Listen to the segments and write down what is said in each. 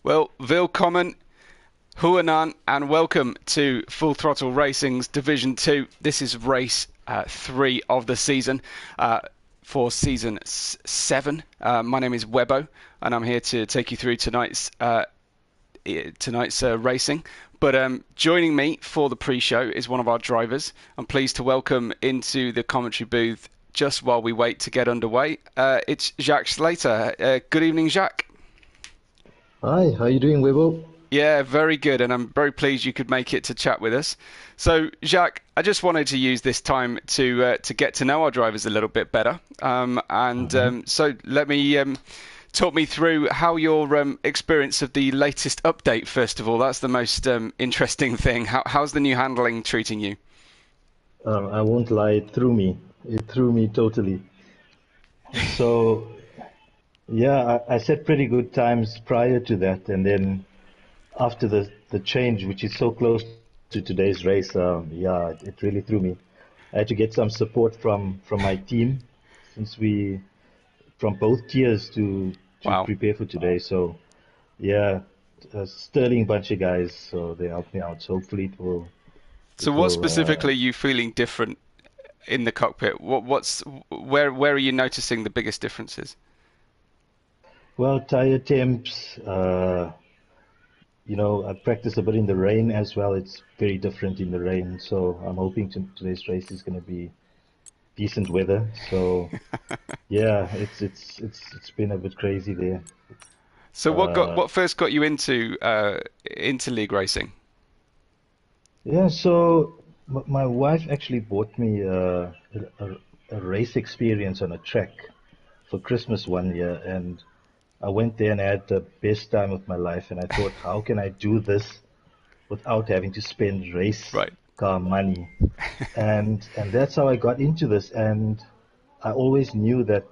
Well, willkommen, Huanan, and welcome to Full Throttle Racing's Division 2. This is race 3 of the season for season 7. My name is Webbo, and I'm here to take you through tonight's racing. But joining me for the pre-show is one of our drivers. I'm pleased to welcome into the commentary booth, just while we wait to get underway, it's Jacques Slater. Good evening, Jacques. Hi, how you doing, Webo? Yeah, very good, and I'm very pleased you could make it to chat with us. So, Jacques, I just wanted to use this time to get to know our drivers a little bit better, so let me talk me through how your experience of the latest update. First of all, that's the most interesting thing. How's the new handling treating you? I won't lie, it threw me. It threw me totally. So, yeah, I set pretty good times prior to that, and then after the change, which is so close to today's race, yeah, it really threw me. I had to get some support from my team, since we from both tiers to Wow. prepare for today. So, yeah, a sterling bunch of guys, so they helped me out. So hopefully So, it what will. specifically are you feeling different in the cockpit? Where are you noticing the biggest differences? Well, tire temps, I practice a bit in the rain as well. It's very different in the rain, so I'm hoping today's race is going to be decent weather. So yeah, it's been a bit crazy there. So, Uh, what first got you into league racing? yeah, so my wife actually bought me a race experience on a track for Christmas one year, and I went there and I had the best time of my life. And I thought, how can I do this without having to spend race Right. car money? And that's how I got into this. And I always knew that,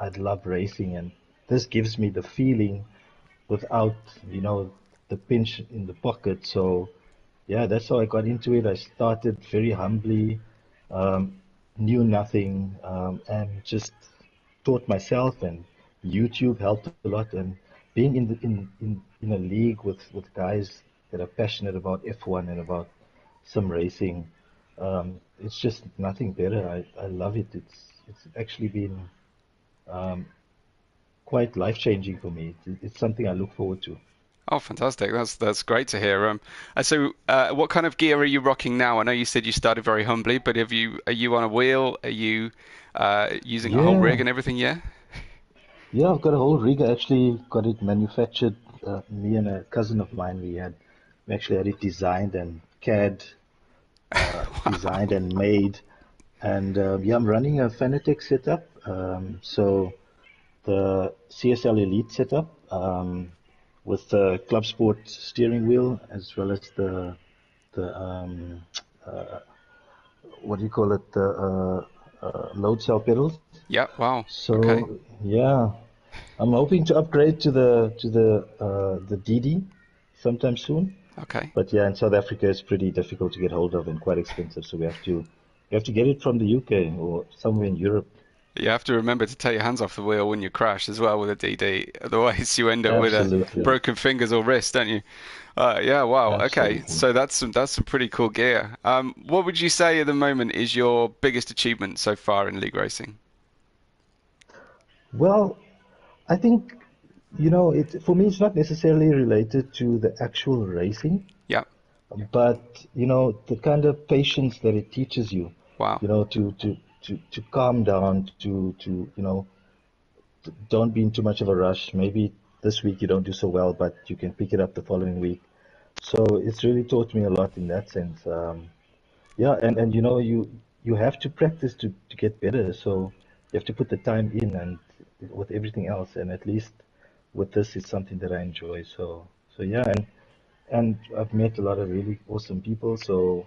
I'd love racing, and this gives me the feeling without, the pinch in the pocket. So yeah, that's how I got into it. I started very humbly, um, knew nothing, and just taught myself, and YouTube helped a lot. And being in a league with guys that are passionate about F1 and about some racing, it's just nothing better. I love it. It's actually been um, quite life-changing for me. It's something I look forward to. Oh, fantastic! That's great to hear. What kind of gear are you rocking now? I know you said you started very humbly, but are you on a wheel? Are you using a whole rig Yeah, and everything? Yeah. yeah, I've got a whole rig. I actually got it manufactured. Me and a cousin of mine, we actually had it designed and CAD Wow. designed and made. And yeah, I'm running a Fanatec setup. So the CSL Elite setup with the Club Sport steering wheel, as well as the what do you call it, the load cell pedals. Yeah. Wow. Okay. So yeah, I'm hoping to upgrade to the DD sometime soon. Okay. But yeah, in South Africa, it's pretty difficult to get hold of and quite expensive. So we have to get it from the UK or somewhere in Europe. You have to remember to take your hands off the wheel when you crash as well with a DD. Otherwise, you end up with a Absolutely, broken fingers or wrist, don't you? Yeah. Wow. Okay. absolutely. So that's some pretty cool gear. What would you say at the moment is your biggest achievement so far in league racing? Well, I think, it for me, it's not necessarily related to the actual racing, Yeah. but the kind of patience that it teaches you, Wow. to calm down, don't be in too much of a rush. Maybe this week you don't do so well, but you can pick it up the following week. So it's really taught me a lot in that sense. Yeah, and you have to practice to get better. So you have to put the time in, and with everything else, and at least with this, it's something that I enjoy. So yeah, and I've met a lot of really awesome people. So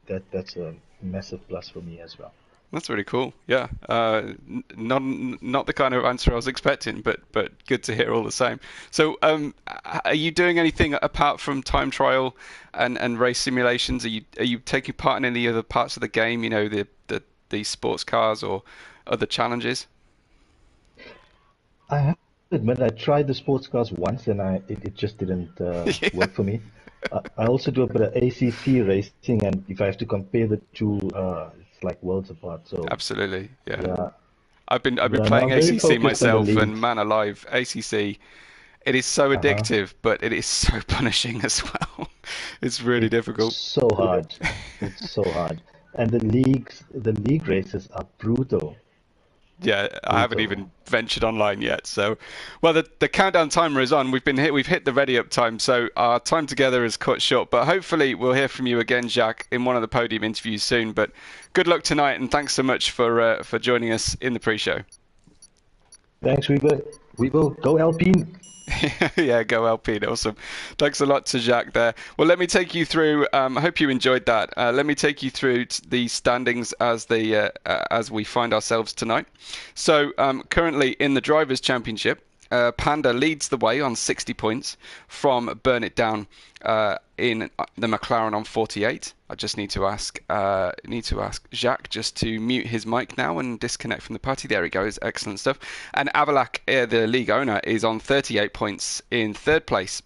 that's a massive plus for me as well. That's really cool. Yeah, not the kind of answer I was expecting, but good to hear all the same. So, are you doing anything apart from time trial and race simulations? Are you taking part in any other parts of the game? You know, the sports cars or other challenges? I have. admit I tried the sports cars once and it just didn't Yeah, work for me. I also do a bit of ACC racing, and if I have to compare the two, it's like worlds apart. So absolutely. Yeah. yeah, I've been yeah. Now playing I'm very ACC focused on the myself, and leagues. man alive, ACC. It is so Uh-huh. addictive, but it is so punishing as well. It's really It's difficult. so hard. It's so hard. And the league races are brutal, Yeah, I haven't brutal. even ventured online yet. So, well, the countdown timer is on. We've hit the ready up time, so our time together is cut short. But hopefully, we'll hear from you again, Jacques, in one of the podium interviews soon. But good luck tonight, and thanks so much for joining us in the pre-show. Thanks, Weaver. Weaver, go Alpine. Yeah, go Alpine. Awesome. Thanks a lot to Jacques there. Well, let me take you through. I hope you enjoyed that. Let me take you through the standings as we find ourselves tonight. So currently in the Drivers' Championship, Panda leads the way on 60 points from Burn It Down in the McLaren on 48. I just need to ask Jacques just to mute his mic now and disconnect from the party. There he goes. Excellent stuff. And Avalak, the league owner, is on 38 points in third place.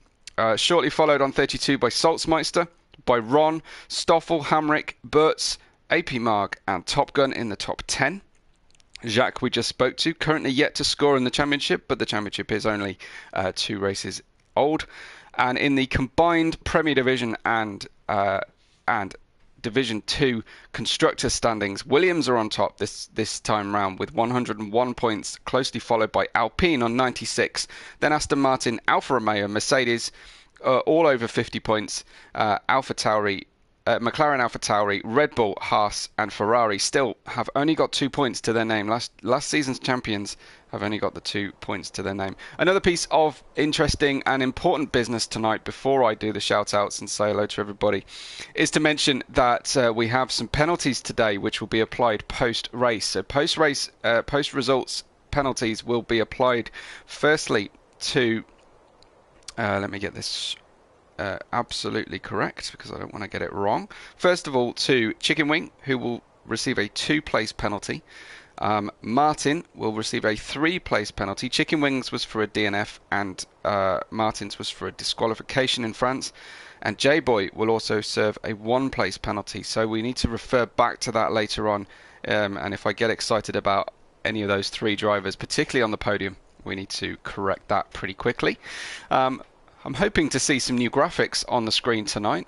Shortly followed on 32 by Salzmeister, by Ron, Stoffel, Hamrick, Burtz, AP Marg, and Top Gun in the top 10. Jacques, we just spoke to, currently yet to score in the championship, but the championship is only 2 races old. And in the combined Premier Division and Division 2 constructor standings, Williams are on top this time round with 101 points, closely followed by Alpine on 96, then Aston Martin, Alfa Romeo, Mercedes, all over 50 points, McLaren, AlphaTauri, Red Bull, Haas, and Ferrari still have only got 2 points to their name. Last season's champions have only got the 2 points to their name. Another piece of interesting and important business tonight, before I do the shout-outs and say hello to everybody, is to mention that we have some penalties today which will be applied post-race. So post-results penalties will be applied firstly to... let me get this absolutely correct, because I don't want to get it wrong. First of all, to Chicken Wing, who will receive a 2-place penalty. Martin will receive a 3-place penalty. Chicken Wings was for a DNF, and Martin's was for a disqualification in France. And J-Boy will also serve a 1-place penalty. So we need to refer back to that later on. And if I get excited about any of those 3 drivers, particularly on the podium, we need to correct that pretty quickly. I'm hoping to see some new graphics on the screen tonight,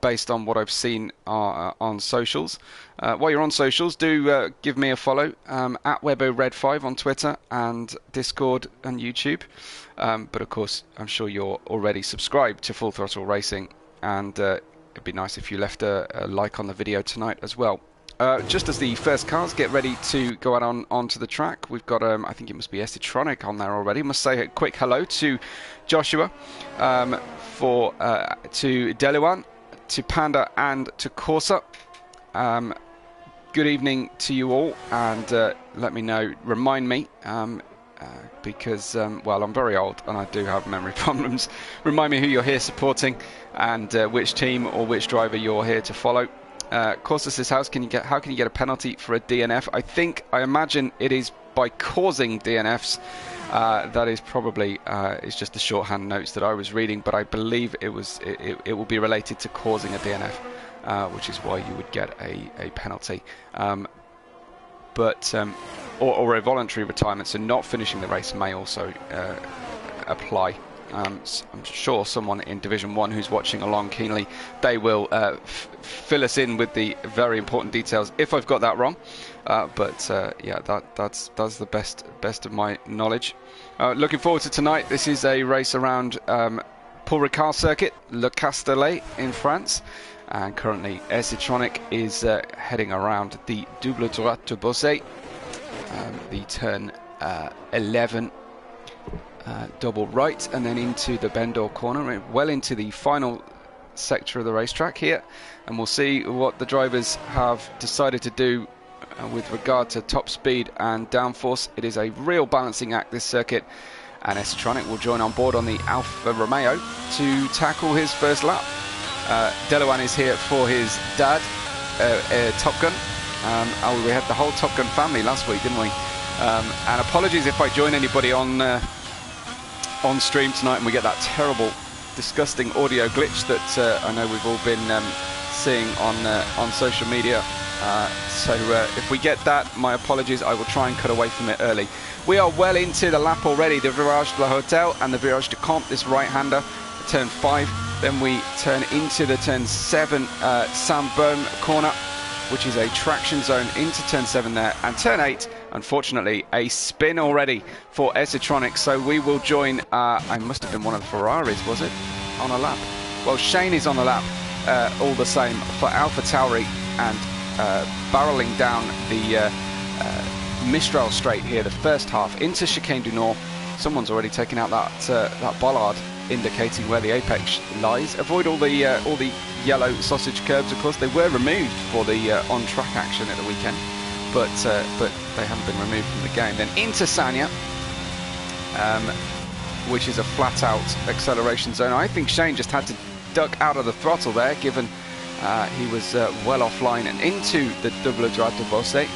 based on what I've seen on socials. While you're on socials, do give me a follow at WebORed5 on Twitter and Discord and YouTube. But of course, I'm sure you're already subscribed to Full Throttle Racing, and it'd be nice if you left a like on the video tonight as well. Just as the first cars get ready to go out onto the track, we've got, I think it must be Estitronic on there already. Must say a quick hello to Joshua, to Deluan, to Panda, and to Corsa. Good evening to you all, and let me know, remind me, because, well, I'm very old and I do have memory problems. Remind me who you're here supporting and which team or which driver you're here to follow. Corsa says, how can you get a penalty for a DNF? I imagine it is by causing DNFs. That is probably it's just the shorthand notes that I was reading, but I believe it will be related to causing a DNF, which is why you would get a penalty. Or a voluntary retirement, so not finishing the race may also apply. I'm sure someone in Division 1 who's watching along keenly, they will fill us in with the very important details if I've got that wrong. Yeah, that's the best of my knowledge. Looking forward to tonight. This is a race around Paul Ricard circuit, Le Castellet in France. And currently Estitronic is heading around the Double Droite de Bossé, the turn 11. Double right, and then into the Bendor corner, well into the final sector of the racetrack here, and we'll see what the drivers have decided to do with regard to top speed and downforce. It is a real balancing act, this circuit, and Estitronic will join on board on the Alfa Romeo to tackle his first lap. Deluan is here for his dad, Top Gun. We had the whole Top Gun family last week, didn't we? And apologies if I join anybody on stream tonight and we get that terrible, disgusting audio glitch that I know we've all been seeing on social media. So if we get that, my apologies. I will try and cut away from it early. We are well into the lap already. The Virage de la Hotel and the Virage de Camp, this right-hander, turn 5. Then we turn into the turn 7 Saint-Baume corner, which is a traction zone into turn 7 there. And turn 8, unfortunately, a spin already for Essitronic. So we will join, I must have been one of the Ferraris, was it? On a lap. Well, Shane is on the lap all the same for Alpha Tauri, and barreling down the Mistral straight here, the first half, into Chicane du Nord. Someone's already taken out that bollard, indicating where the apex lies. Avoid all the yellow sausage curbs. Of course, they were removed for the on-track action at the weekend, but they haven't been removed from the game. Then into Sanya, which is a flat-out acceleration zone. I think Shane just had to duck out of the throttle there, given he was well offline, and into the Double Droite de Bosse,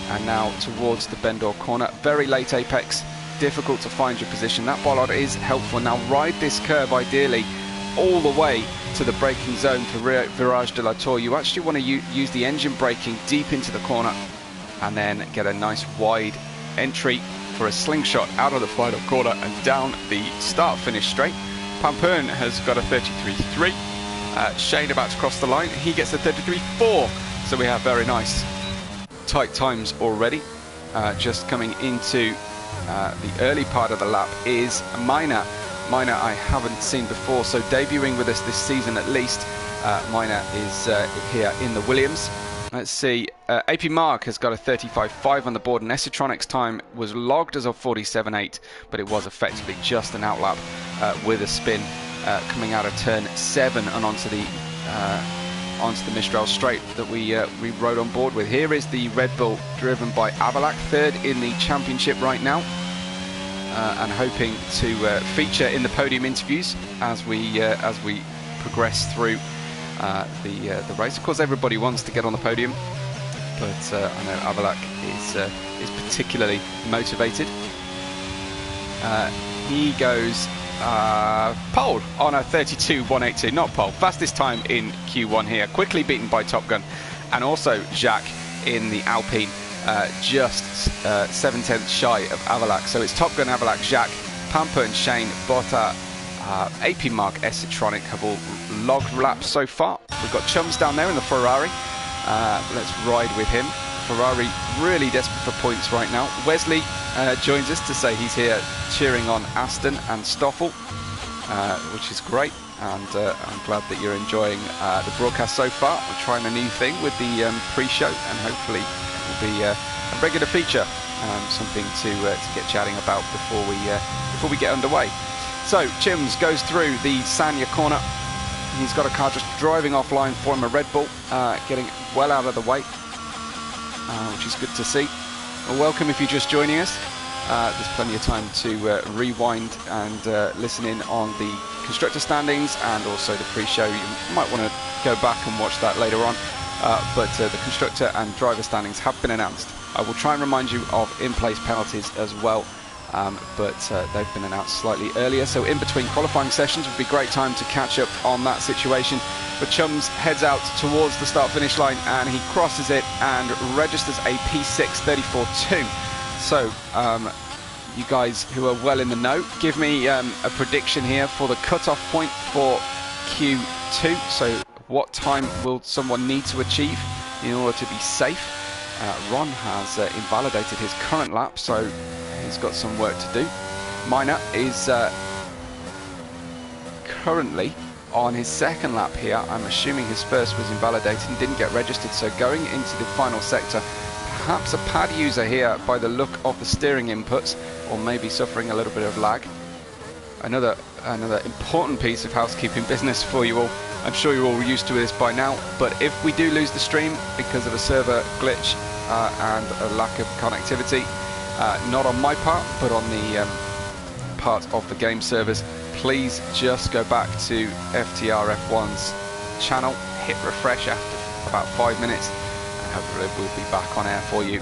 and now towards the Bendor corner. Very late apex, difficult to find your position. That bollard is helpful. Now ride this curve ideally all the way to the braking zone for Virage de la Tour. You actually want to use the engine braking deep into the corner and then get a nice wide entry for a slingshot out of the final corner and down the start-finish straight. Pampern has got a 33.3. Shane about to cross the line. He gets a 33.4. So we have very nice tight times already. Just coming into the early part of the lap is Minor. Minor I haven't seen before, so debuting with us this season at least. Minor is here in the Williams. Let's see, AP Mark has got a 35.5 on the board, and Essitronic's time was logged as a 47.8, but it was effectively just an outlap with a spin coming out of turn 7 and onto the Mistral straight that we rode on board with. Here is the Red Bull driven by Avalac, third in the championship right now, and hoping to feature in the podium interviews as we progress through the race. Of course, everybody wants to get on the podium, but I know Avalac is particularly motivated. He goes pole on a 32.182, not pole, fastest time in Q1 here, quickly beaten by Top Gun, and also Jacques in the Alpine, just 7/10 shy of Avalac. So it's Top Gun, Avalac, Jacques, Pampa and Shane, Botta, AP Mark, Essitronic have all logged laps so far. We've got Chums down there in the Ferrari. Let's ride with him. Ferrari really desperate for points right now. Wesley joins us to say he's here cheering on Aston and Stoffel, which is great, and I'm glad that you're enjoying the broadcast so far. We're trying a new thing with the pre-show, and hopefully it will be a regular feature, something to get chatting about before we get underway. So Chims goes through the Sanya corner. He's got a car just driving offline for him, a Red Bull, getting well out of the way, which is good to see. Well, welcome if you're just joining us. There's plenty of time to rewind and listen in on the constructor standings and also the pre-show. You might want to go back and watch that later on, but the constructor and driver standings have been announced. I will try and remind you of in-place penalties as well, but they've been announced slightly earlier, so in between qualifying sessions would be a great time to catch up on that situation. But Chums heads out towards the start-finish line and he crosses it and registers a P6 34.2. So you guys who are well in the know, give me a prediction here for the cut-off point for Q2. So what time will someone need to achieve in order to be safe? Ron has invalidated his current lap, so he's got some work to do. Minor is currently on his second lap here. I'm assuming his first was invalidated and didn't get registered, so going into the final sector, perhaps a pad user here by the look of the steering inputs, or maybe suffering a little bit of lag. Another important piece of housekeeping business for you all. I'm sure you're all used to this by now, but if we do lose the stream because of a server glitch and a lack of connectivity, not on my part, but on the part of the game servers, please just go back to FTRF1's channel, hit refresh after about 5 minutes, and hopefully we'll be back on air for you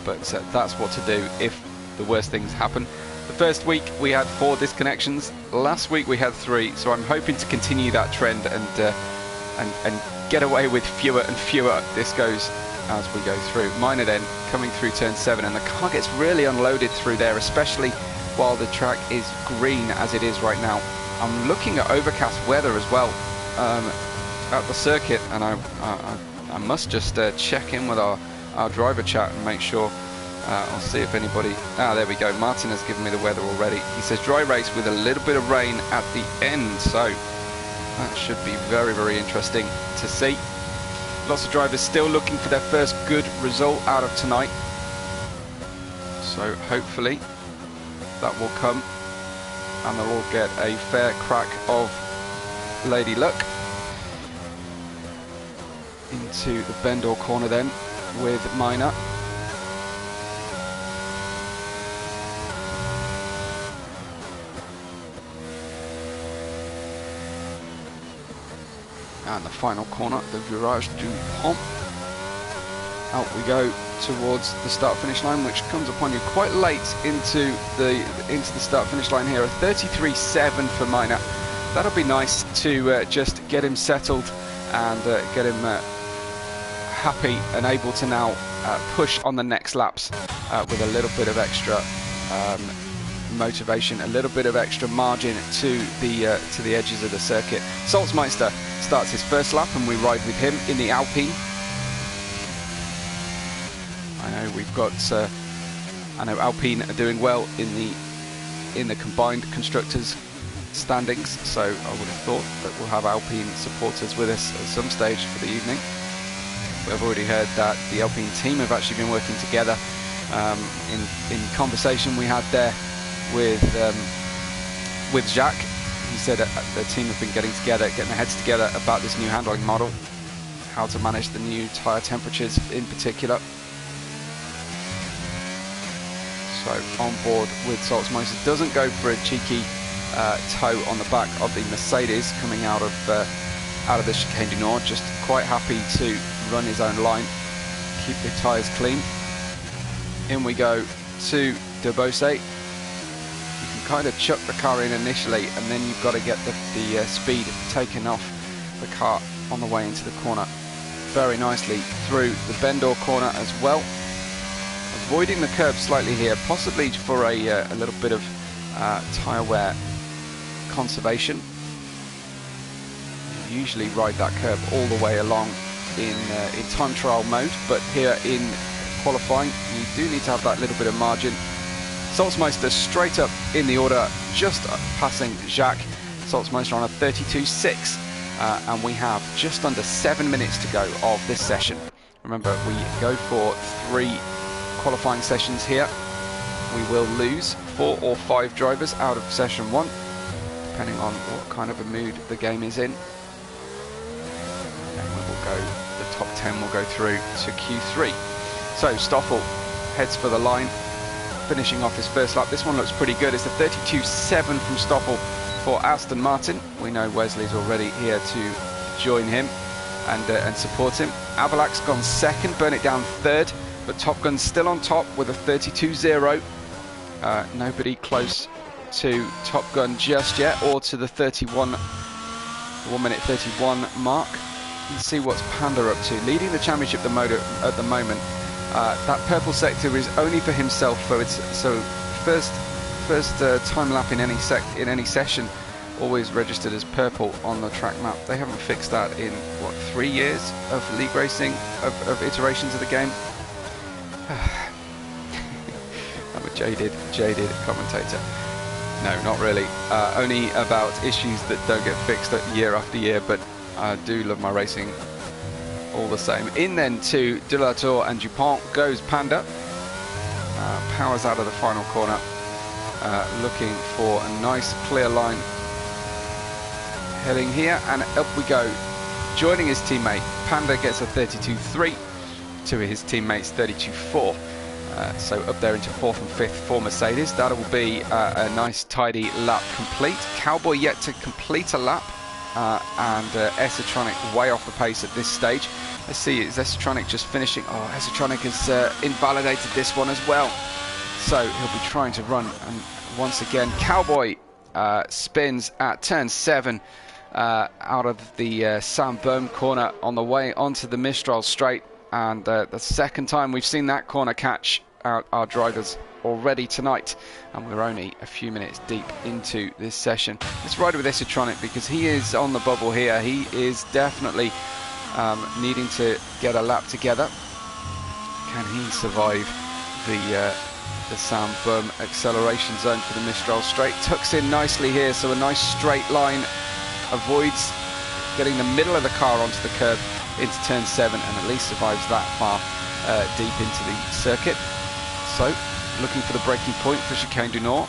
but that's what to do if the worst things happen. The first week we had 4 disconnections. Last week we had 3, so I'm hoping to continue that trend and get away with fewer and fewer discos as we go through. Minor then coming through turn 7, and the car gets really unloaded through there, especially while the track is green as it is right now. I'm looking at overcast weather as well at the circuit, and I must just check in with our driver chat and make sure. I'll see if anybody... there we go. Martin has given me the weather already. He says dry race with a little bit of rain at the end, so that should be very, very interesting to see. Lots of drivers still looking for their first good result out of tonight, so hopefully that will come and they'll all get a fair crack of Lady Luck. Into the Bendor corner then with Minor. And the final corner, the Virage du Pont. Out we go towards the start-finish line, which comes upon you quite late into the start-finish line here. A 33.7 for Minor. That'll be nice to just get him settled and get him happy and able to now push on the next laps with a little bit of extra motivation, a little bit of extra margin to the edges of the circuit. Salzmeister starts his first lap and we ride with him in the Alpine. I know we've got I know Alpine are doing well in the combined constructors standings, so I would have thought that we'll have Alpine supporters with us at some stage for the evening. We've already heard that the Alpine team have actually been working together in conversation we had there with Jacques. He said the team have been getting their heads together about this new handling model, how to manage the new tyre temperatures in particular. So on board with Salzmeister, doesn't go for a cheeky toe on the back of the Mercedes coming out of the Chicane du Nord, just quite happy to run his own line, keep the tyres clean. In we go to De Beausset. You can kind of chuck the car in initially, and then you've got to get the speed taken off the car on the way into the corner. Very nicely through the Bendor corner as well. Avoiding the curb slightly here, possibly for a little bit of tyre wear conservation. You usually ride that curb all the way along in time trial mode, but here in qualifying you do need to have that little bit of margin. Salzmeister straight up in the order, just passing Jacques. Salzmeister on a 32.6, and we have just under 7 minutes to go of this session. Remember, we go for 3 qualifying sessions here. We will lose 4 or 5 drivers out of session 1, depending on what kind of a mood the game is in. And we will go, the top 10 will go through to Q3. So Stoffel heads for the line, finishing off his first lap. This one looks pretty good. It's a 32.7 from Stoffel for Aston Martin. We know Wesley's already here to join him and support him. Avalak's gone second, Burn It Down third, but Top Gun's still on top with a 32.0. Nobody close to Top Gun just yet, or to the 1 minute 31 mark. Let's see what's Panda up to. Leading the championship at the moment. That purple sector is only for himself, so first time lap in any session always registered as purple on the track map. They haven't fixed that in what, 3 years of league racing, of iterations of the game. I'm a jaded commentator. No, not really. Only about issues that don't get fixed year after year, but I do love my racing all the same. In then to De La Tour and Dupont goes Panda. Powers out of the final corner, looking for a nice clear line. Heading here, and up we go. Joining his teammate, Panda gets a 32.3 to his teammate's 32.4. So up there into 4th and 5th for Mercedes. That will be a nice tidy lap complete. Cowboy yet to complete a lap, and Essatronic way off the pace at this stage. Let's see, is Esotronic just finishing? Oh, Esotronic has invalidated this one as well. So he'll be trying to run, and once again, Cowboy spins at turn 7 out of the Sam Bohm corner on the way onto the Mistral straight, and the second time we've seen that corner catch out our drivers already tonight, and we're only a few minutes deep into this session. Let's ride with Esotronic because he is on the bubble here. He is definitely needing to get a lap together. Can he survive the Sam Bohm acceleration zone for the Mistral straight? Tucks in nicely here, so a nice straight line, avoids getting the middle of the car onto the curb into turn 7, and at least survives that far deep into the circuit. So looking for the braking point for Chicane du Nord,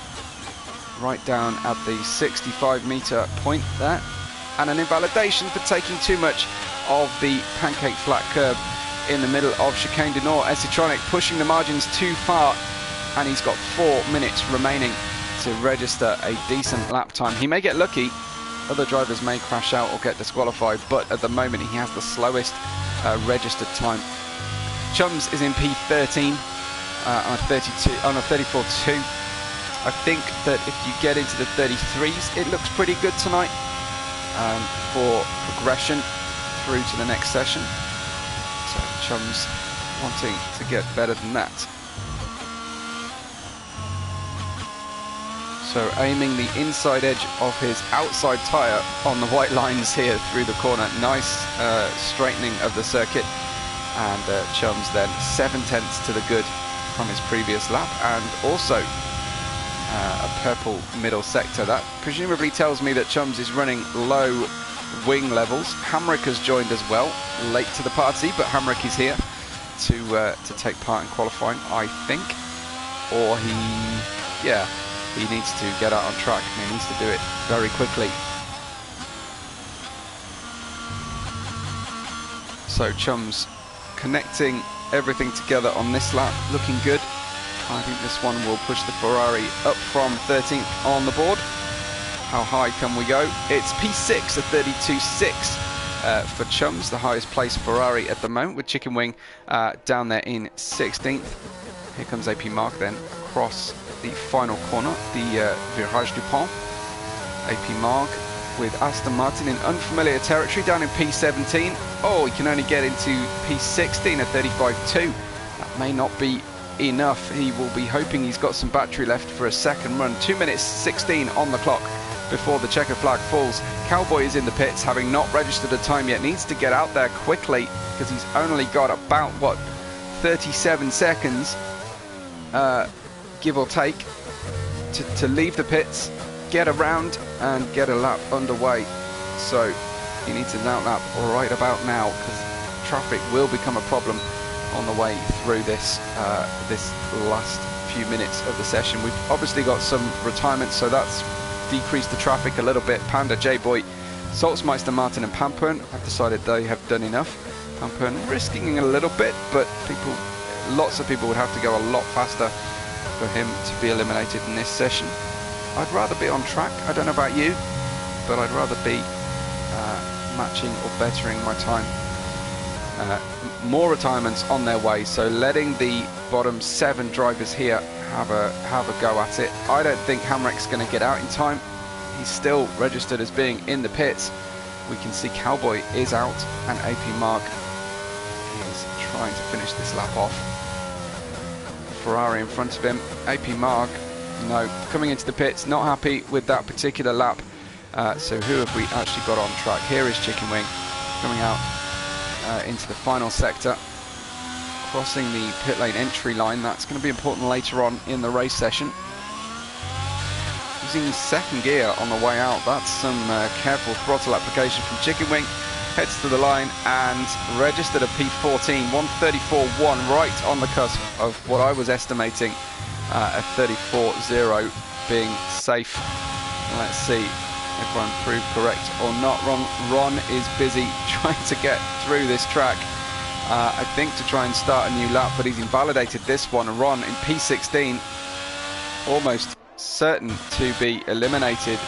right down at the 65-meter point there, and an invalidation for taking too much of the pancake flat curb in the middle of Chicane du Nord. Esotronic pushing the margins too far, and he's got 4 minutes remaining to register a decent lap time. He may get lucky, other drivers may crash out or get disqualified, but at the moment he has the slowest registered time. Chums is in P13 on a 34.2. I think that if you get into the 33s, it looks pretty good tonight for progression through to the next session. So Chums wanting to get better than that. So aiming the inside edge of his outside tyre on the white lines here through the corner. Nice straightening of the circuit, and Chums then 7/10 to the good from his previous lap, and also a purple middle sector. That presumably tells me that Chums is running low wing levels. Hamrick has joined as well, late to the party, but Hamrick is here to take part in qualifying, I think. Or he needs to get out on track, and he needs to do it very quickly. So Chums connecting everything together on this lap, looking good. I think this one will push the Ferrari up from 13th on the board. How high can we go? It's P6 at 32.6 for Chums, the highest placed Ferrari at the moment, with Chicken Wing down there in 16th. Here comes AP Mark then across the final corner, the Virage du Pont. AP Mark with Aston Martin in unfamiliar territory down in P17. Oh, he can only get into P16 at 35.2. That may not be enough. He will be hoping he's got some battery left for a second run. 2 minutes 16 on the clock before the checker flag falls. Cowboy is in the pits, having not registered a time yet. Needs to get out there quickly because he's only got about, what, 37 seconds, give or take, to leave the pits, get around and get a lap underway. So he needs an outlap right about now, because traffic will become a problem on the way through this this last few minutes of the session. We've obviously got some retirements, so that's decreased the traffic a little bit. Panda, J-Boy, Salzmeister, Martin and Pampern have decided they have done enough. Pampern risking a little bit, but lots of people would have to go a lot faster for him to be eliminated in this session. I'd rather be on track, I don't know about you, but I'd rather be matching or bettering my time. More retirements on their way, so letting the bottom 7 drivers here have a go at it. I don't think Hamrick's going to get out in time. He's still registered as being in the pits. We can see Cowboy is out, and AP Mark is trying to finish this lap off. Ferrari in front of him. AP Mark, no, coming into the pits, not happy with that particular lap. So who have we actually got on track? Here is Chicken Wing coming out into the final sector, crossing the pit lane entry line. That's going to be important later on in the race session. Using second gear on the way out. That's some careful throttle application from Chicken Wing. Heads to the line and registered a P14, 134.1, right on the cusp of what I was estimating a 34.0 being safe. Let's see if I'm proved correct or not. Ron is busy trying to get through this track, I think to try and start a new lap, but he's invalidated this one. Ron in P16, almost certain to be eliminated,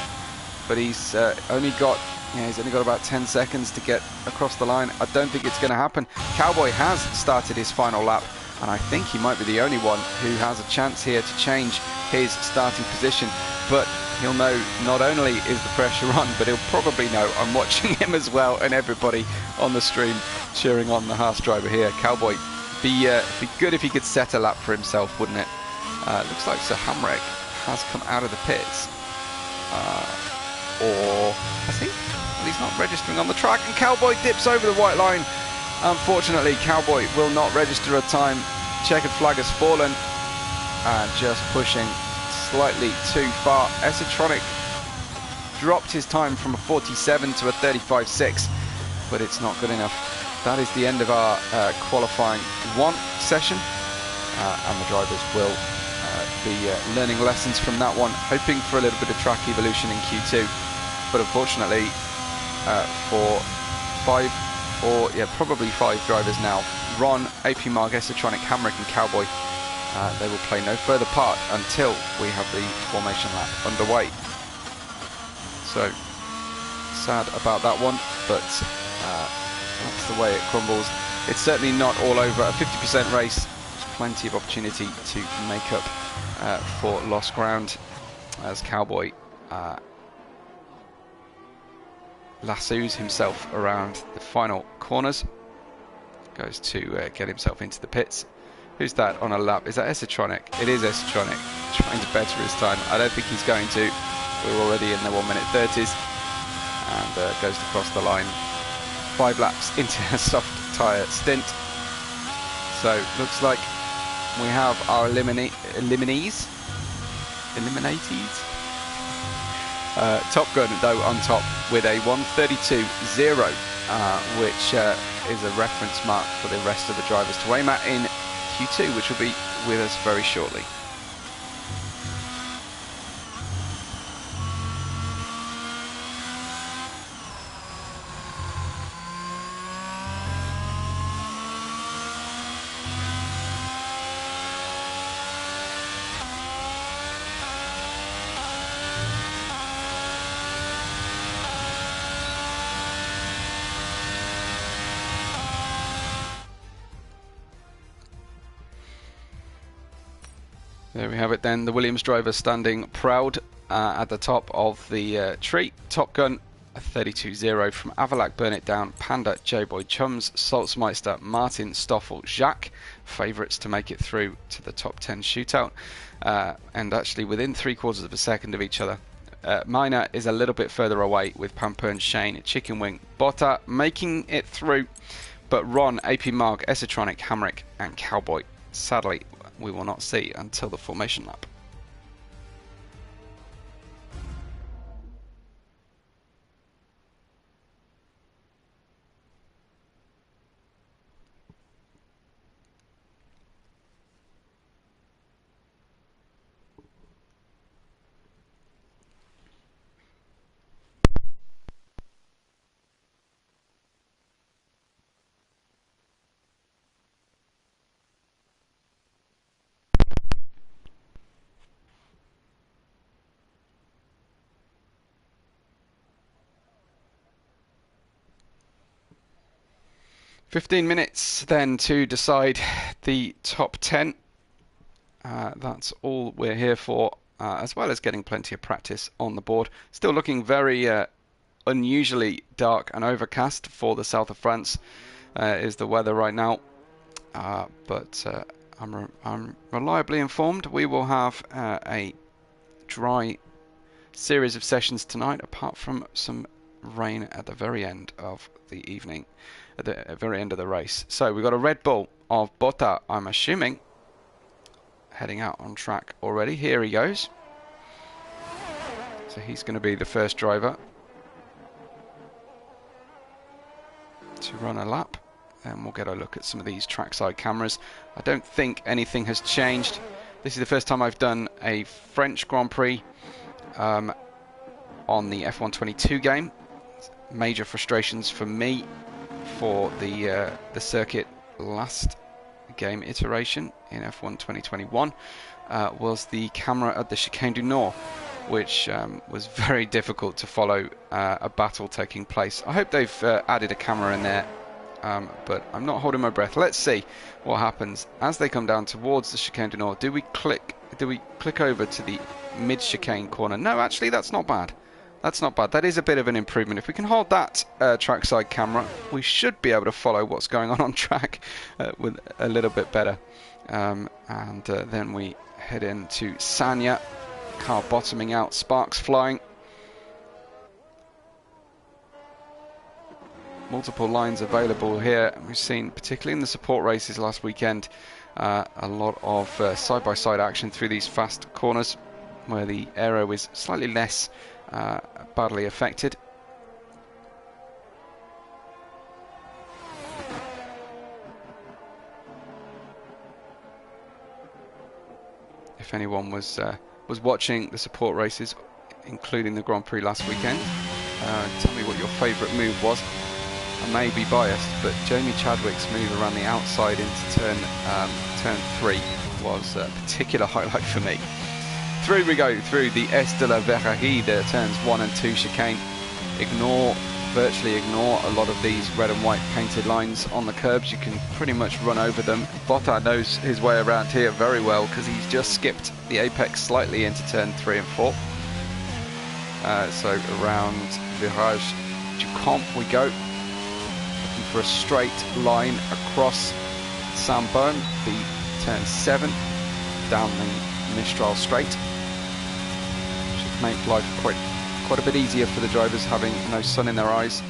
but he's only got Yeah, he's only got about 10 seconds to get across the line. I don't think it's going to happen. Cowboy has started his final lap, and I think he might be the only one who has a chance here to change his starting position. But he'll know not only is the pressure on, but he'll probably know I'm watching him as well, and everybody on the stream cheering on the Haas driver here. Cowboy, be good if he could set a lap for himself, wouldn't it? Looks like Sir Hamrick has come out of the pits. Or I think he's not registering on the track, and Cowboy dips over the white line. Unfortunately, Cowboy will not register a time. Checkered flag has fallen, and just pushing slightly too far. Esotronic dropped his time from a 47 to a 35.6, but it's not good enough. That is the end of our qualifying 1 session, and the drivers will be learning lessons from that one, hoping for a little bit of track evolution in Q2. But unfortunately, for probably 5 drivers now, Ron, AP Mark, Esotronic, Hamrick and Cowboy, they will play no further part until we have the formation lap underway. So, sad about that one, but that's the way it crumbles. It's certainly not all over. A 50% race, there's plenty of opportunity to make up for lost ground, as Cowboy lassos himself around the final corners, goes to get himself into the pits. Who's that on a lap? Is that Esotronic? It is Esotronic, trying to better his time. I don't think he's going to. We're already in the 1 minute 30s, and goes to cross the line 5 laps into a soft tyre stint. So looks like we have our eliminatees. Top Gun though on top with a 1:32.0, which is a reference mark for the rest of the drivers to aim at in Q2, which will be with us very shortly. There we have it then, the Williams driver standing proud at the top of the tree. Top Gun, a 32.0 from Avalac, Burn It Down, Panda, J-Boy, Chums, Saltzmeister, Martin, Stoffel, Jacques, favourites to make it through to the top 10 shootout, and actually within 3/4 of a second of each other. Minor is a little bit further away with Pampern, Shane, Chicken Wing, Botta making it through, but Ron, AP Marg, Esotronic, Hamrick and Cowboy, sadly, we will not see until the formation lap. "15 minutes then to decide the top 10. That's all we're here for, as well as getting plenty of practice on the board. Still looking very unusually dark and overcast for the south of France is the weather right now. But I'm reliably informed we will have a dry series of sessions tonight, apart from some rain at the very end of the evening, at the very end of the race. So we've got a Red Bull of Botta, I'm assuming, heading out on track already. Here he goes. So he's going to be the first driver to run a lap, and we'll get a look at some of these trackside cameras. I don't think anything has changed. This is the first time I've done a French Grand Prix on the F122 game. Major frustrations for me for the circuit last game iteration in F1 2021 was the camera at the Chicane du Nord. which was very difficult to follow a battle taking place. I hope they've added a camera in there, but I'm not holding my breath. Let's see what happens as they come down towards the chicane du Nord. Do we click over to the mid chicane corner? No, actually that's not bad. That's not bad. That is a bit of an improvement. If we can hold that trackside camera, we should be able to follow what's going on track with a little bit better. And then we head into Sanya. Car bottoming out, sparks flying. Multiple lines available here. We've seen, particularly in the support races last weekend, a lot of side-by-side action through these fast corners where the aero is slightly less badly affected. If anyone was watching the support races, including the Grand Prix last weekend, tell me what your favourite move was. I may be biased, but Jamie Chadwick's move around the outside into turn 3 was a particular highlight for me. Through we go, through the Est de la Verrerie, turns 1 and 2 chicane. Virtually ignore a lot of these red and white painted lines on the curbs. You can pretty much run over them. Botta knows his way around here very well because he's just skipped the apex slightly into turn 3 and 4. So around Virage du Camp we go, looking for a straight line across Saint-Baume, the turn 7, down the Mistral straight. Should make life quite a bit easier for the drivers having no sun in their eyes.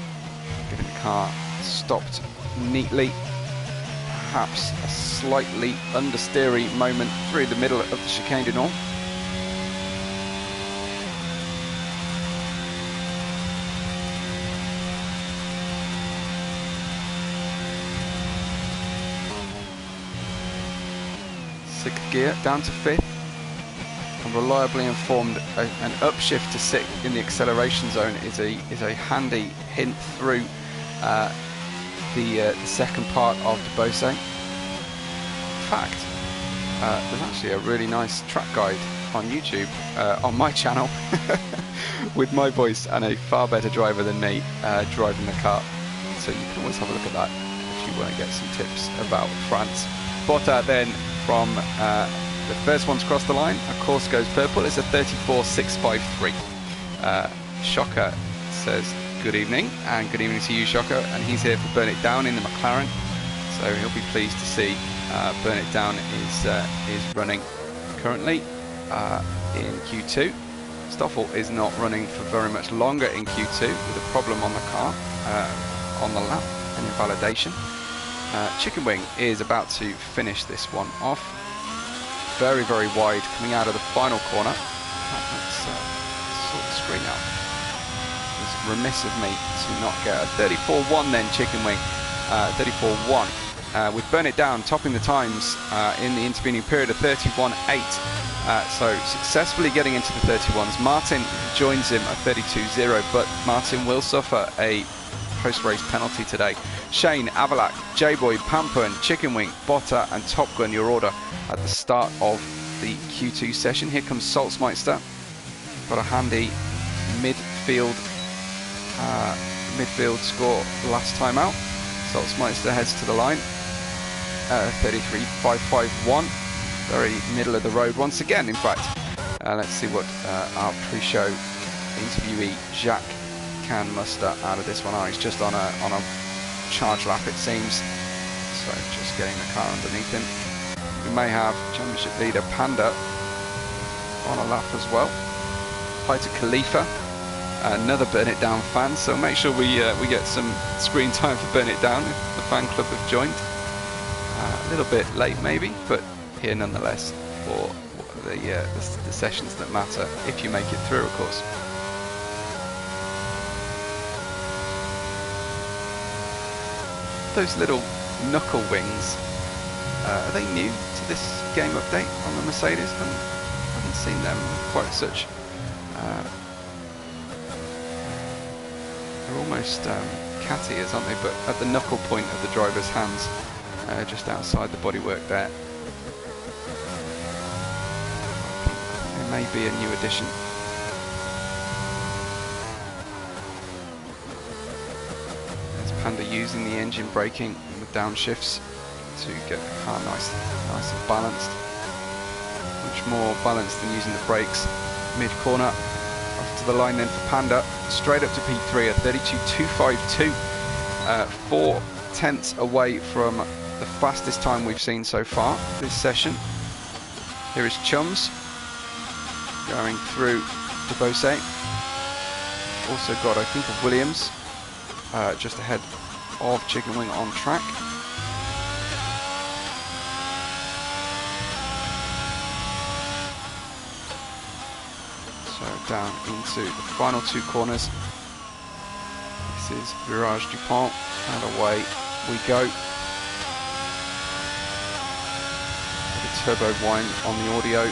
Getting the car stopped neatly. Perhaps a slightly understeery moment through the middle of the chicane du Nord. Sixth gear down to 5th. I'm reliably informed an upshift to 6th in the acceleration zone is a handy hint through the second part of the Beauce. In fact, there's actually a really nice track guide on YouTube on my channel with my voice and a far better driver than me driving the car. So you can always have a look at that if you want to get some tips about France. Botta then from the first one to cross the line, of course, goes purple. It's a 34.653. Shocker says good evening, and good evening to you, Shocker. And he's here for Burn It Down in the McLaren, so he'll be pleased to see Burn It Down is running currently in Q2. Stoffel is not running for very much longer in Q2 with a problem on the car on the lap, an invalidation. Chicken Wing is about to finish this one off. Very, very wide coming out of the final corner. Let's sort the screen out. It was remiss of me to not get a 34.1 then, Chicken Wing. 34.1 with Burn It Down topping the times in the intervening period of 31.8. So successfully getting into the 31s. Martin joins him at 32.0, but Martin will suffer a post-race penalty today. Shane, Avalak, J-Boy, Pampa and Chicken Wing, Botta and Top Gun, your order at the start of the Q2 session. Here comes Salzmeister. Got a handy midfield score last time out. Salzmeister heads to the line. 33.551. Very middle of the road once again, in fact. Let's see what our pre-show interviewee Jacques can muster out of this one. He's just on a charge lap, it seems. So just getting the car underneath him. We may have championship leader Panda on a lap as well. Hi to Khalifa, another Burn It Down fan. So make sure we get some screen time for Burn It Down if the fan club have joined. A little bit late maybe, but here nonetheless for the sessions that matter, if you make it through, of course. Those little knuckle wings, are they new to this game update on the Mercedes? I haven't seen them quite such. They're almost cat ears, aren't they? But at the knuckle point of the driver's hands, just outside the bodywork there. It may be a new addition Panda using the engine braking and the downshifts to get the car nice and balanced. Much more balanced than using the brakes. Mid-corner, off to the line then for Panda, straight up to P3 at 32.252, 4/10 away from the fastest time we've seen so far this session. Here is Chums going through to Bose. Also got, I think, of Williams just ahead of Chicken Wing on track. So down into the final two corners. This is Virage Dupont, and away we go. The turbo whine on the audio.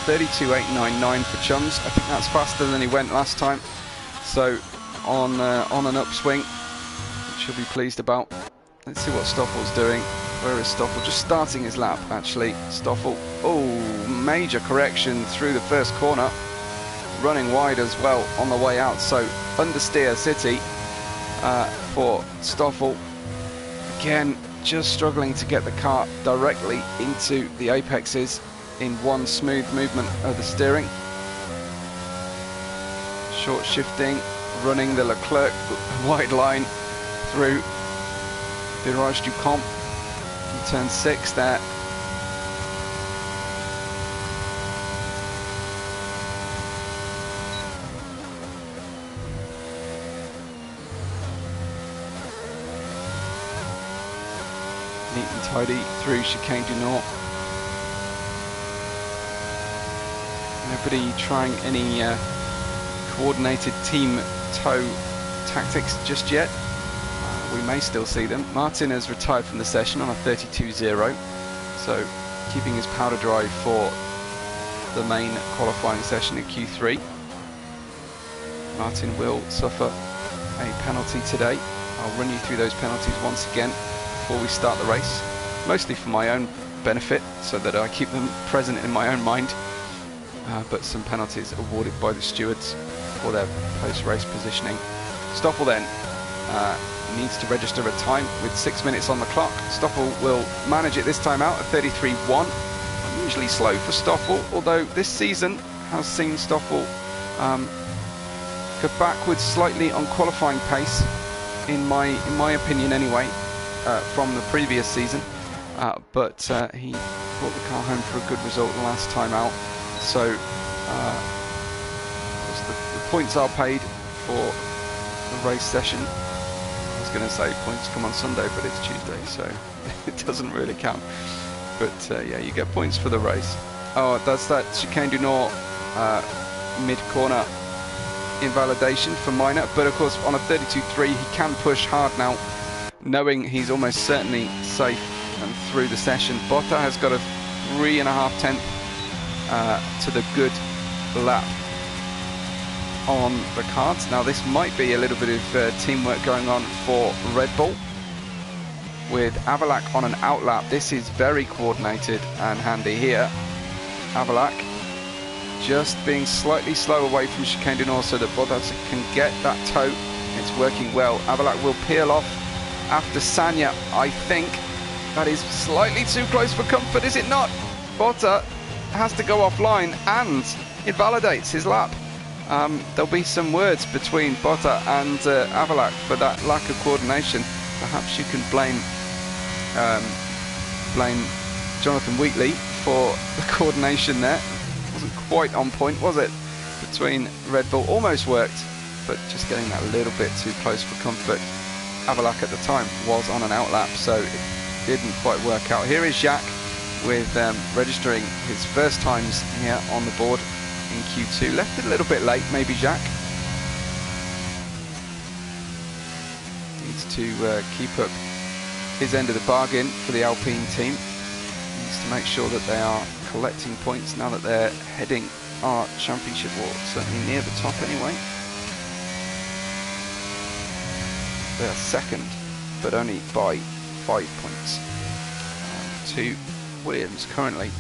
32.899 for Chums. I think that's faster than he went last time. So on an upswing, which he'll be pleased about. Let's see what Stoffel's doing. Where is Stoffel? Just starting his lap, actually. Stoffel, oh, major correction through the first corner. Running wide as well on the way out. So understeer City for Stoffel. Again, just struggling to get the car directly into the apexes in one smooth movement of the steering. Short shifting, running the Leclerc wide line through Virage du Camp in turn 6 there. Neat and tidy through Chicane du Nord. Nobody trying any coordinated team tow tactics just yet. We may still see them. Martin has retired from the session on a 32.0, so keeping his powder dry for the main qualifying session in Q3. Martin will suffer a penalty today. I'll run you through those penalties once again before we start the race, mostly for my own benefit, so that I keep them present in my own mind. But some penalties awarded by the stewards for their post-race positioning. Stoffel then needs to register a time with 6 minutes on the clock. Stoffel will manage it this time out at 33.1. Unusually slow for Stoffel, although this season has seen Stoffel go backwards slightly on qualifying pace, in my opinion anyway, from the previous season. But he brought the car home for a good result the last time out. So the points are paid for the race session. I was going to say points come on Sunday, but it's Tuesday, so it doesn't really count. But yeah, you get points for the race. Oh, that's that Chicane du Nord mid-corner invalidation for Minor. But of course, on a 32.3, he can push hard now, knowing he's almost certainly safe and through the session. Botta has got a 3.5 tenth to the good lap on the cards. Now this might be a little bit of teamwork going on for Red Bull with Avalac on an outlap. This is very coordinated and handy here. Avalac just being slightly slow away from Chicane du Nord so that Bottas can get that toe. It's working well. Avalac will peel off after Sanya. I think that is slightly too close for comfort, is it not? Bottas has to go offline and invalidates his lap. There'll be some words between Botta and Avalac for that lack of coordination. Perhaps you can blame Jonathan Wheatley for the coordination there. Wasn't quite on point, was it? Between Red Bull, almost worked, but just getting that little bit too close for comfort. Avalac at the time was on an outlap, so it didn't quite work out. Here is Jacques with registering his first times here on the board in Q2. Left it a little bit late, maybe Jacques. Needs to keep up his end of the bargain for the Alpine team. Needs to make sure that they are collecting points now that they're heading our championship, or certainly near the top anyway. They are second, but only by 5 points to Williams currently.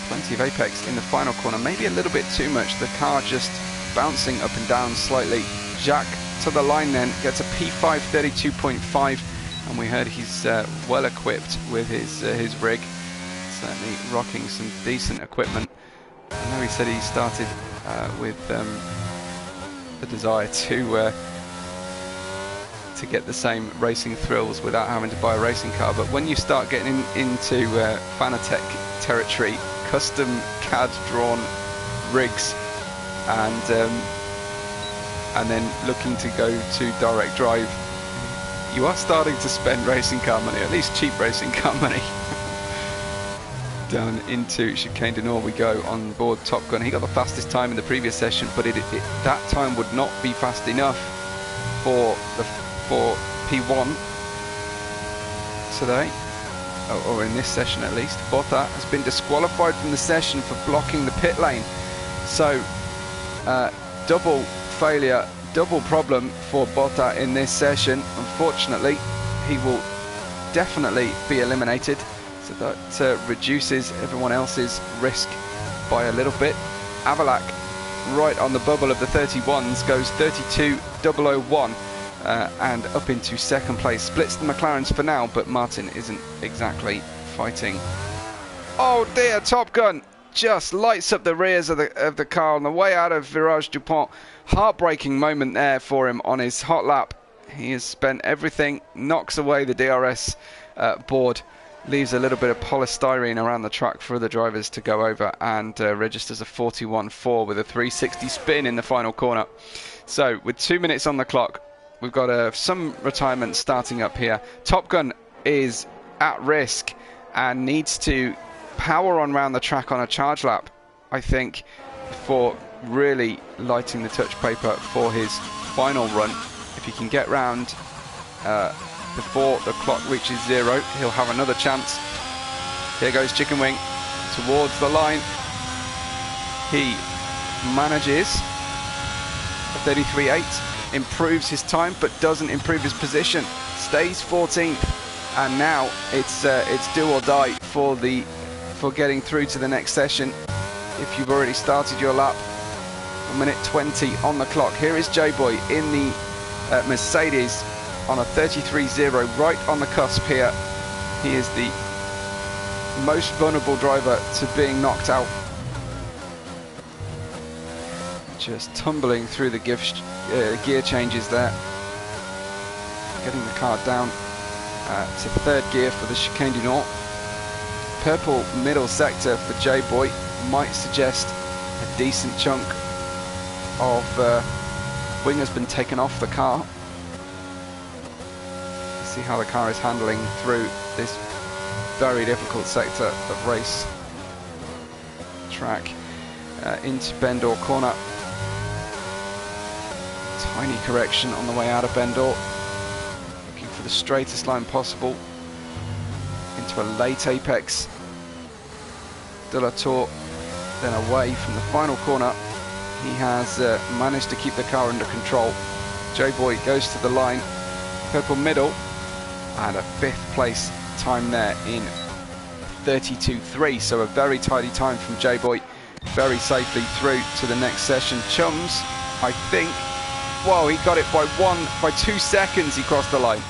Plenty of apex in the final corner, maybe a little bit too much. The car just bouncing up and down slightly. Jacques to the line then, gets a P5 32.5, and we heard he's well equipped with his rig. Certainly rocking some decent equipment. I know he said he started with the desire to get the same racing thrills without having to buy a racing car, but when you start getting into Fanatec territory, custom CAD drawn rigs, and then looking to go to direct drive, you are starting to spend racing car money, at least cheap racing car money. Down into Chicane du Nord we go on board Top Gun. He got the fastest time in the previous session, but that time would not be fast enough for P1 today, or in this session at least. Botta has been disqualified from the session for blocking the pit lane, so double failure, double problem for Botta in this session. Unfortunately, he will definitely be eliminated, so that reduces everyone else's risk by a little bit. Avalak, right on the bubble of the 31s, goes 32.001 and up into second place. Splits the McLarens for now, but Martin isn't exactly fighting. Oh dear, Top Gun just lights up the rears of the car on the way out of Virage Dupont. Heartbreaking moment there for him on his hot lap. He has spent everything, knocks away the DRS board, leaves a little bit of polystyrene around the track for the drivers to go over, and registers a 41.4 with a 360 spin in the final corner. So with 2 minutes on the clock, we've got some retirement starting up here. Top Gun is at risk and needs to power on around the track on a charge lap, I think, for really lighting the touch paper for his final run. If he can get round before the clock reaches 0, he'll have another chance. Here goes Chicken Wing towards the line. He manages a 33.8, improves his time but doesn't improve his position, stays 14th, and now it's do or die for getting through to the next session. If you've already started your lap, 1 minute 20 on the clock. Here is J-Boy in the Mercedes on a 33.0, right on the cusp here. He is the most vulnerable driver to being knocked out. Just tumbling through the gear changes there. Getting the car down to third gear for the Chicane du Nord. Purple middle sector for J-Boy might suggest a decent chunk of wing has been taken off the car. See how the car is handling through this very difficult sector of race track into Bendor corner. Tiny correction on the way out of Bendor, looking for the straightest line possible into a late apex. De la Tour then away from the final corner. He has managed to keep the car under control. J-Boy goes to the line, purple middle, and a 5th place time there in 32.3, so a very tidy time from J-Boy, very safely through to the next session. Chums, I think, whoa, he got it by 2 seconds he crossed the line.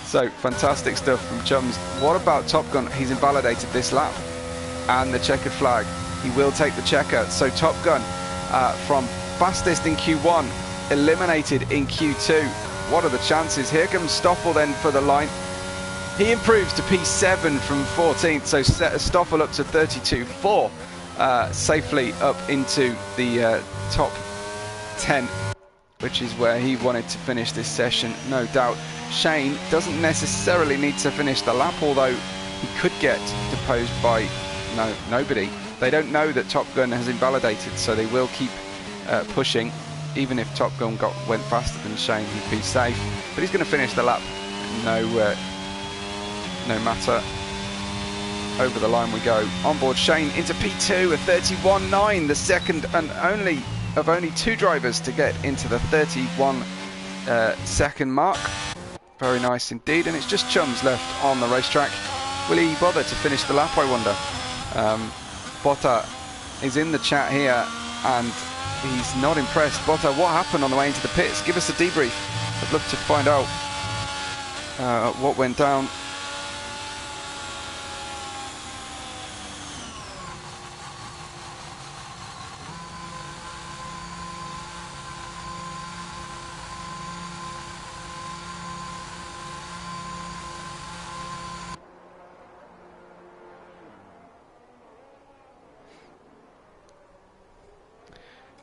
So fantastic stuff from Chums. What about Top Gun? He's invalidated this lap and the checkered flag. He will take the checker. So Top Gun from fastest in Q1, eliminated in Q2. What are the chances? Here comes Stoffel then for the line. He improves to P7 from 14th, so Stoffel up to 32.4, safely up into the top 10, which is where he wanted to finish this session, no doubt. Shane doesn't necessarily need to finish the lap, although he could get deposed by nobody. They don't know that Top Gun has invalidated, so they will keep pushing. Even if Top Gun went faster than Shane, he'd be safe. But he's going to finish the lap, no matter. Over the line we go. Onboard Shane into P2, a 31.9, the second and only of only 2 drivers to get into the 31 second mark. Very nice indeed, and it's just Chums left on the racetrack. Will he bother to finish the lap, I wonder? Botta is in the chat here and he's not impressed. Botta, what happened on the way into the pits? Give us a debrief. I'd love to find out what went down.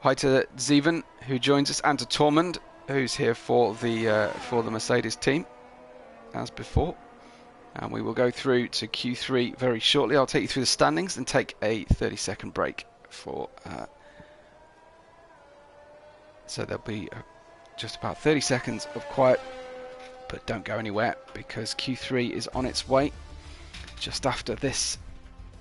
Hi to Zeven, who joins us, and to Tormund, who's here for the Mercedes team, as before. And we will go through to Q3 very shortly. I'll take you through the standings and take a 30-second break for. So there'll be just about 30 seconds of quiet, but don't go anywhere because Q3 is on its way just after this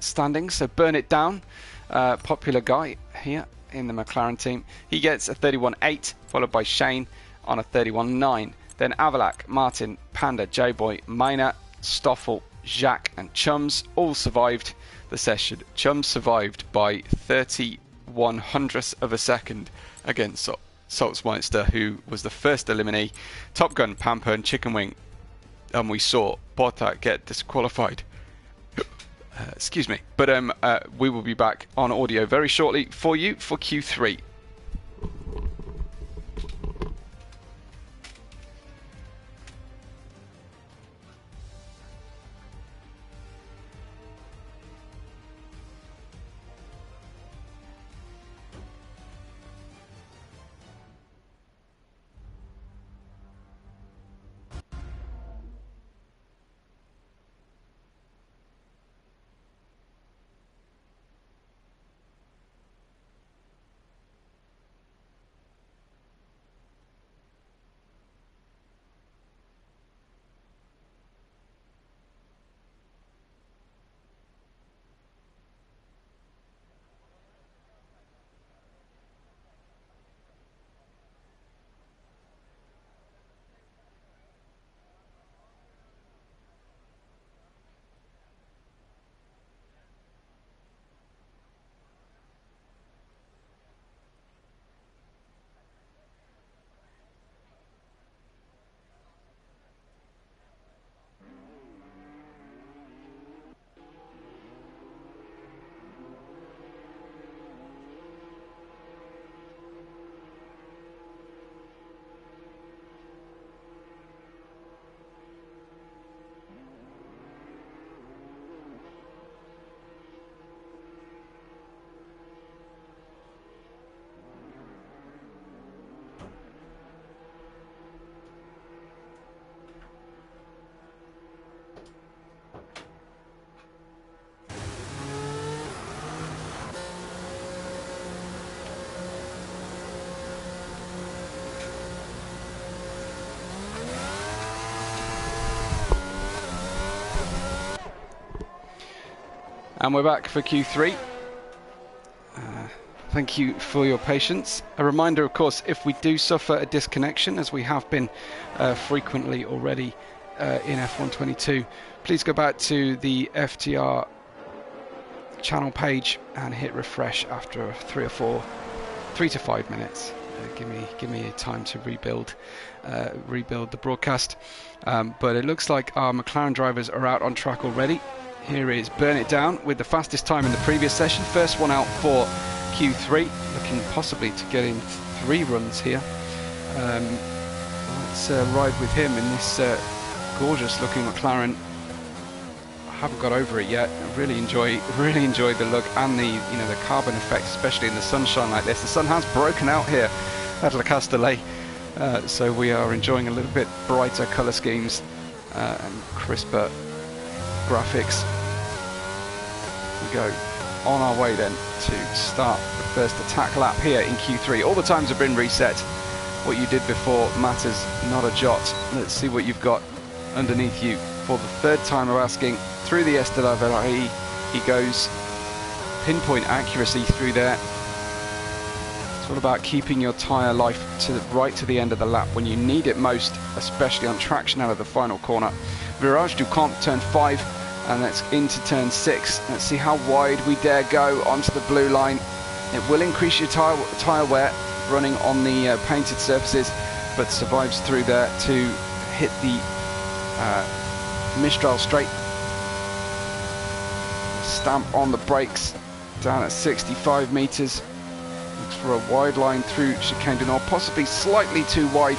standing. So Burn It Down, popular guy here in the McLaren team. He gets a 31.8, followed by Shane on a 31.9. Then Avalak, Martin, Panda, J-Boy, Minor, Stoffel, Jacques and Chums all survived the session. Chums survived by 31 hundredths of a second against Saltzmeister, who was the first eliminee. Top Gun, Pamper and Chicken Wing. And we saw Porta get disqualified. Excuse me, but we will be back on audio very shortly for you for Q3. And we're back for Q3. Thank you for your patience. A reminder, of course, if we do suffer a disconnection, as we have been frequently already in F122, please go back to the FTR channel page and hit refresh after 3 to 5 minutes. Give me time to rebuild the broadcast. But it looks like our McLaren drivers are out on track already. Here is Burn It Down with the fastest time in the previous session. First one out for Q3, looking possibly to get in 3 runs here. Let's ride with him in this gorgeous looking McLaren. I haven't got over it yet. I really enjoy the look and the carbon effect, especially in the sunshine like this. The sun has broken out here at La Castellet, so we are enjoying a little bit brighter colour schemes and crisper graphics. We go on our way then to start the first attack lap here in Q3. All the times have been reset. What you did before matters not a jot. Let's see what you've got underneath you. For the 3rd time of asking, through the Estela Velahi, he goes pinpoint accuracy through there. It's all about keeping your tyre life right to the end of the lap when you need it most, especially on traction out of the final corner. Virage du Camp, turn 5, and that's into turn 6. Let's see how wide we dare go onto the blue line. It will increase your tyre wear running on the painted surfaces, but survives through there to hit the Mistral straight. Stamp on the brakes down at 65 meters. Looks for a wide line through chicane du Nord, possibly slightly too wide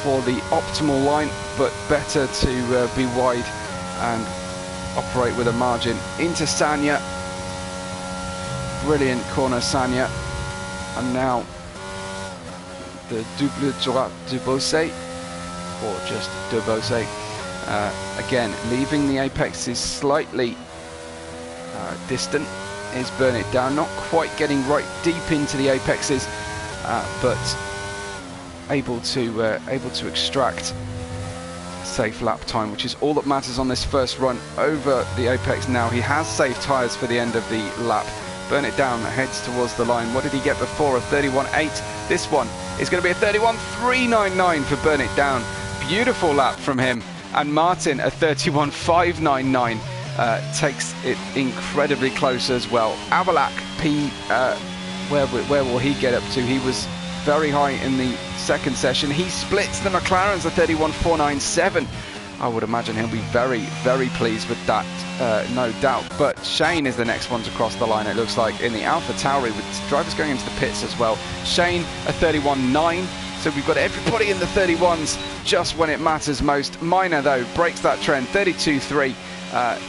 for the optimal line, but better to be wide and operate with a margin. Into Sanya. Brilliant corner, Sanya. And now the double droit de Beausset, or just de Beausset. Again, leaving the apexes slightly distant is Burn It Down. Not quite getting right deep into the apexes, but able to extract safe lap time, which is all that matters on this first run over the apex. Now he has safe tyres for the end of the lap. Burn It Down heads towards the line. What did he get before? A 31.8. This one is going to be a 31.399 for Burn It Down. Beautiful lap from him. And Martin, a 31.599, takes it incredibly close as well. Avalak P, where will he get up to? He was very high in the second session. He splits the McLarens, a 31.497. I would imagine he'll be very, very pleased with that, no doubt. But Shane is the next one to cross the line, it looks like, in the Alpha Tauri, with drivers going into the pits as well. Shane, a 31.9. So we've got everybody in the 31s just when it matters most. Minor, though, breaks that trend, 32.3,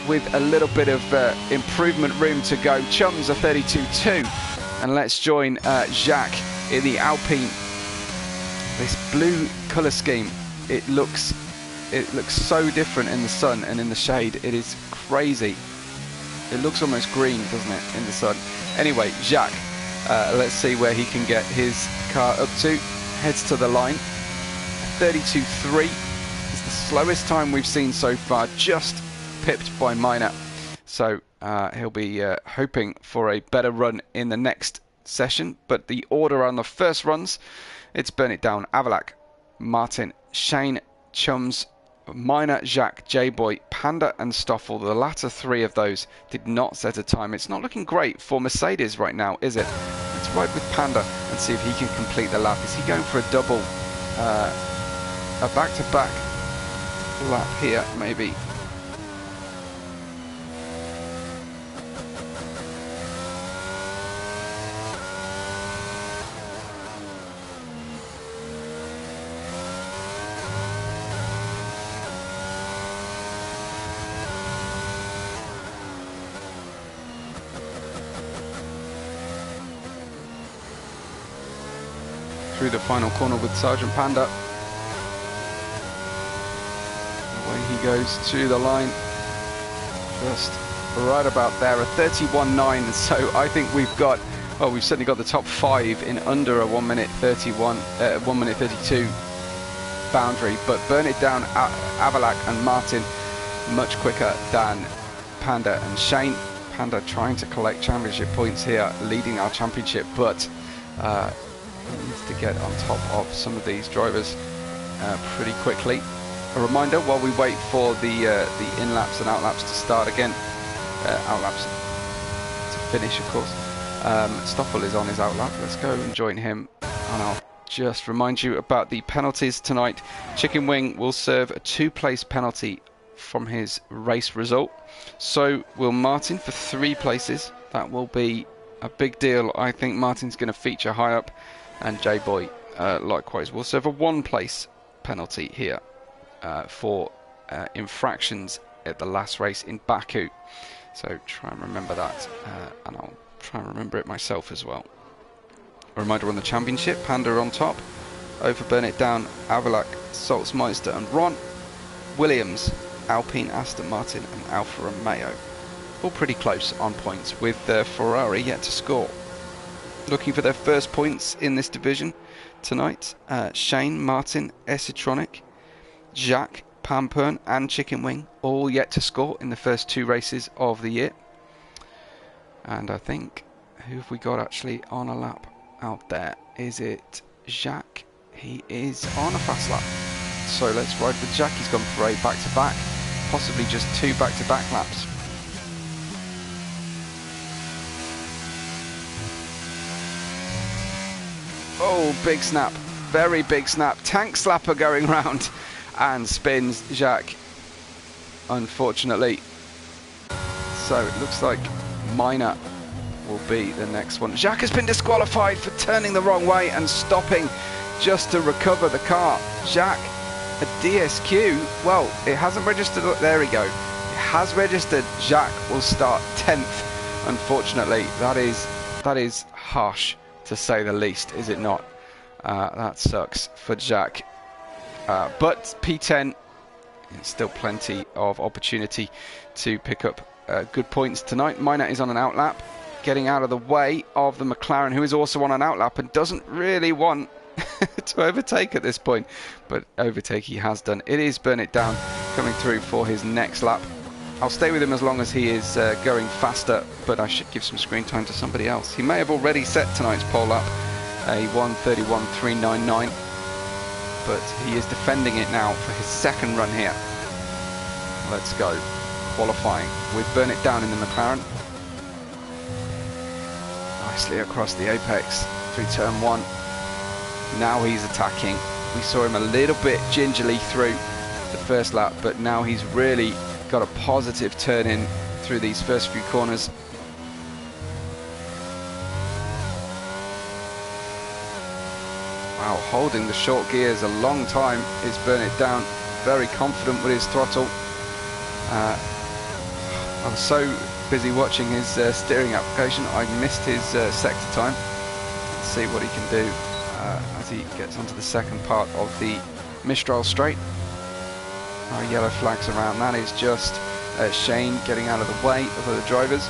with a little bit of improvement room to go. Chums, a 32.2. And let's join Jacques in the Alpine. This blue colour scheme, it looks so different in the sun and in the shade. It is crazy. It looks almost green, doesn't it, in the sun? Anyway, Jacques, let's see where he can get his car up to. Heads to the line. 32.3 is the slowest time we've seen so far, just pipped by Minor. So he'll be hoping for a better run in the next session. But the order on the first runs, it's Burn It Down, Avalak, Martin, Shane, Chums, Minor, Jacques, J-Boy, Panda and Stoffel. The latter three of those did not set a time. It's not looking great for Mercedes right now, is it? Let's ride with Panda and see if he can complete the lap. Is he going for a double, a back-to-back lap here, maybe? Through the final corner with Sergeant Panda. Away he goes to the line. Just right about there, a 31.9. So I think we've got, well, we've certainly got the top 5 in under a 1 minute 31, 1 minute 32 boundary. But Burn It Down, Avalak and Martin much quicker than Panda and Shane. Panda trying to collect championship points here, leading our championship, but needs to get on top of some of these drivers pretty quickly. A reminder, while we wait for the in-laps and out-laps to start again, out-laps to finish, of course. Stoffel is on his out-lap. Let's go and join him, and I'll just remind you about the penalties tonight. Chicken Wing will serve a 2-place penalty from his race result. So will Martin for 3 places. That will be a big deal. I think Martin's going to feature high up. And J-Boy likewise will serve a 1-place penalty here for infractions at the last race in Baku. So try and remember that, and I'll try and remember it myself as well. A reminder on the championship, Panda on top, over Burn It Down, Avalak, Salzmeister and Ron, Williams, Alpine, Aston Martin and Alfa Romeo. All pretty close on points, with Ferrari yet to score. Looking for their first points in this division tonight. Shane, Martin, Esitronic, Jacques, Pampern and Chicken Wing, all yet to score in the first 2 races of the year. And I think, who have we got actually on a lap out there? Is it Jacques? He is on a fast lap. So let's ride with Jacques. He's gone for a back-to-back, possibly just 2 back-to-back laps. Oh, big snap. very big snap. Tank slapper going round and spins Jacques, unfortunately. So it looks like Minor will be the next one. Jacques has been disqualified for turning the wrong way and stopping just to recover the car. Jacques, a DSQ, well, it hasn't registered. There we go. It has registered. Jacques will start 10th. Unfortunately, that is harsh to say the least, is it not? That sucks for Jacques. But P10, still plenty of opportunity to pick up good points tonight. Minor is on an outlap, getting out of the way of the McLaren, who is also on an outlap and doesn't really want to overtake at this point, but overtake he has done. It is Burn It Down coming through for his next lap. I'll stay with him as long as he is going faster, but I should give some screen time to somebody else. He may have already set tonight's pole lap a 1:31.399, but he is defending it now for his second run here. Let's go. Qualifying with Burn It Down in the McLaren. Nicely across the apex through turn 1. Now he's attacking. We saw him a little bit gingerly through the first lap, but now he's really got a positive turn in through these first few corners. Wow, holding the short gears a long time is Burn It Down. Very confident with his throttle. I was so busy watching his steering application, I missed his sector time. Let's see what he can do as he gets onto the second part of the Mistral straight. Yellow flags around. That is just Shane getting out of the way of other drivers.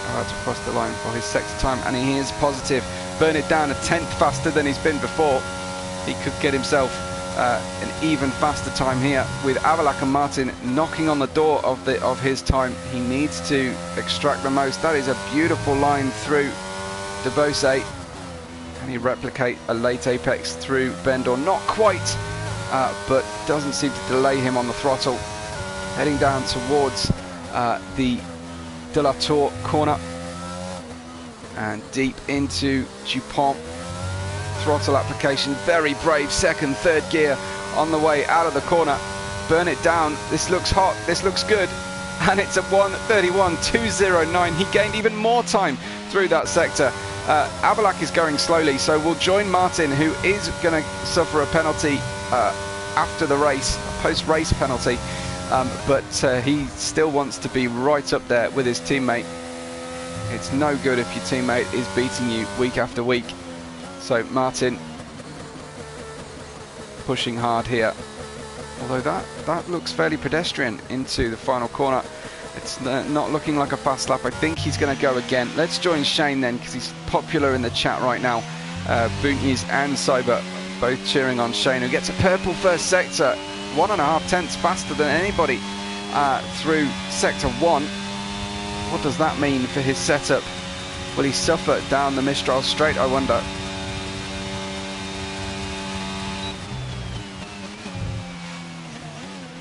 About to cross the line for his sector time, and he is positive. Burn It Down a 10th faster than he's been before. He could get himself an even faster time here, with Avalac and Martin knocking on the door of his time. He needs to extract the most. That is a beautiful line through De Beausset. Can he replicate a late apex through Bendor? Not quite, but doesn't seem to delay him on the throttle. Heading down towards the De La Tour corner and deep into Dupont. Throttle application, very brave, second, third gear on the way out of the corner. Burn It Down, this looks hot, this looks good, and it's a 1:31.209. He gained even more time through that sector. Avalac is going slowly, so we'll join Martin, who is going to suffer a penalty after the race, a post-race penalty, but he still wants to be right up there with his teammate. It's no good if your teammate is beating you week after week. So Martin pushing hard here, although that looks fairly pedestrian into the final corner. It's not looking like a fast lap. I think he's going to go again. Let's join Shane then, because he's popular in the chat right now. Bootneys and Cyber both cheering on Shane, who gets a purple first sector, 1.5 tenths faster than anybody through sector 1. What does that mean for his setup? Will he suffer down the Mistral straight, I wonder?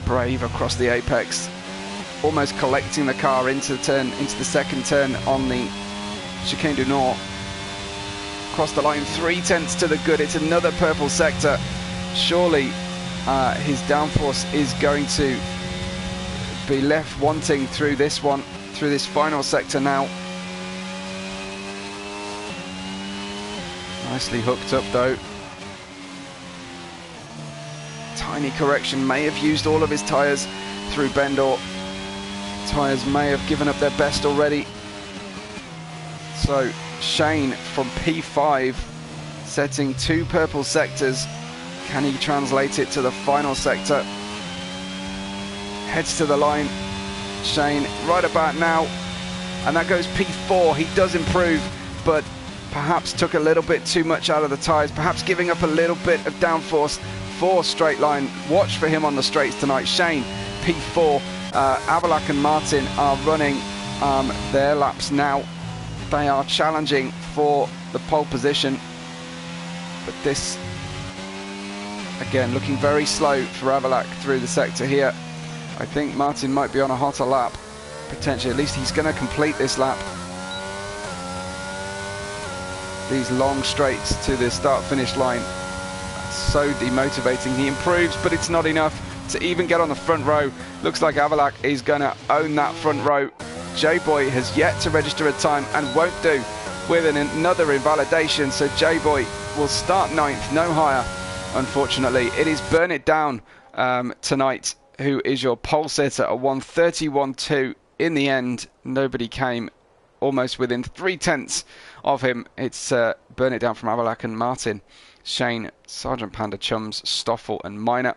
Brave across the apex, almost collecting the car into the second turn on the Chicane du Nord. Across the line, 3 tenths to the good. It's another purple sector. Surely his downforce is going to be left wanting through this one, through this final sector now. Nicely hooked up though. Tiny correction, may have used all of his tyres through Bendor. Tyres may have given up their best already. So Shane from P5 setting 2 purple sectors. Can he translate it to the final sector? Heads to the line, Shane, right about now. And that goes P4. He does improve, but perhaps took a little bit too much out of the tyres, perhaps giving up a little bit of downforce for straight line. Watch for him on the straights tonight. Shane, P4. Avalac and Martin are running their laps now. They are challenging for the pole position, but this again looking very slow for Avalac through the sector here. I think Martin might be on a hotter lap, potentially. At least he's going to complete this lap. These long straights to the start-finish line so demotivating. He improves, but it's not enough to even get on the front row. Looks like Avalak is going to own that front row. J-Boy has yet to register a time and won't do with another invalidation. So J-Boy will start 9th, no higher, unfortunately. It is Burn It Down tonight, who is your pole sitter, a 1:31.2. In the end, nobody came almost within 3/10 of him. It's Burn It Down from Avalak and Martin, Shane, Sergeant Panda, Chums, Stoffel and Minor,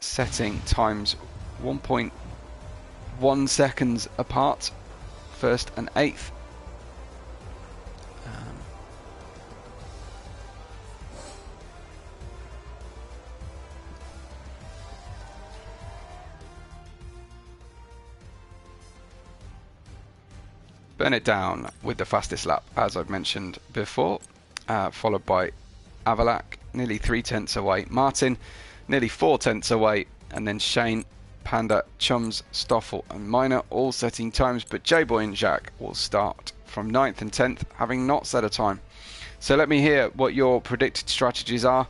setting times 1.1 seconds apart, 1st and 8th. Burn It Down with the fastest lap, as I've mentioned before, followed by Avalak, nearly 3/10 away, Martin, nearly 4/10 away, and then Shane, Panda, Chums, Stoffel and Minor all setting times, but J-Boy and Jack will start from 9th and 10th, having not set a time. So let me hear what your predicted strategies are.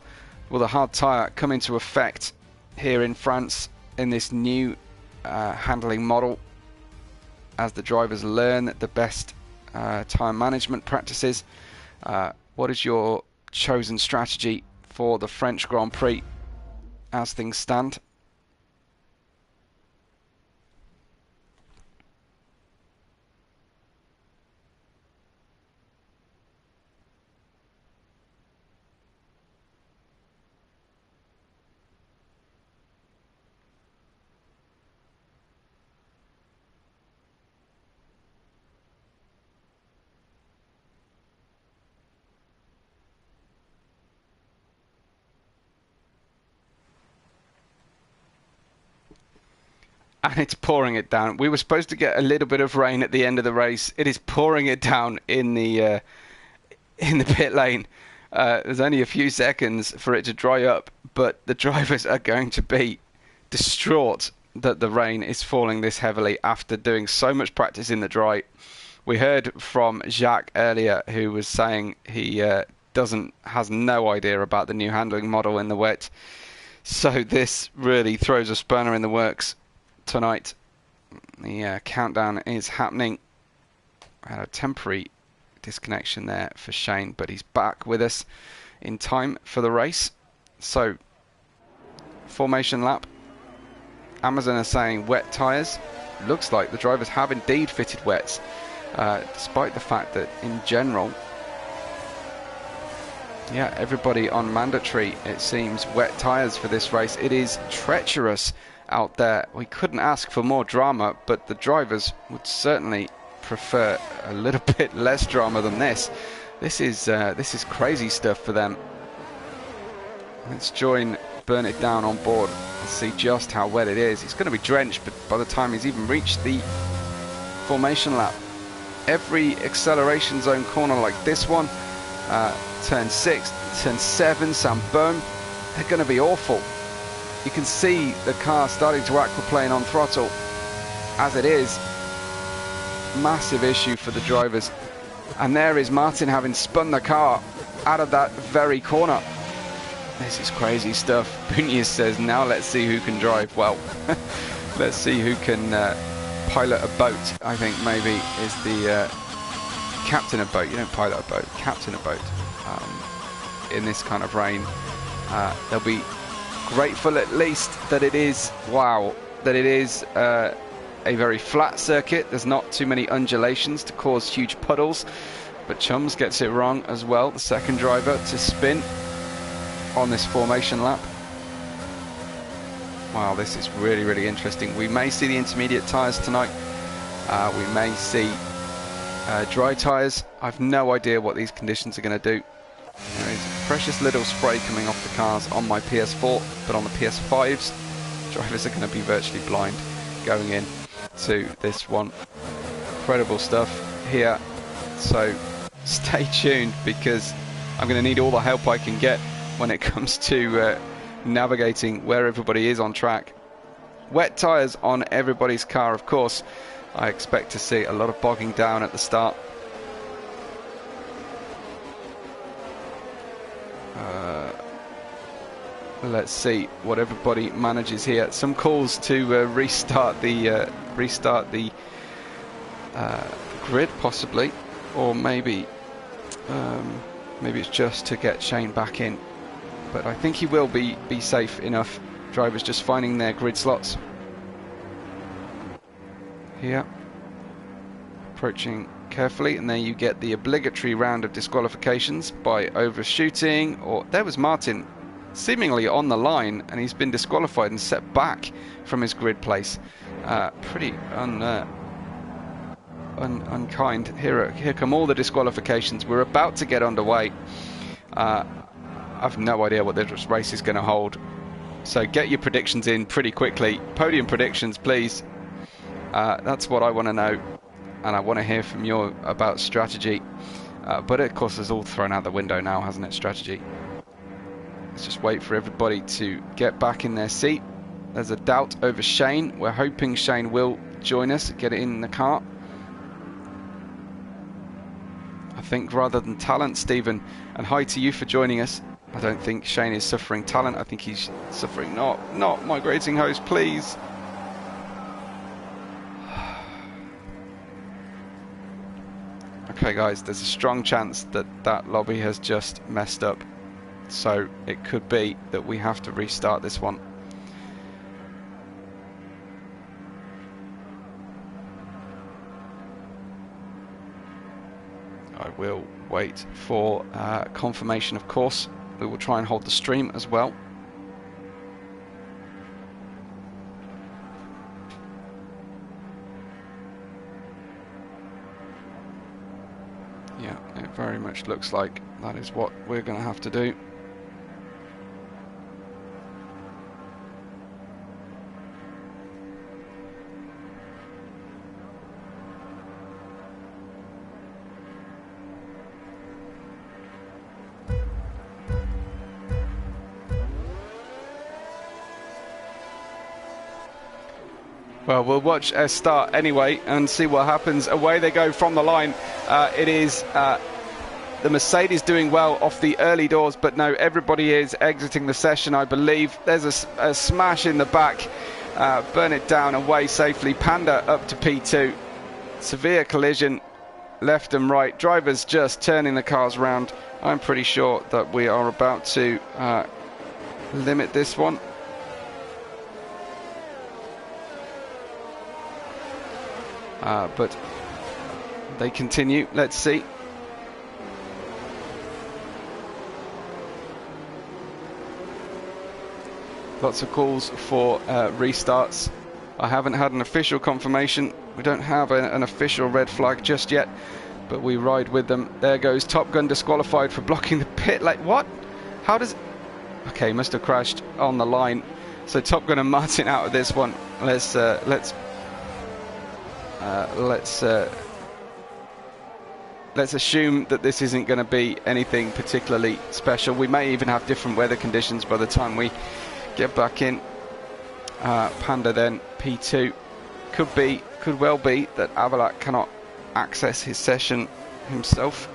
Will the hard tyre come into effect here in France in this new handling model, as the drivers learn the best time management practices? What is your chosen strategy for the French Grand Prix as things stand? And it's pouring it down. We were supposed to get a little bit of rain at the end of the race. It is pouring it down in the pit lane. There's only a few seconds for it to dry up, but the drivers are going to be distraught that the rain is falling this heavily after doing so much practice in the dry. We heard from Jacques earlier, who was saying he has no idea about the new handling model in the wet. So this really throws a spanner in the works tonight. The countdown is happening. I had a temporary disconnection there for Shane, but he's back with us in time for the race. So, formation lap. Amazon are saying wet tyres. Looks like the drivers have indeed fitted wets, despite the fact that in general, yeah, everybody on mandatory, it seems, wet tyres for this race. It is treacherous out there. We couldn't ask for more drama, but the drivers would certainly prefer a little bit less drama than this. This is crazy stuff for them. Let's join Burn It Down on board and see just how wet it is. It's going to be drenched, but by the time he's even reached the formation lap, every acceleration zone corner like this one, turn 6, turn 7, Saint-Baume, they're going to be awful. You can see the car starting to aquaplane on throttle. As it is, massive issue for the drivers. And there is Martin having spun the car out of that very corner. This is crazy stuff. Bunyan says, now let's see who can drive. Well, let's see who can pilot a boat, I think maybe is the captain a boat. You don't pilot a boat, captain a boat. In this kind of rain, they'll be grateful at least that it is, that it is a very flat circuit. There's not too many undulations to cause huge puddles, but Chums gets it wrong as well, the second driver to spin on this formation lap. Wow, this is really, really interesting. We may see the intermediate tyres tonight. We may see dry tyres. I've no idea what these conditions are going to do. There is precious little spray coming off the cars on my PS4, but on the PS5s, drivers are going to be virtually blind going in to this one. Incredible stuff here. So stay tuned, because I'm going to need all the help I can get when it comes to navigating where everybody is on track. Wet tyres on everybody's car, of course. I expect to see a lot of bogging down at the start. let's see what everybody manages here. Some calls to restart the grid possibly, or maybe maybe it's just to get Shane back in. But I think he will be safe enough. Drivers just finding their grid slots. Here, approaching carefully, and there you get the obligatory round of disqualifications by overshooting. Or there was Martin, seemingly on the line, and he's been disqualified and set back from his grid place. Pretty unkind. Here come all the disqualifications. We're about to get underway. I've no idea what this race is going to hold. So get your predictions in pretty quickly. Podium predictions, please. That's what I want to know, and I want to hear from you about strategy. But of course, it's all thrown out the window now, hasn't it? Strategy. Let's just wait for everybody to get back in their seat. There's a doubt over Shane. We're hoping Shane will join us, get it in the car. I think rather than talent, Stephen, and hi to you for joining us. I don't think Shane is suffering talent. I think he's suffering not migrating host, please. Okay, guys, there's a strong chance that that lobby has just messed up. So it could be that we have to restart this one. I will wait for confirmation, of course. We will try and hold the stream as well. Yeah, it very much looks like that is what we're going to have to do. Well, we'll watch a start anyway and see what happens. Away they go from the line. It is the Mercedes doing well off the early doors, but no, everybody is exiting the session, I believe. There's a smash in the back. Burn it down away safely. Panda up to P2. Severe collision left and right. Drivers just turning the cars around. I'm pretty sure that we are about to limit this one. But they continue. Let's see. Lots of calls for restarts. I haven't had an official confirmation. We don't have an official red flag just yet, but we ride with them. There goes Top Gun disqualified for blocking the pit lane. What? How does... Okay, must have crashed on the line. So Top Gun and Martin out of this one. Let's assume that this isn't going to be anything particularly special. We may even have different weather conditions by the time we get back in. Panda then P2. Could well be that Avalak cannot access his session himself.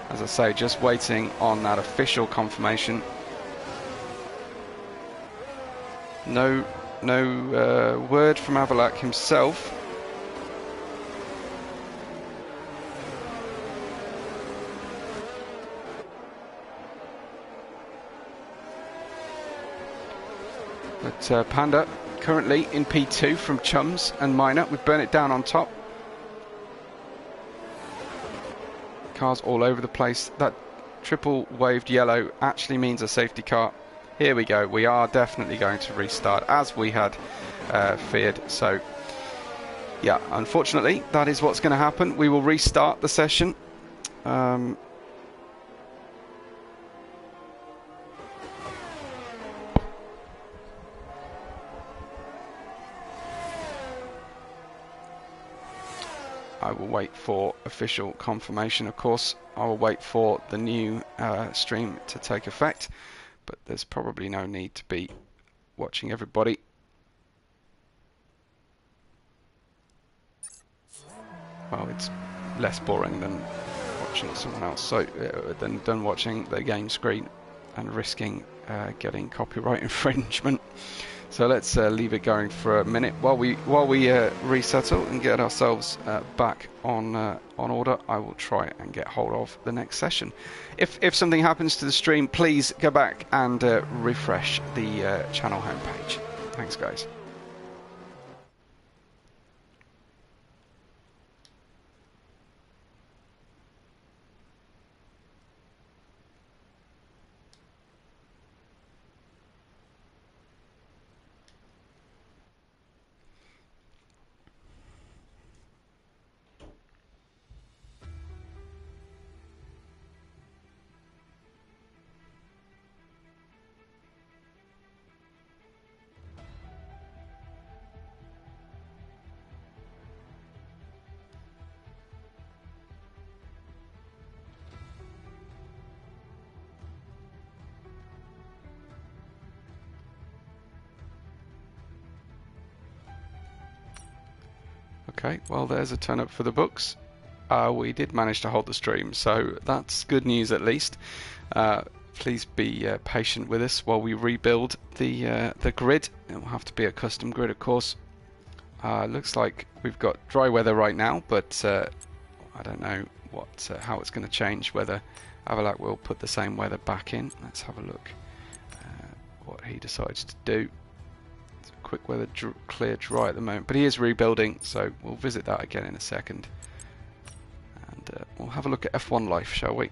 As I say, just waiting on that official confirmation. No word from Avalak himself. But Panda currently in P2 from Chums and Minor. We burn it down on top. Cars all over the place. That triple waved yellow actually means a safety car. Here we go. We are definitely going to restart as we had feared. So yeah, unfortunately that is what's going to happen. We will restart the session. I will wait for official confirmation, of course. I will wait for the new stream to take effect, but there's probably no need to be watching everybody. Well, it's less boring than watching someone else. So then done watching the game screen and risking getting copyright infringement. So let's leave it going for a minute while we resettle and get ourselves back on order. I will try and get hold of the next session. If something happens to the stream, please go back and refresh the channel homepage. Thanks, guys. Okay, well, there's a turn up for the books. We did manage to hold the stream, so that's good news at least. Please be patient with us while we rebuild the grid. It will have to be a custom grid, of course. Looks like we've got dry weather right now, but I don't know how it's going to change, whether Avalak will put the same weather back in. Let's have a look what he decides to do. Quick weather, clear, dry at the moment, but he is rebuilding, so we'll visit that again in a second, and we'll have a look at F1 life, shall we?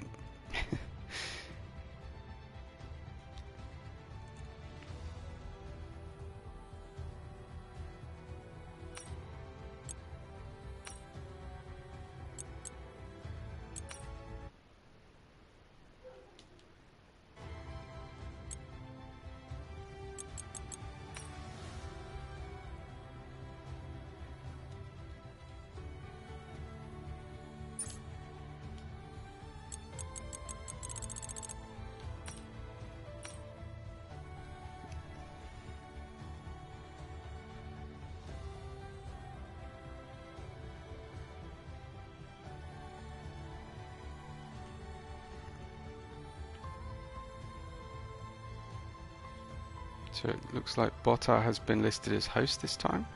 So it looks like Botta has been listed as host this time,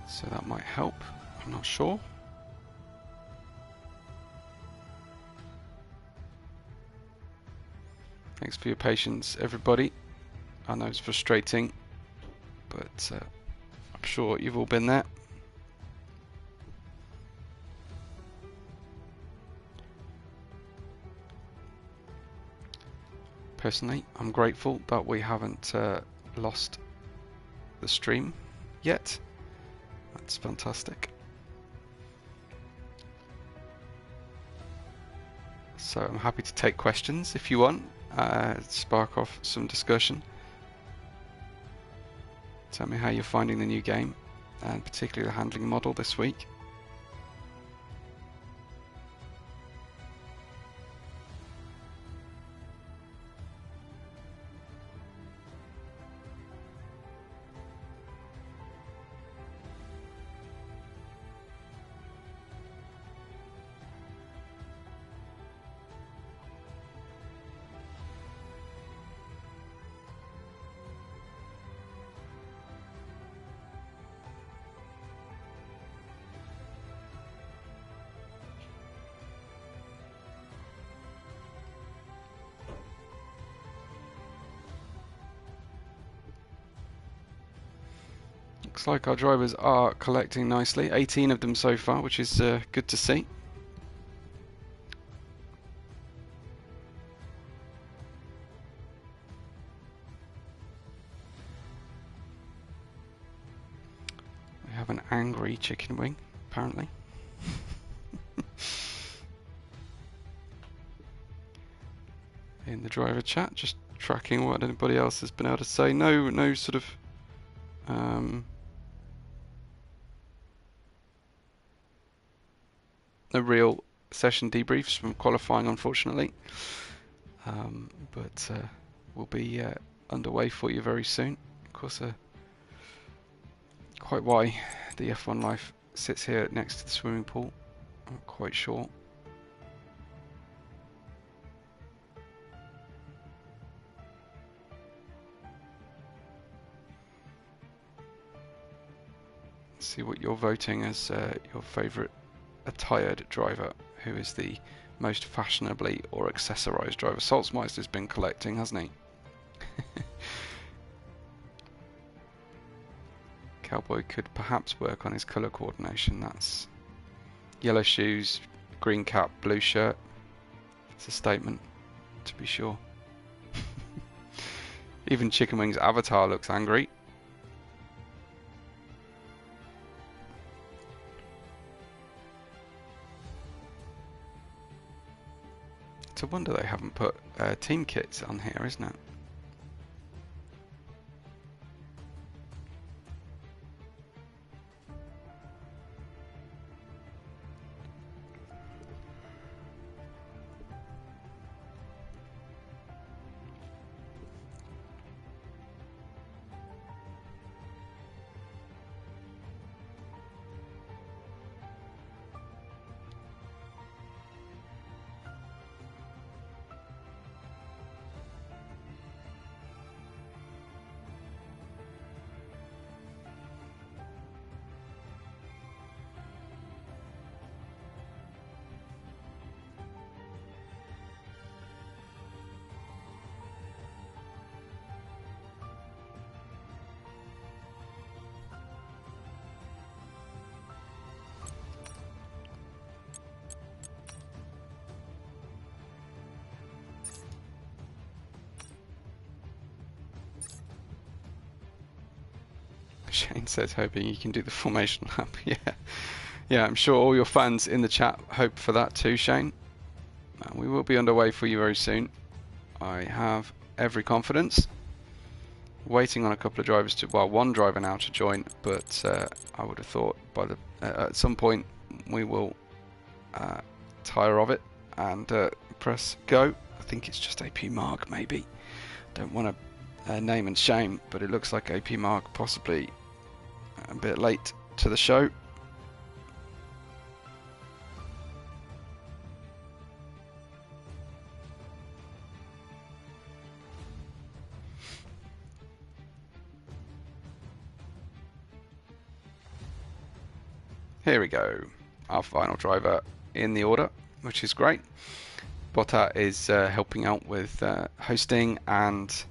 so that might help. I'm not sure. Thanks for your patience, everybody. I know it's frustrating, but I'm sure you've all been there. Personally, I'm grateful that we haven't lost the stream yet. That's fantastic. So I'm happy to take questions if you want, spark off some discussion. Tell me how you're finding the new game, and particularly the handling model this week. Looks like our drivers are collecting nicely, 18 of them so far, which is good to see. We have an angry chicken wing, apparently. In the driver chat, just tracking what anybody else has been able to say. No sort of no real session debriefs from qualifying, unfortunately, but we'll be underway for you very soon. Of course, quite why the F1 Life sits here next to the swimming pool, I'm not quite sure. see what you're voting as your favourite attired driver. Who is the most fashionably or accessorised driver? Saltzmeister's been collecting, hasn't he? Cowboy could perhaps work on his colour coordination. That's yellow shoes, green cap, blue shirt. It's a statement, to be sure. Even Chicken Wing's avatar looks angry. It's a wonder they haven't put team kits on here, isn't it? Shane says, hoping you can do the formation lap. Yeah, I'm sure all your fans in the chat hope for that too, Shane. We will be underway for you very soon. I have every confidence. Waiting on a couple of drivers to, well, one driver now to join, but I would have thought by the at some point we will tire of it and press go. I think it's just AP Mark, maybe. Don't want to name and shame, but it looks like AP Mark possibly a bit late to the show. Here we go, our final driver in the order, which is great. Botta is helping out with hosting and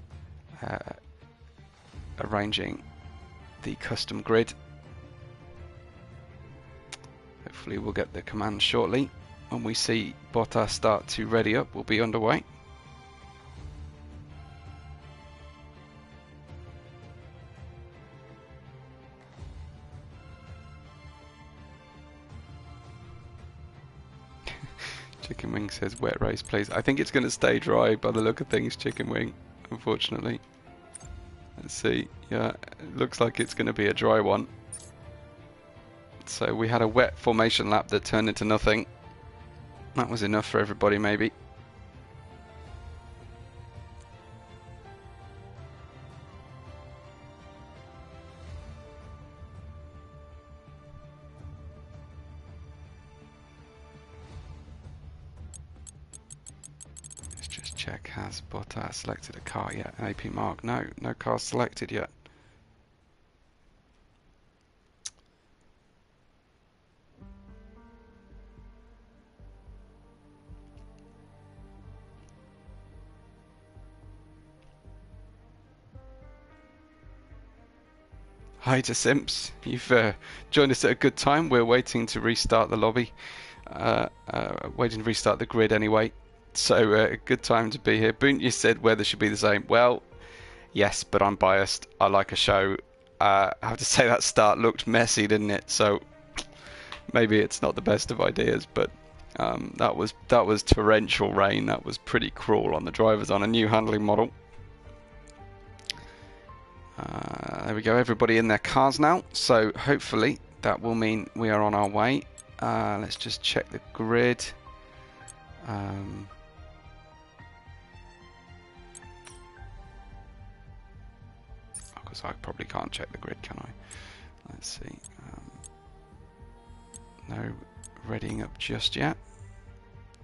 arranging the custom grid. Hopefully we'll get the command shortly. When we see Botta start to ready up, we'll be underway. Chicken Wing says wet race please. I think it's going to stay dry by the look of things, Chicken Wing, unfortunately. Let's see. Yeah, it looks like it's going to be a dry one. So we had a wet formation lap that turned into nothing. That was enough for everybody, maybe. Let's just check, has Bottas selected a car yet? AP Mark, no car selected yet. Hi to Simps, you've joined us at a good time. We're waiting to restart the lobby, waiting to restart the grid anyway, so a good time to be here. Boonty said weather should be the same. Well, yes, but I'm biased. I like a show. I have to say that start looked messy, didn't it? So maybe it's not the best of ideas, but that was torrential rain. That was pretty cruel on the drivers on a new handling model. There we go, everybody in their cars now, so hopefully that will mean we are on our way. Let's just check the grid. Because I probably can't check the grid, can I? Let's see. No readying up just yet.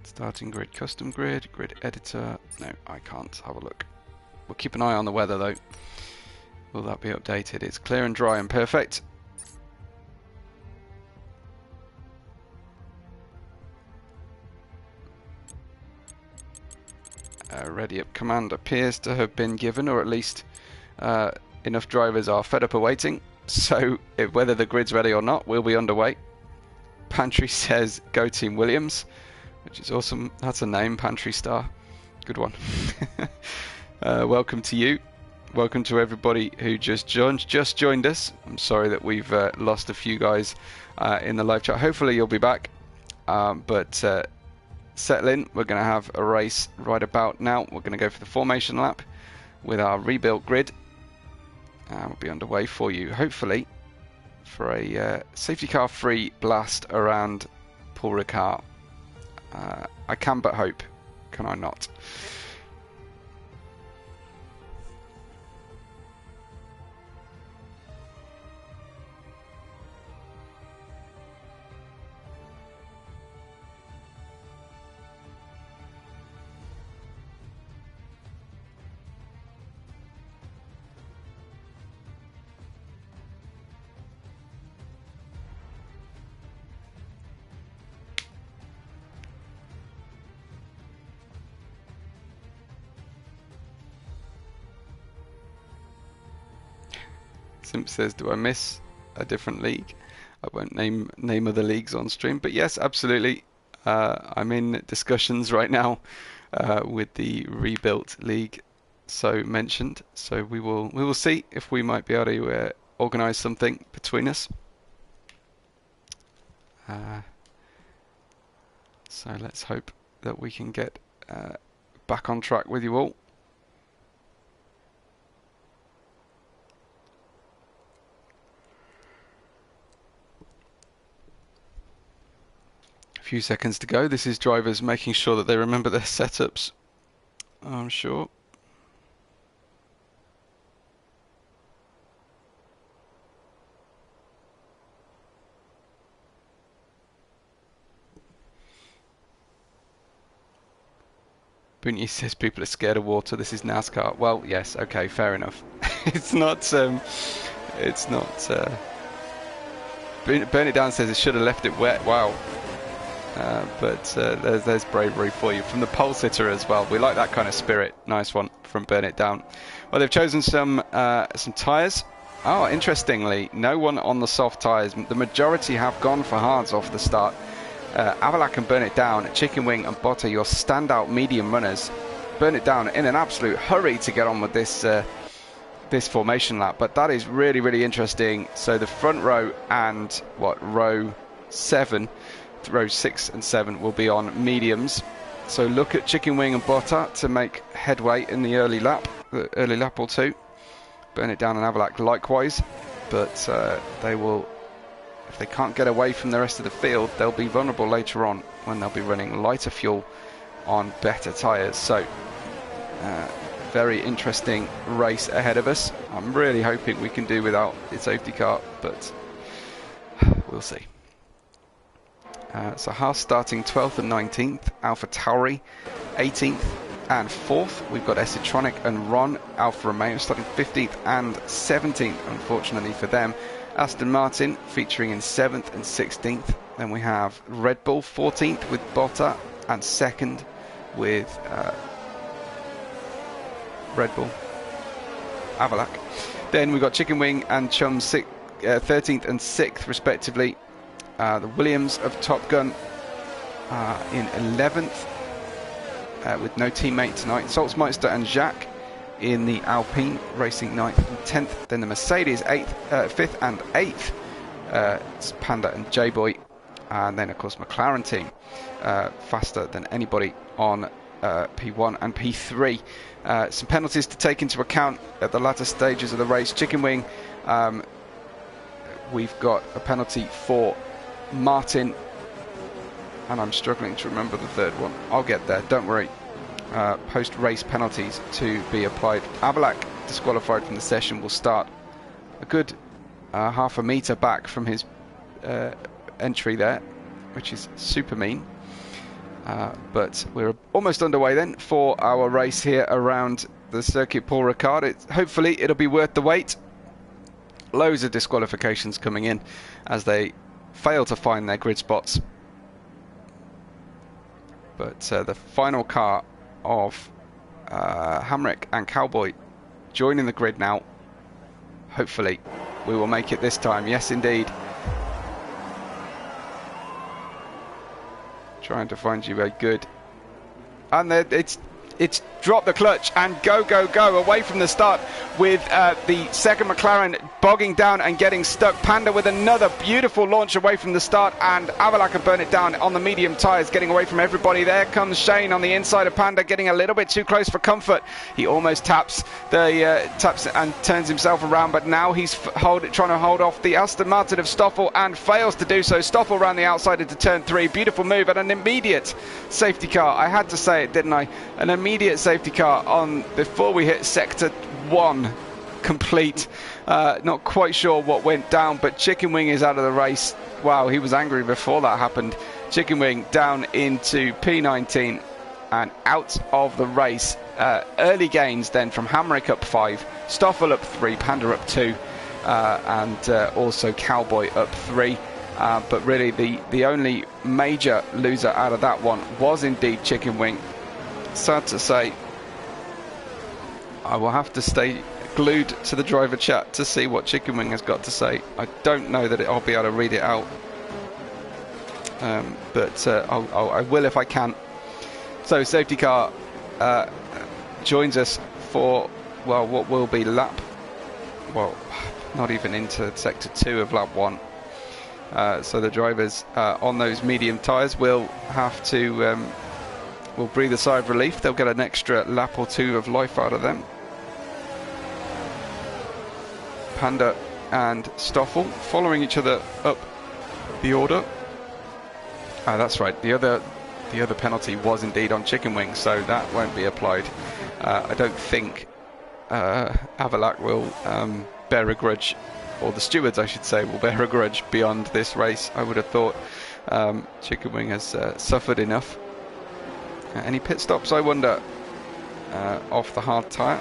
Starting grid, custom grid, grid editor. No, I can't have a look. We'll keep an eye on the weather though. Will that be updated? It's clear and dry and perfect. Ready up command appears to have been given, or at least enough drivers are fed up awaiting. So whether the grid's ready or not, we'll be underway. Pantry says go Team Williams, which is awesome. That's a name, Pantry Star. Good one. Welcome to you. Welcome to everybody who just joined us. I'm sorry that we've lost a few guys in the live chat. Hopefully you'll be back. But settle in. We're going to have a race right about now. We're going to go for the formation lap with our rebuilt grid. We'll be underway for you, hopefully, for a safety car free blast around Paul Ricard. I can but hope, can I not? Simp says, do I miss a different league? I won't name other leagues on stream, but yes, absolutely. I'm in discussions right now with the rebuilt league so mentioned. So we will see if we might be able to organise something between us. So let's hope that we can get back on track with you all. Few seconds to go. This is drivers making sure that they remember their setups, I'm sure. Bunyi says people are scared of water. This is NASCAR. Well, yes, okay, fair enough. It's not. Burn It Down says it should have left it wet. Wow. But there's bravery for you from the pole sitter as well. We like that kind of spirit. Nice one from Burn It Down. Well, they've chosen some tyres. Oh, interestingly, no one on the soft tyres. The majority have gone for hards off the start. Avalak and Burn It Down, Chicken Wing and Botta, your standout medium runners. Burn It Down in an absolute hurry to get on with this this formation lap. But that is really, really interesting. So the front row and row 7. Rows 6 and 7 will be on mediums. So look at Chicken Wing and Botta to make headway in the early lap or two. Burn It Down and Avalak likewise, but they will, if they can't get away from the rest of the field, they'll be vulnerable later on when they'll be running lighter fuel on better tyres. So very interesting race ahead of us. I'm really hoping we can do without the safety car, but we'll see. So Haas starting 12th and 19th, Alpha Tauri 18th and 4th. We've got Esitronic and Ron, Alfa Romeo starting 15th and 17th, unfortunately for them. Aston Martin featuring in 7th and 16th. Then we have Red Bull 14th with Botta and 2nd with Red Bull, Avalak. Then we've got Chicken Wing and Chum 13th and 6th respectively. The Williams of Top Gun in 11th with no teammate tonight. Salzmeister and Jacques in the Alpine racing 9th and 10th. Then the Mercedes 5th and 8th. It's Panda and J-Boy. And then of course McLaren team faster than anybody on P1 and P3. Some penalties to take into account at the latter stages of the race. Chicken Wing, we've got a penalty for Martin, and I'm struggling to remember the third one. I'll get there, don't worry. Post-race penalties to be applied. Avalak, disqualified from the session, will start a good half a metre back from his entry there, which is super mean. But we're almost underway then for our race here around the circuit Paul Ricard. Hopefully it'll be worth the wait. Loads of disqualifications coming in as they fail to find their grid spots. But the final car of Hamrick and Cowboy joining the grid now. Hopefully we will make it this time. Yes, indeed. Trying to find you a good... And it's dropped the clutch and go away from the start with the second McLaren bogging down and getting stuck. Panda with another beautiful launch away from the start, and Avalak can burn it down on the medium tyres, getting away from everybody. There comes Shane on the inside of Panda, getting a little bit too close for comfort. He almost taps and turns himself around, but now he's trying to hold off the Aston Martin of Stoffel and fails to do so. Stoffel around the outside into turn 3. Beautiful move and an immediate safety car. I had to say it, didn't I? An immediate safety car on before we hit sector 1 complete. Not quite sure what went down, but Chicken Wing is out of the race. Wow, he was angry before that happened. Chicken Wing down into P19 and out of the race. Early gains then from Hamrick up 5, Stoffel up 3, Panda up 2, and also Cowboy up 3. But really the only major loser out of that one was indeed Chicken Wing. Sad to say, I will have to stay glued to the driver chat to see what Chicken Wing has got to say. I don't know that I'll be able to read it out, but I will if I can. So safety car joins us for, well, what will be lap, well, not even into sector 2 of lap 1. So the drivers on those medium tyres will have to will breathe a sigh of relief. They'll get an extra lap or 2 of life out of them. Panda and Stoffel following each other up the order. That's right, the other penalty was indeed on Chicken Wing, so that won't be applied. I don't think Avalak will bear a grudge, or the stewards I should say will bear a grudge beyond this race. I would have thought Chicken Wing has suffered enough. Any pit stops, I wonder, off the hard tyre?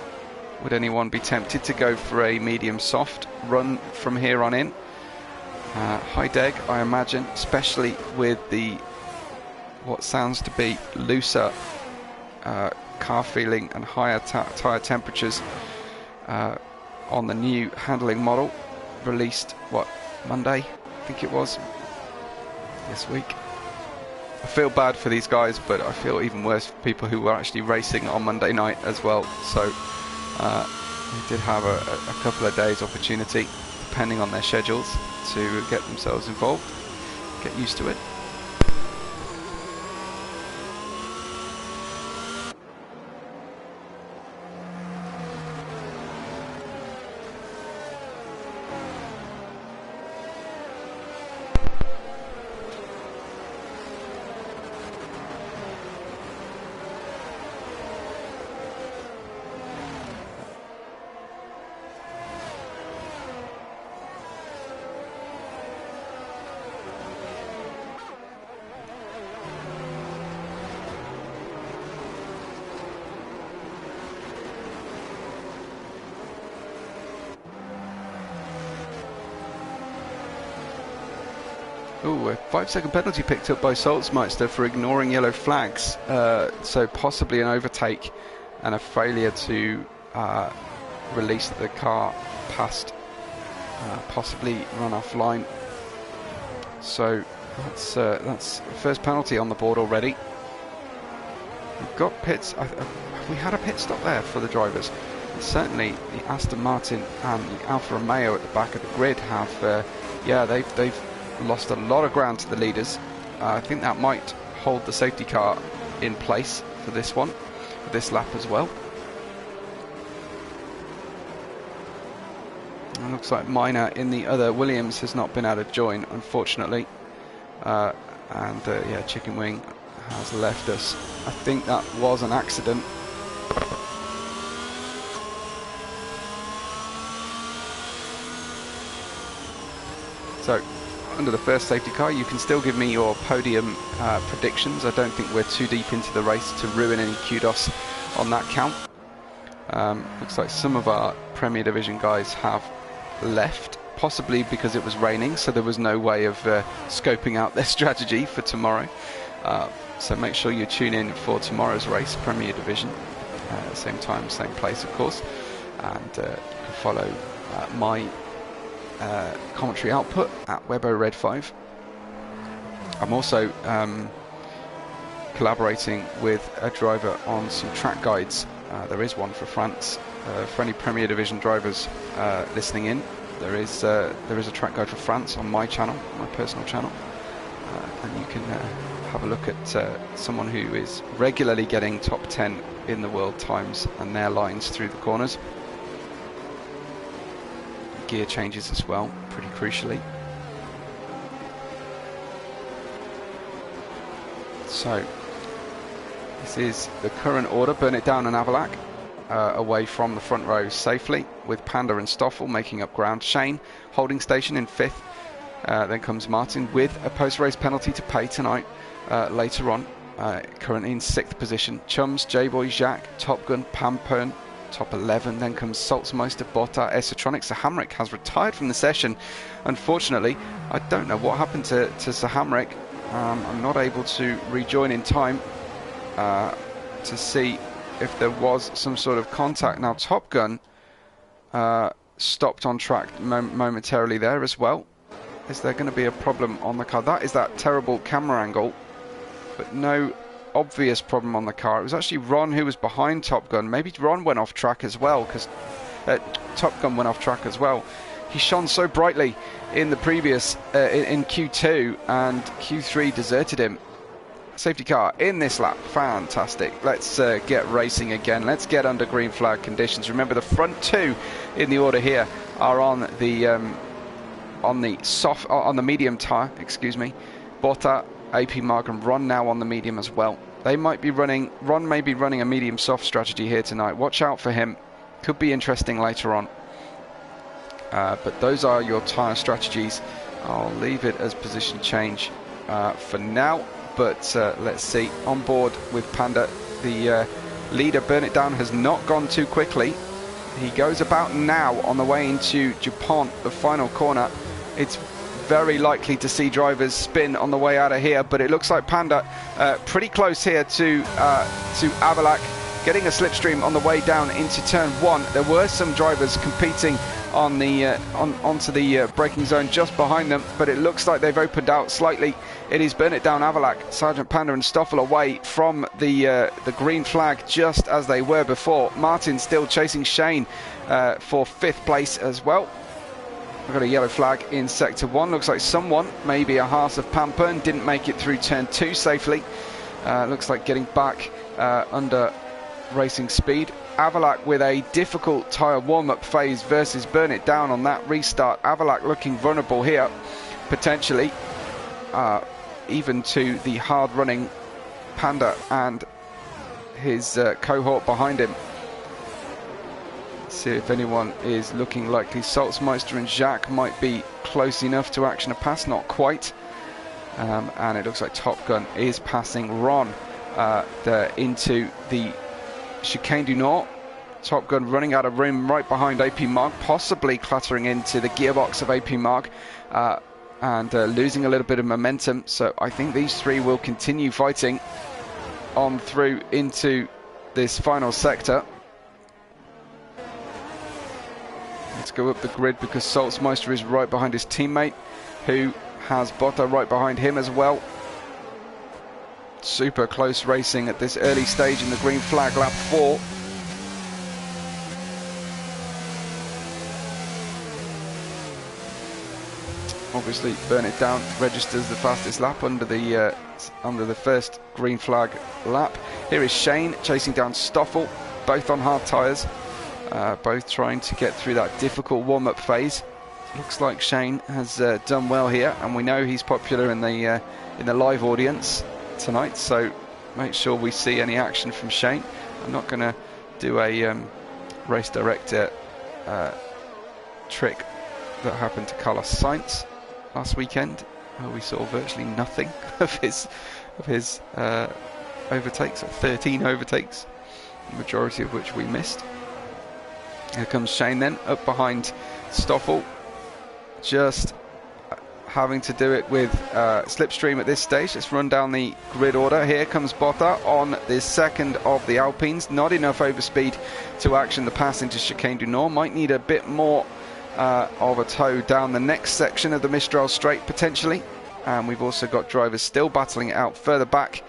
Would anyone be tempted to go for a medium soft run from here on in? High deg, I imagine, especially with the what sounds to be looser car feeling and higher tyre temperatures on the new handling model released, what, Monday, I think it was, this week. I feel bad for these guys, but I feel even worse for people who were actually racing on Monday night as well. So they did have a couple of days opportunity, depending on their schedules, to get themselves involved, get used to it. Ooh, a 5-second penalty picked up by Salzmeister for ignoring yellow flags. So possibly an overtake and a failure to release the car past, possibly run offline. So that's the first penalty on the board already. We've got pits. Have we had a pit stop there for the drivers? Certainly the Aston Martin and the Alfa Romeo at the back of the grid have, yeah, they've lost a lot of ground to the leaders. I think that might hold the safety car in place for this one, for this lap as well. It looks like Minor in the other Williams has not been able to join, unfortunately. Yeah, Chicken Wing has left us. I think that was an accident. So, under the first safety car, you can still give me your podium predictions. I don't think we're too deep into the race to ruin any kudos on that count. Looks like some of our Premier Division guys have left, possibly because it was raining, so there was no way of scoping out their strategy for tomorrow. So make sure you tune in for tomorrow's race, Premier Division. same time, same place, of course. And you can follow my commentary output at WebORed5. I'm also collaborating with a driver on some track guides. There is one for France. For any Premier Division drivers listening in, there is a track guide for France on my channel, my personal channel, and you can have a look at someone who is regularly getting top 10 in the world times and their lines through the corners. Gear changes as well, pretty crucially. So this is the current order. Burn It Down and Avalac away from the front row safely, with Panda and Stoffel making up ground. Shane holding station in 5th. Then comes Martin with a post-race penalty to pay tonight later on, currently in 6th position. Chums, J-Boy, Jacques, Top Gun, Pampern, top 11. Then comes Salzmeister, Botta, Esotronic. Sahamric has retired from the session. Unfortunately, I don't know what happened to Sahamric. I'm not able to rejoin in time to see if there was some sort of contact. Now Top Gun stopped on track momentarily there as well. Is there going to be a problem on the car? That is that terrible camera angle, but no obvious problem on the car. It was actually Ron who was behind Top Gun. Maybe Ron went off track as well, because Top Gun went off track as well. He shone so brightly in the previous in Q2, and Q3 deserted him. Safety car in this lap, fantastic. Let's get racing again. Let's get under green flag conditions. Remember, the front two in the order here are on the medium tyre. Excuse me. Botta, AP Mark, and Ron now on the medium as well. They might be running. Ron may be running a medium soft strategy here tonight. Watch out for him. Could be interesting later on. But those are your tyre strategies. I'll leave it as position change for now. But let's see, on board with Panda, the leader, Burn It Down, has not gone too quickly. He goes about now on the way into Dupont, the final corner. It's very likely to see drivers spin on the way out of here, but it looks like Panda pretty close here to Avalac, getting a slipstream on the way down into turn 1. There were some drivers competing on the onto the braking zone just behind them, but it looks like they've opened out slightly. It is Burn It Down, Avalac, Sergeant Panda and Stoffel away from the green flag, just as they were before. Martin still chasing Shane for 5th place as well. We've got a yellow flag in sector 1. Looks like someone, maybe a Haas of Pampern, didn't make it through turn 2 safely. Looks like getting back under racing speed. Avalac with a difficult tyre warm-up phase versus Burn It Down on that restart. Avalac looking vulnerable here, potentially, even to the hard-running Panda and his cohort behind him. Let's see if anyone is looking likely. Salzmeister and Jacques might be close enough to action a pass, not quite. And it looks like Top Gun is passing Ron into the Chicane du Nord. Top Gun running out of room right behind AP Mark, possibly clattering into the gearbox of AP Mark and losing a little bit of momentum. So I think these three will continue fighting on through into this final sector. Let's go up the grid, because Salzmeister is right behind his teammate, who has Botta right behind him as well. Super close racing at this early stage in the green flag, lap 4. Obviously, Burn It Down registers the fastest lap under the first green flag lap. Here is Shane chasing down Stoffel, both on hard tyres, both trying to get through that difficult warm-up phase. Looks like Shane has done well here, and we know he's popular in the live audience tonight, so make sure we see any action from Shane. I'm not going to do a race director trick that happened to Carlos Sainz last weekend, where we saw virtually nothing of his overtakes, or 13 overtakes, the majority of which we missed. Here comes Shane then, up behind Stoffel, just having to do it with slipstream at this stage. Let's run down the grid order. Here comes Botta on the second of the Alpines. Not enough overspeed to action the pass into Chicane du Nord. Might need a bit more of a tow down the next section of the Mistral Straight potentially. And we've also got drivers still battling it out further back.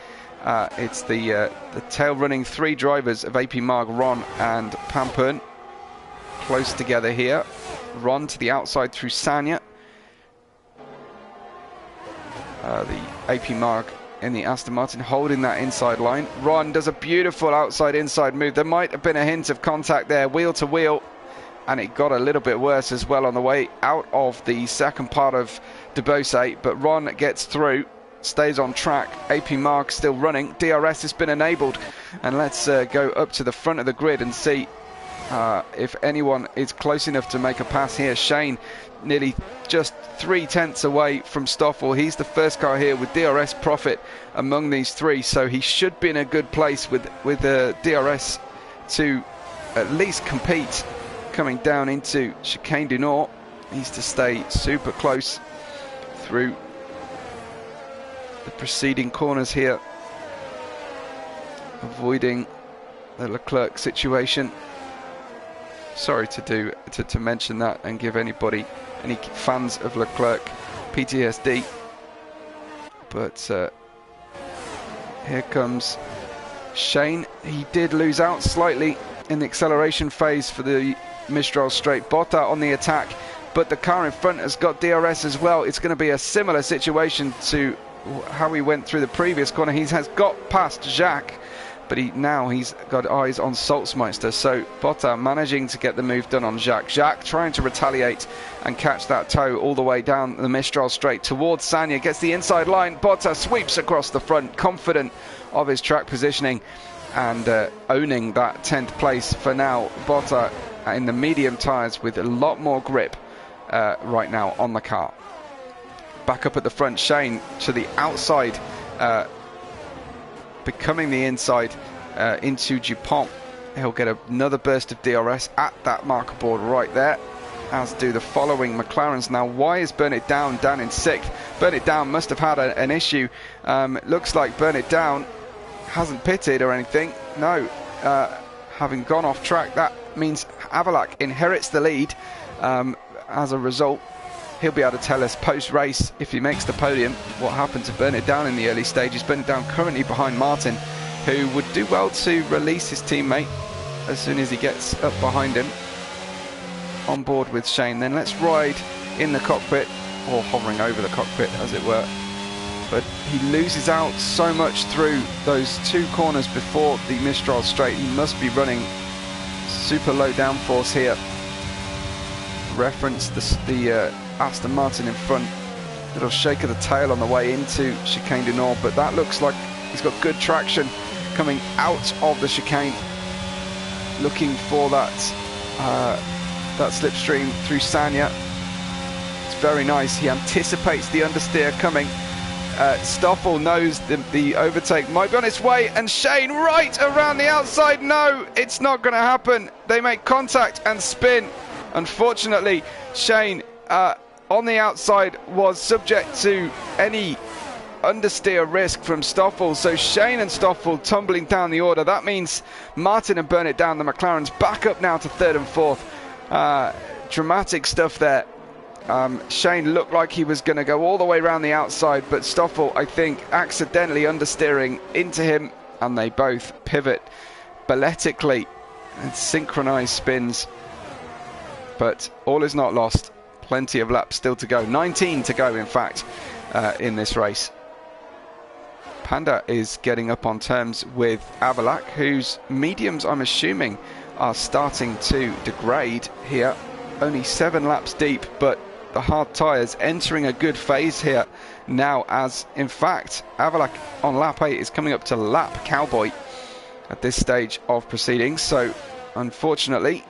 It's the tail running three drivers of AP Marg, Ron and Pampern close together here. Ron to the outside through Sanya. The AP Marg in the Aston Martin holding that inside line. Ron does a beautiful outside-inside move. There might have been a hint of contact there, wheel to wheel, and it got a little bit worse as well on the way out of the second part of De Beausset, but Ron gets through, stays on track. AP Marg still running. DRS has been enabled, and let's go up to the front of the grid and see if anyone is close enough to make a pass here. Shane nearly just 3/10 away from Stoffel. He's the first car here with DRS profit among these three, so he should be in a good place with DRS to at least compete coming down into Chicane du Nord. Needs to stay super close through the preceding corners here, avoiding the Leclerc situation. Sorry to mention that and give any fans of Leclerc PTSD, but here comes Shane. He did lose out slightly in the acceleration phase for the Mistral Straight. Botta on the attack, but the car in front has got DRS as well. It's going to be a similar situation to how he went through the previous corner. He has got past Jacques, but he's got eyes on Salzmeister. So Botta managing to get the move done on Jacques. Jacques trying to retaliate and catch that tow all the way down the Mistral Straight towards Sanya. Gets the inside line. Botta sweeps across the front, confident of his track positioning and owning that 10th place for now. Botta in the medium tyres with a lot more grip right now on the car. Back up at the front, Shane to the outside, becoming the inside into Dupont. He'll get another burst of DRS at that marker board right there, as do the following McLarens. Now, why is Burn It Down in 6th? Burn It Down must have had an issue. Looks like Burn It Down hasn't pitted or anything. No, having gone off track, that means Avalac inherits the lead. As a result, he'll be able to tell us post-race, if he makes the podium, what happened to Burn It Down in the early stages. Burn It Down currently behind Martin, who would do well to release his teammate as soon as he gets up behind him. On board with Shane. Then let's ride in the cockpit, or hovering over the cockpit as it were. But he loses out so much through those two corners before the Mistral Straight. He must be running super low downforce here. Reference the Aston Martin in front. Little shake of the tail on the way into Chicane du Nord, but that looks like he's got good traction coming out of the chicane, looking for that slipstream through Sanya. It's very nice. He anticipates the understeer coming. Stoffel knows the overtake might be on its way, and Shane right around the outside. No, it's not going to happen. They make contact and spin. Unfortunately, Shane on the outside was subject to any understeer risk from Stoffel. So Shane and Stoffel tumbling down the order. That means Martin and Burn It Down, the McLarens, back up now to 3rd and 4th. Dramatic stuff there. Shane looked like he was going to go all the way around the outside, but Stoffel, I think, accidentally understeering into him, and they both pivot balletically and synchronized spins. But all is not lost. Plenty of laps still to go. 19 to go, in fact, in this race. Panda is getting up on terms with Avalac, whose mediums, I'm assuming, are starting to degrade here. Only 7 laps deep, but the hard tyres entering a good phase here now, as, in fact, Avalac on lap 8 is coming up to lap Cowboy at this stage of proceedings. So, unfortunately,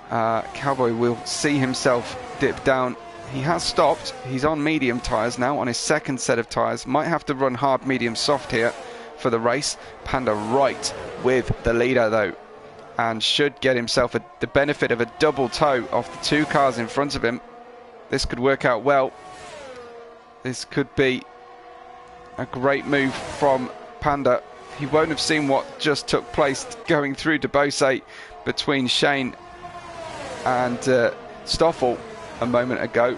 Cowboy will see himself dip down. He has stopped. He's on medium tyres now, on his second set of tyres. Might have to run hard, medium, soft here for the race. Panda right with the leader though, and should get himself the benefit of a double tow off the 2 cars in front of him. This could work out well. This could be a great move from Panda. He won't have seen what just took place going through Debose between Shane and Stoffel a moment ago.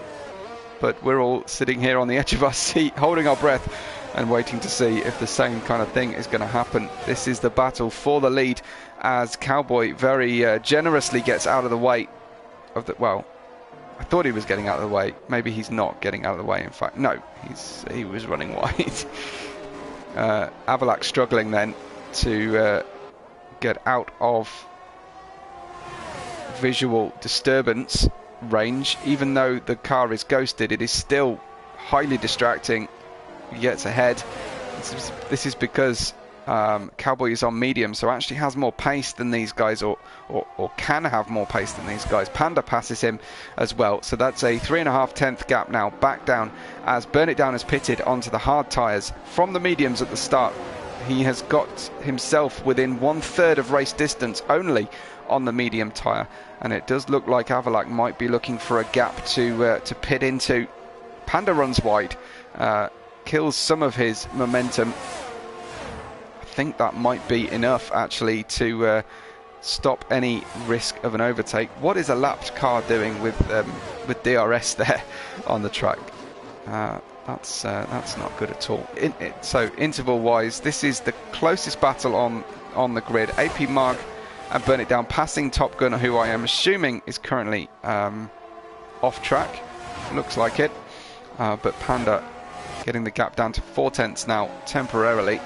But we're all sitting here on the edge of our seat, holding our breath and waiting to see if the same kind of thing is going to happen. This is the battle for the lead as Cowboy very generously gets out of the way of the... Well, I thought he was getting out of the way. Maybe he's not getting out of the way. In fact, no, he was running wide. Avalak struggling then to get out of visual disturbance range. Even though the car is ghosted, it is still highly distracting. He gets ahead. This is because Cowboy is on medium, so actually has more pace than these guys, or can have more pace than these guys. Panda passes him as well, so that's a 3.5 gap now back down as Burn It Down has pitted onto the hard tyres from the mediums at the start. He has got himself within 1/3 of race distance only on the medium tyre, and it does look like Avalak might be looking for a gap to pit into. Panda runs wide, kills some of his momentum. I think that might be enough actually to stop any risk of an overtake. What is a lapped car doing with DRS there on the track? That's not good at all. So interval wise, this is the closest battle on the grid. AP Marg and Burn It Down passing Top Gun, who I am assuming is currently off track. Looks like it. But Panda getting the gap down to 4/10 now temporarily.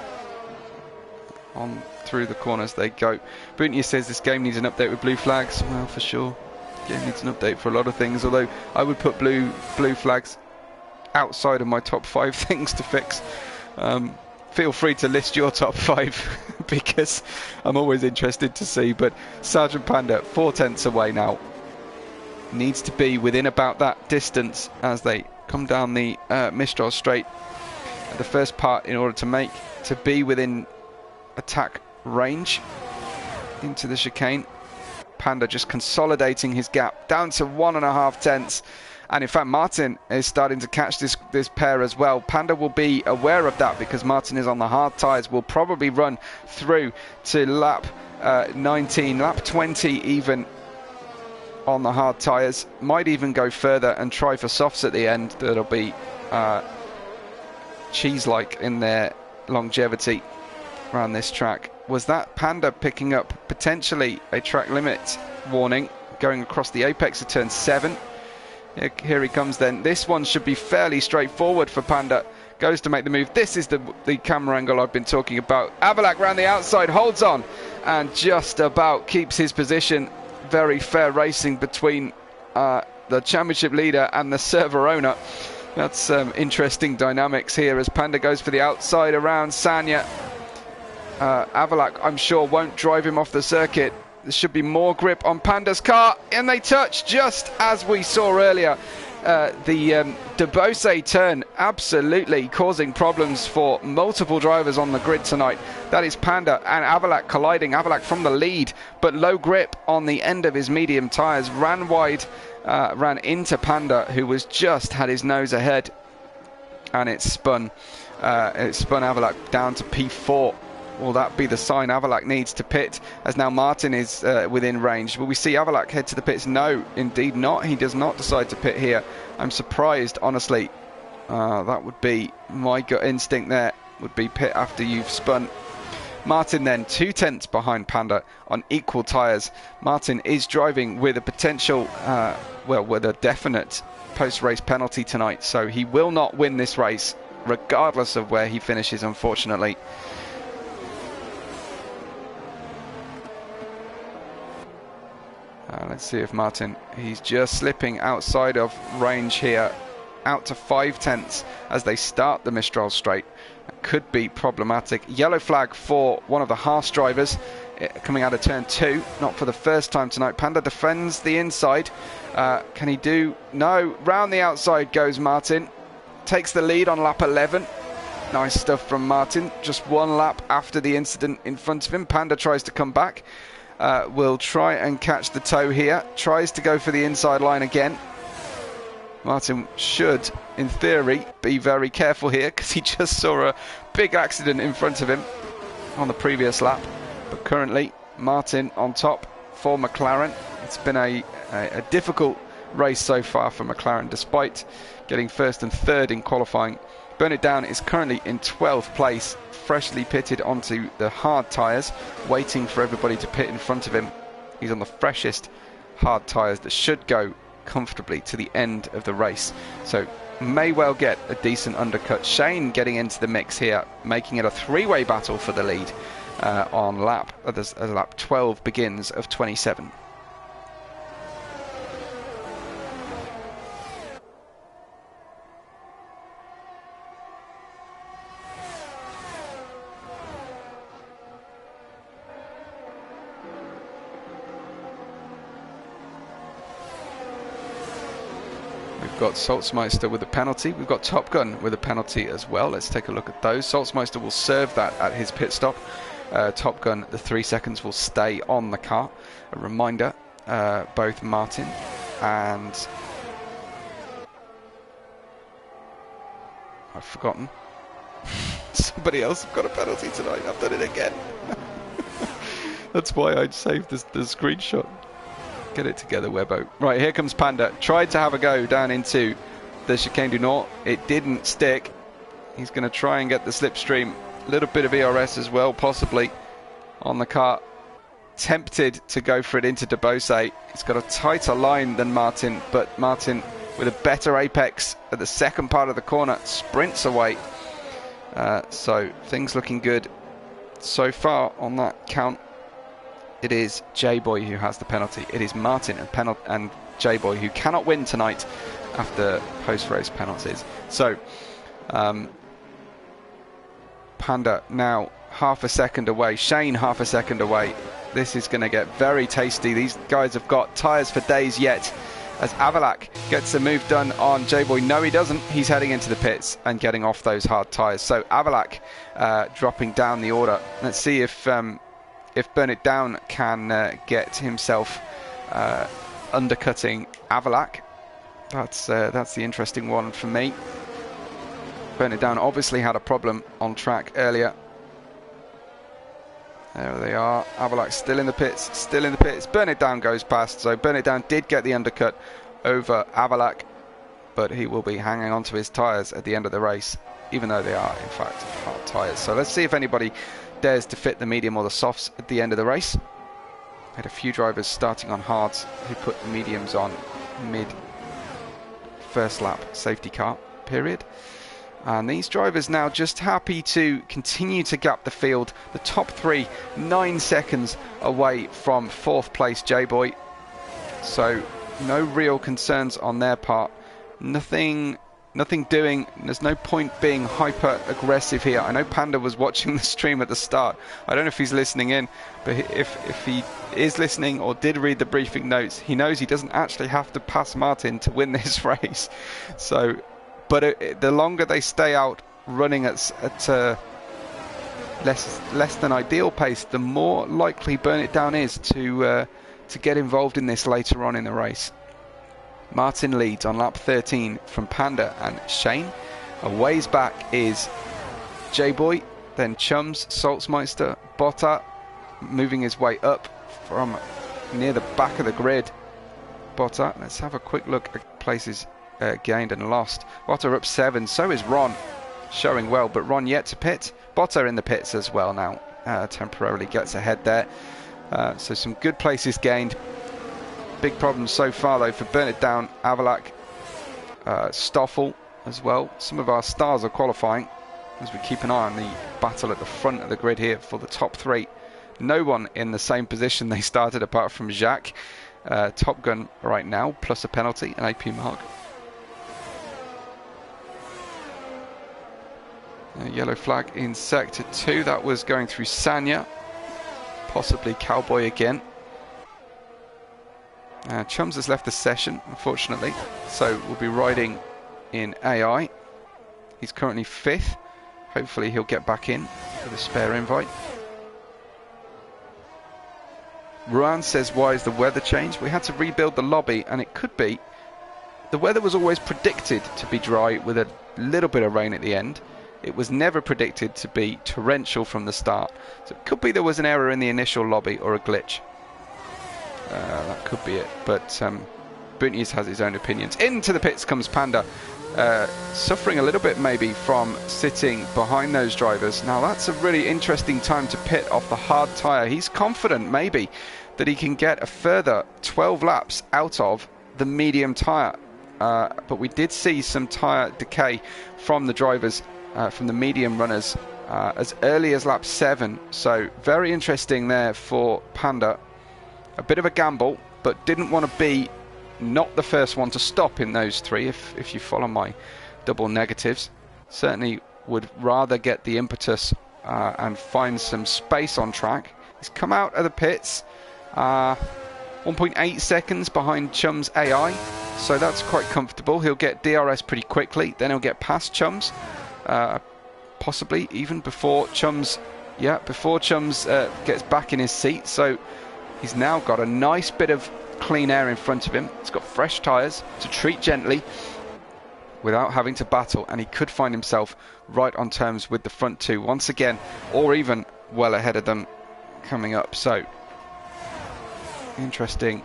On through the corners they go. Buntia says this game needs an update with blue flags. Well, for sure. Game needs an update for a lot of things, although I would put blue flags outside of my top 5 things to fix. Feel free to list your top 5 because I'm always interested to see. But Sergeant Panda 4/10 away now. Needs to be within about that distance as they come down the Mistral straight at the first part in order to be within attack range into the chicane. Panda just consolidating his gap down to 1.5 and in fact Martin is starting to catch this pair as well. Panda will be aware of that because Martin is on the hard tyres, will probably run through to lap 19, lap 20 even on the hard tyres, might even go further and try for softs at the end. That'll be cheese-like in their longevity around this track. Was that Panda picking up potentially a track limit warning going across the apex of turn 7? Here he comes then. This one should be fairly straightforward for Panda. Goes to make the move. This is the camera angle I've been talking about. Avalak round the outside, holds on and just about keeps his position. Very fair racing between the championship leader and the server owner. That's interesting dynamics here as Panda goes for the outside around Sanya. Avalak, I'm sure, won't drive him off the circuit. There should be more grip on Panda's car, and they touch just as we saw earlier. The Debose turn absolutely causing problems for multiple drivers on the grid tonight. That is Panda and Avalak colliding. Avalak from the lead, but low grip on the end of his medium tyres. Ran wide, ran into Panda, who was just had his nose ahead, and it spun Avalak down to P4. Will that be the sign Avalak needs to pit, as now Martin is within range? Will we see Avalak head to the pits? No, indeed not. He does not decide to pit here. I'm surprised, honestly. That would be my gut instinct there, would be pit after you've spun. Martin then 2/10 behind Panda on equal tyres. Martin is driving with a potential, with a definite post-race penalty tonight, so he will not win this race, regardless of where he finishes, unfortunately. Let's see if Martin, he's just slipping outside of range here, out to 5/10 as they start the Mistral straight. That could be problematic. Yellow flag for one of the Haas drivers coming out of turn 2, not for the first time tonight. Panda defends the inside. Can he do? No, round the outside goes Martin. Takes the lead on lap 11. Nice stuff from Martin. Just one lap after the incident in front of him. Panda tries to come back. Will try and catch the toe here. Tries to go for the inside line again. Martin should, in theory, be very careful here because he just saw a big accident in front of him on the previous lap. But currently, Martin on top for McLaren. It's been a difficult race so far for McLaren, despite getting first and third in qualifying. Burn It Down is currently in 12th place, freshly pitted onto the hard tyres, waiting for everybody to pit in front of him. He's on the freshest hard tyres that should go comfortably to the end of the race, so may well get a decent undercut. Shane getting into the mix here, making it a three-way battle for the lead on lap 12 begins of 27. We've got Saltzmeister with a penalty. We've got Top Gun with a penalty as well. Let's take a look at those. Saltzmeister will serve that at his pit stop. Top Gun, the 3 seconds will stay on the car. A reminder, both Martin and... I've forgotten. Somebody else got a penalty tonight. I've done it again. That's why I saved the screenshot. Get it together, Webbo. Right, here comes Panda. Tried to have a go down into the Chicane du Nord. It didn't stick. He's going to try and get the slipstream. A little bit of ERS as well, possibly, on the car. Tempted to go for it into De Beausset. He's got a tighter line than Martin, but Martin, with a better apex at the second part of the corner, sprints away. So things looking good so far on that count. It is J-Boy who has the penalty. It is Martin and J-Boy who cannot win tonight after post-race penalties. So Panda now half a second away. Shane half a second away. This is going to get very tasty. These guys have got tyres for days yet. As Avalak gets a move done on J-Boy. No, he doesn't. He's heading into the pits and getting off those hard tyres. So Avalak dropping down the order. Let's see if Burn It Down can get himself undercutting Avalak. That's the interesting one for me. Burn It Down obviously had a problem on track earlier. There they are. Avalak still in the pits, still in the pits. Burn It Down goes past, so Burn It Down did get the undercut over Avalak, but he will be hanging on to his tyres at the end of the race, even though they are in fact hard tyres. So let's see if anybody dares to fit the medium or the softs at the end of the race. Had a few drivers starting on hards who put the mediums on mid first lap safety car period. And these drivers now just happy to continue to gap the field. The top three, 9 seconds away from 4th place J-Boy. So no real concerns on their part. Nothing doing. There's no point being hyper aggressive here. I know Panda was watching the stream at the start. I don't know if he's listening in, but if he is listening or did read the briefing notes, he knows he doesn't actually have to pass Martin to win this race. So, but the longer they stay out running at less than ideal pace, the more likely Burn It Down is to get involved in this later on in the race. Martin leads on lap 13 from Panda and Shane. A ways back is J-Boy, then Chums, Saltzmeister, Botta, moving his way up from near the back of the grid. Botta, let's have a quick look at places gained and lost. Botta up 7, so is Ron, showing well, but Ron yet to pit. Botta in the pits as well now, temporarily gets ahead there. So some good places gained. Big problems so far though for Burn It Down, Avalak, Stoffel as well. Some of our stars are qualifying as we keep an eye on the battle at the front of the grid here for the top three. No one in the same position they started apart from Jacques. Top Gun right now, plus a penalty, an AP mark. Yellow flag in sector 2, that was going through Sanya, possibly Cowboy again. Chums has left the session, unfortunately, so we'll be riding in AI. He's currently 5th. Hopefully he'll get back in for the spare invite. Ruan says, why is the weather changed? We had to rebuild the lobby, and it could be the weather was always predicted to be dry with a little bit of rain at the end. It was never predicted to be torrential from the start. So it could be there was an error in the initial lobby or a glitch. That could be it. But Buntius has his own opinions. Into the pits comes Panda. Suffering a little bit maybe from sitting behind those drivers. Now that's a really interesting time to pit off the hard tyre. He's confident maybe that he can get a further 12 laps out of the medium tyre. But we did see some tyre decay from the drivers, from the medium runners, as early as lap 7. So very interesting there for Panda. A bit of a gamble, but didn't want to be not the first one to stop in those 3, if you follow my double negatives. Certainly would rather get the impetus and find some space on track. He's come out of the pits 1.8 seconds behind Chum's AI, so that's quite comfortable. He'll get DRS pretty quickly, then he'll get past Chum's, possibly even before Chum's gets back in his seat. So he's now got a nice bit of clean air in front of him. He's got fresh tyres to treat gently without having to battle, and he could find himself right on terms with the front 2 once again, or even well ahead of them coming up. So interesting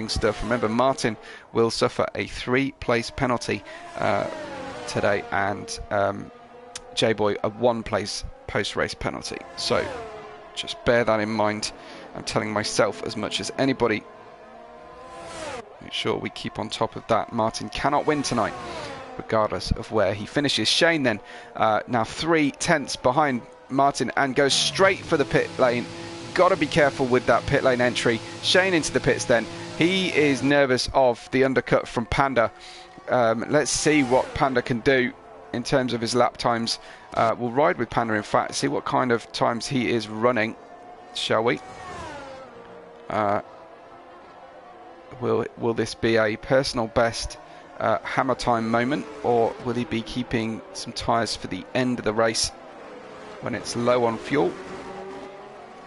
stuff. Remember, Martin will suffer a 3-place penalty today, and J-Boy a 1-place post-race penalty. So just bear that in mind. I'm telling myself as much as anybody. Make sure we keep on top of that. Martin cannot win tonight, regardless of where he finishes. Shane then, now 3 tenths behind Martin, and goes straight for the pit lane. Got to be careful with that pit lane entry. Shane into the pits then. He is nervous of the undercut from Panda. Let's see what Panda can do in terms of his lap times. We'll ride with Panda, in fact, see what kind of times he is running, shall we? Will this be a personal best hammer time moment, or will he be keeping some tyres for the end of the race when it's low on fuel?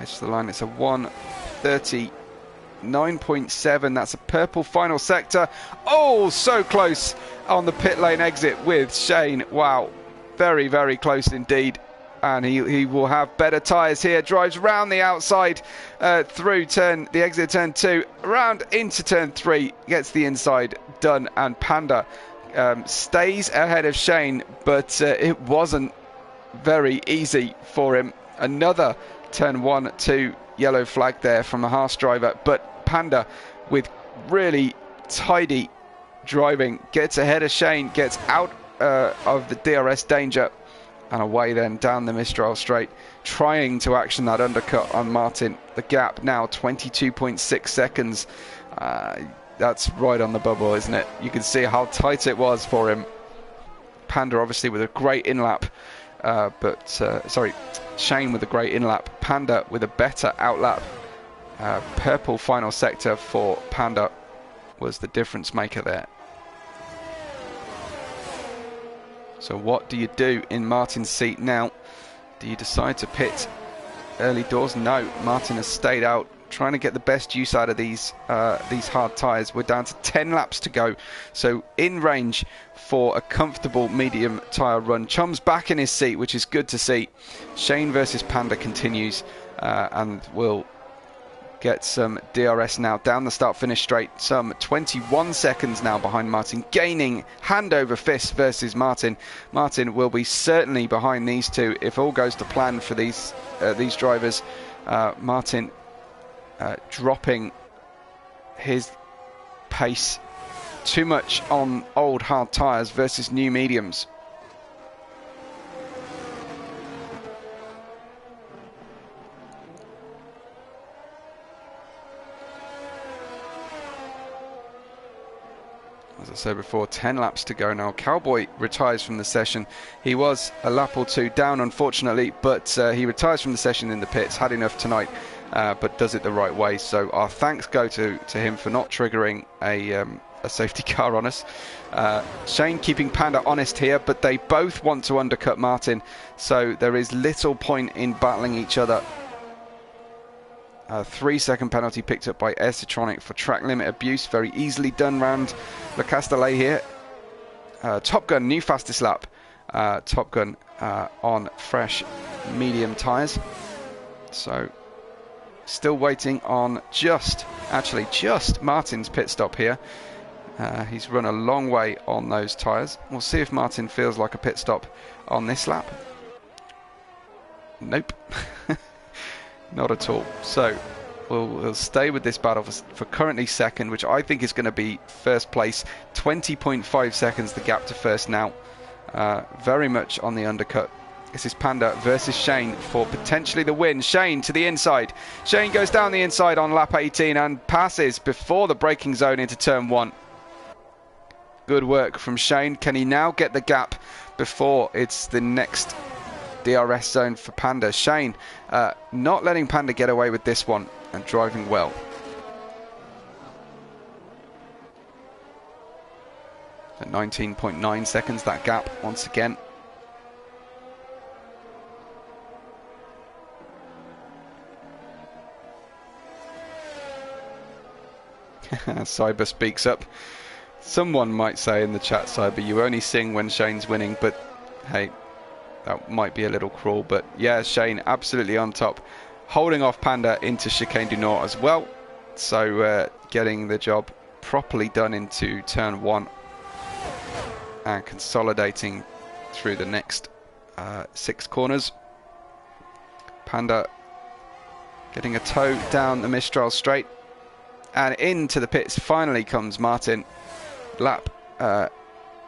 Edge to the line, it's a 1:39.7. That's a purple final sector. Oh, so close on the pit lane exit with Shane. Wow, very, very close indeed. And he will have better tyres here. Drives round the outside through the exit turn 2, around into turn 3, gets the inside done, and Panda stays ahead of Shane, but it wasn't very easy for him. Another turn 1, 2 yellow flag there from a Haas driver, but Panda, with really tidy driving, gets ahead of Shane, gets out of the DRS danger, and away then down the Mistral straight, trying to action that undercut on Martin. The gap now 22.6 seconds. That's right on the bubble, isn't it? You can see how tight it was for him. Panda obviously with a great in-lap, Shane with a great in-lap, Panda with a better out-lap. Purple final sector for Panda was the difference maker there. So what do you do in Martin's seat now? Do you decide to pit early doors? No, Martin has stayed out, trying to get the best use out of these hard tyres. We're down to 10 laps to go, so in range for a comfortable medium tyre run. Chum's back in his seat, which is good to see. Shane versus Panda continues, and we'll get some DRS now down the start-finish straight. Some 21 seconds now behind Martin, gaining hand over fist versus Martin. Martin will be certainly behind these two if all goes to plan for these drivers. Martin dropping his pace too much on old hard tyres versus new mediums. As I said before, 10 laps to go now. Cowboy retires from the session. He was a lap or 2 down, unfortunately, but he retires from the session in the pits. Had enough tonight, but does it the right way. So our thanks go to him for not triggering a safety car on us. Shane keeping Panda honest here, but they both want to undercut Martin, so there is little point in battling each other 3-second penalty picked up by Estitronic for track limit abuse. Very easily done round Le Castellet here. Top Gun, new fastest lap. Top Gun on fresh medium tyres. So still waiting on just Martin's pit stop here. He's run a long way on those tyres. We'll see if Martin feels like a pit stop on this lap. Nope. Not at all. So we'll stay with this battle for currently second, which I think is going to be first place. 20.5 seconds the gap to first now. Very much on the undercut. This is Panda versus Shane for potentially the win. Shane to the inside. Shane goes down the inside on lap 18 and passes before the braking zone into turn 1. Good work from Shane. Can he now get the gap before it's the next DRS zone for Panda? Shane not letting Panda get away with this one and driving well. At 19.9 seconds that gap once again. Cyber speaks up. Someone might say in the chat, Cyber, you only sing when Shane's winning, but hey, that might be a little cruel. But yeah, Shane absolutely on top, holding off Panda into Chicane du Nord as well. So getting the job properly done into turn 1 and consolidating through the next 6 corners. Panda getting a toe down the Mistral straight. And into the pits finally comes Martin.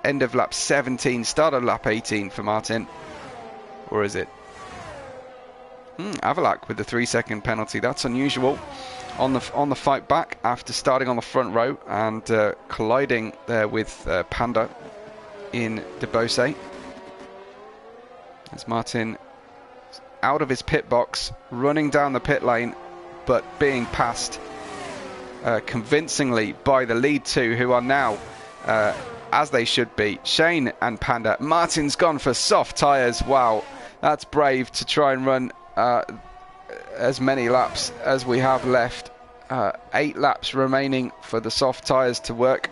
End of lap 17, start of lap 18 for Martin. Or is it? Avalac with the 3-second penalty. That's unusual. On the fight back after starting on the front row and colliding there with Panda in De Beausset. As Martin out of his pit box, running down the pit lane, but being passed convincingly by the lead 2, who are now, as they should be, Shane and Panda. Martin's gone for soft tyres. Wow, that's brave to try and run as many laps as we have left. 8 laps remaining for the soft tyres to work.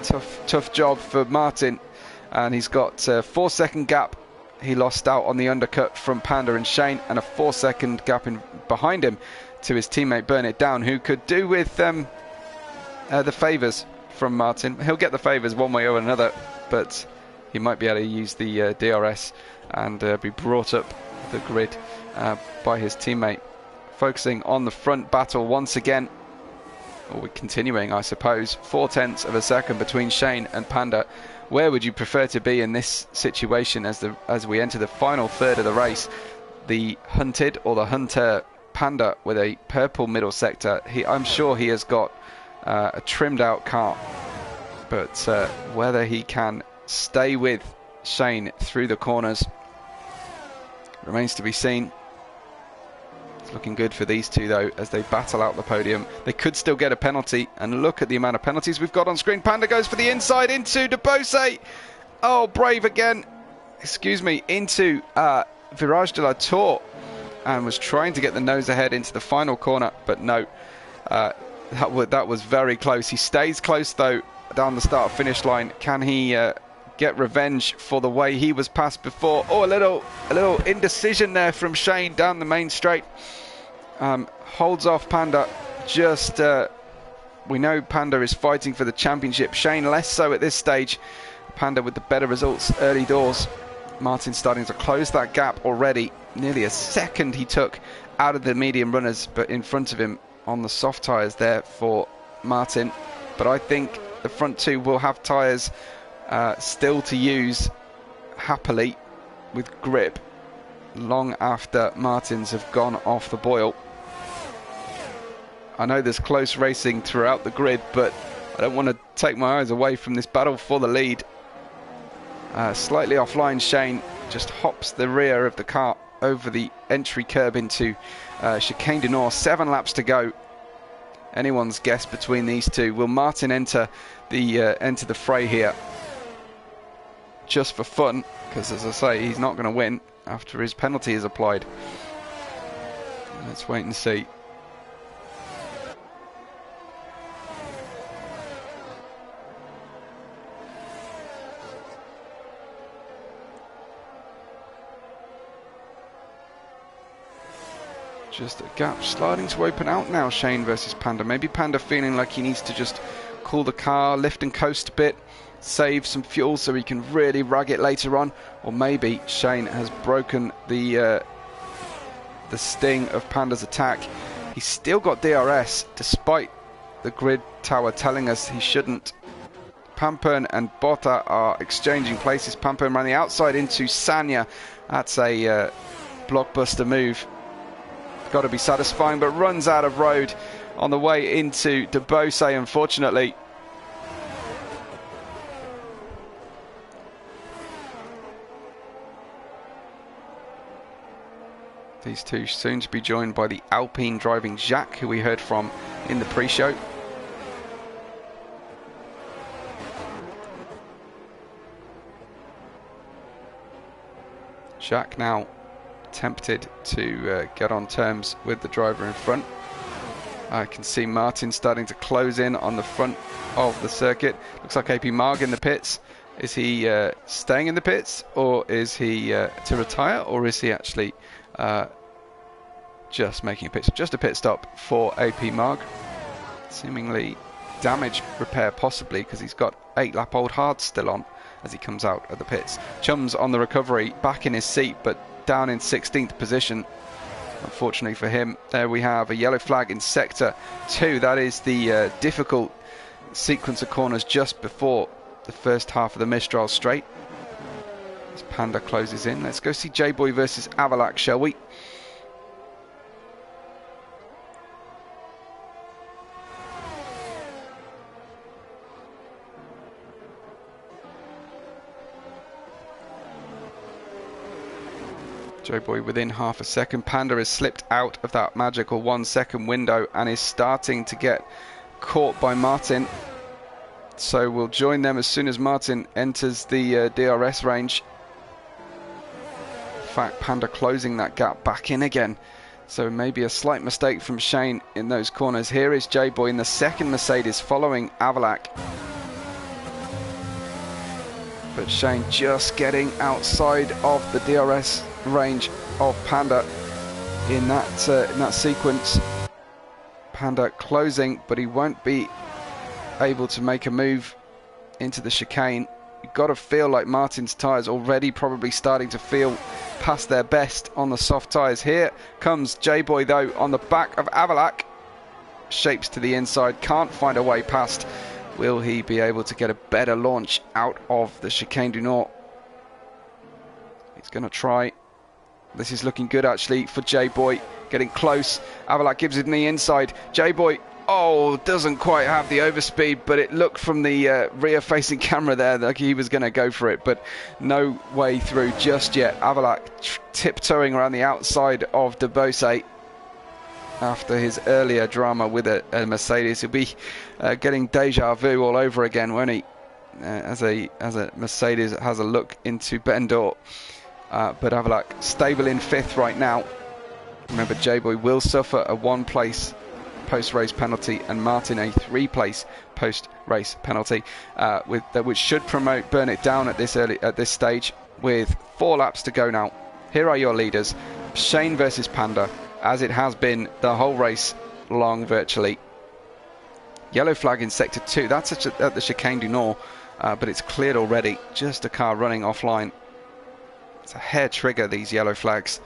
Tough job for Martin, and he's got a 4-second gap. He lost out on the undercut from Panda and Shane, and a 4-second gap behind him to his teammate Burn It Down, who could do with the favours from Martin. He'll get the favours one way or another, but he might be able to use the DRS and be brought up the grid by his teammate. Focusing on the front battle once again, or we're continuing, I suppose. 0.4 of a second between Shane and Panda. Where would you prefer to be in this situation as we enter the final third of the race? The hunted or the hunter Panda with a purple middle sector. I'm sure he has got a trimmed out car, but whether he can stay with Shane through the corners remains to be seen. It's looking good for these two though as they battle out the podium. They could still get a penalty, and look at the amount of penalties we've got on screen. Panda goes for the inside into De Beausset. Oh, brave again. Excuse me, into Virage de la Tour, and was trying to get the nose ahead into the final corner, but no. That was very close. He stays close though down the start finish line. Can he get revenge for the way he was passed before? Oh, a little indecision there from Shane down the main straight. Holds off Panda. Just we know Panda is fighting for the championship. Shane less so at this stage. Panda with the better results early doors. Martin starting to close that gap already. Nearly a second he took out of the medium runners, but in front of him on the soft tyres there for Martin. But I think the front 2 will have tyres still to use happily with grip long after Martins have gone off the boil. I know there's close racing throughout the grid, but I don't want to take my eyes away from this battle for the lead. Slightly offline, Shane just hops the rear of the car over the entry curb into Chicane du Nord. 7 laps to go. Anyone's guess between these two. Will Martin enter the fray here just for fun? Because as I say, he's not going to win after his penalty is applied. Let's wait and see. Just a gap starting to open out now, Shane versus Panda. Maybe Panda feeling like he needs to just cool the car, lift and coast a bit, save some fuel so he can really rag it later on. Or maybe Shane has broken the sting of Panda's attack. He's still got DRS, despite the grid tower telling us he shouldn't. Pampern and Botta are exchanging places. Pampern ran the outside into Sanya. That's a blockbuster move. Got to be satisfying, but runs out of road on the way into De Bose, unfortunately. These two soon to be joined by the Alpine driving Jacques, who we heard from in the pre-show. Jacques now tempted to get on terms with the driver in front. I can see Martin starting to close in on the front of the circuit. Looks like AP Marg in the pits. Is he staying in the pits, or is he to retire, or is he actually just making a pit stop? Just a pit stop for AP Marg. Seemingly damage repair possibly, because he's got 8-lap-old hards still on as he comes out of the pits. Chums on the recovery, back in his seat, but down in 16th position. Unfortunately for him, there we have a yellow flag in sector 2. That is the difficult sequence of corners just before the first half of the Mistral straight. As Panda closes in, let's go see J-Boy versus Avalac, shall we? J-Boy within half a second. Panda has slipped out of that magical 1 second window and is starting to get caught by Martin. So we'll join them as soon as Martin enters the DRS range. In fact, Panda closing that gap back in again. So maybe a slight mistake from Shane in those corners. Here is J-Boy in the second Mercedes following Avalac. But Shane just getting outside of the DRS range of Panda in that sequence. Panda closing, but he won't be able to make a move into the chicane. You've got to feel like Martin's tyres already probably starting to feel past their best on the soft tyres. Here comes J-Boy though on the back of Avalac. Shapes to the inside, can't find a way past. Will he be able to get a better launch out of the Chicane du Nord? He's going to try. This is looking good actually for J-Boy. Getting close. Avalac gives him the inside. J-Boy, oh, doesn't quite have the overspeed, but it looked from the rear-facing camera there like he was going to go for it, but no way through just yet. Avalac tiptoeing around the outside of De Bose. After his earlier drama with a Mercedes, he'll be getting deja vu all over again, won't he? As a Mercedes has a look into Ben D'Or. But Avalac stable in 5th right now. Remember, J-Boy will suffer a 1-place post-race penalty, and Martin a 3-place post-race penalty, which should burn it down at this stage. With 4 laps to go now, here are your leaders: Shane versus Panda, as it has been the whole race long virtually. Yellow flag in sector 2, that's at the Chicane du Nord, but it's cleared already. Just a car running offline. It's a hair trigger, these yellow flags,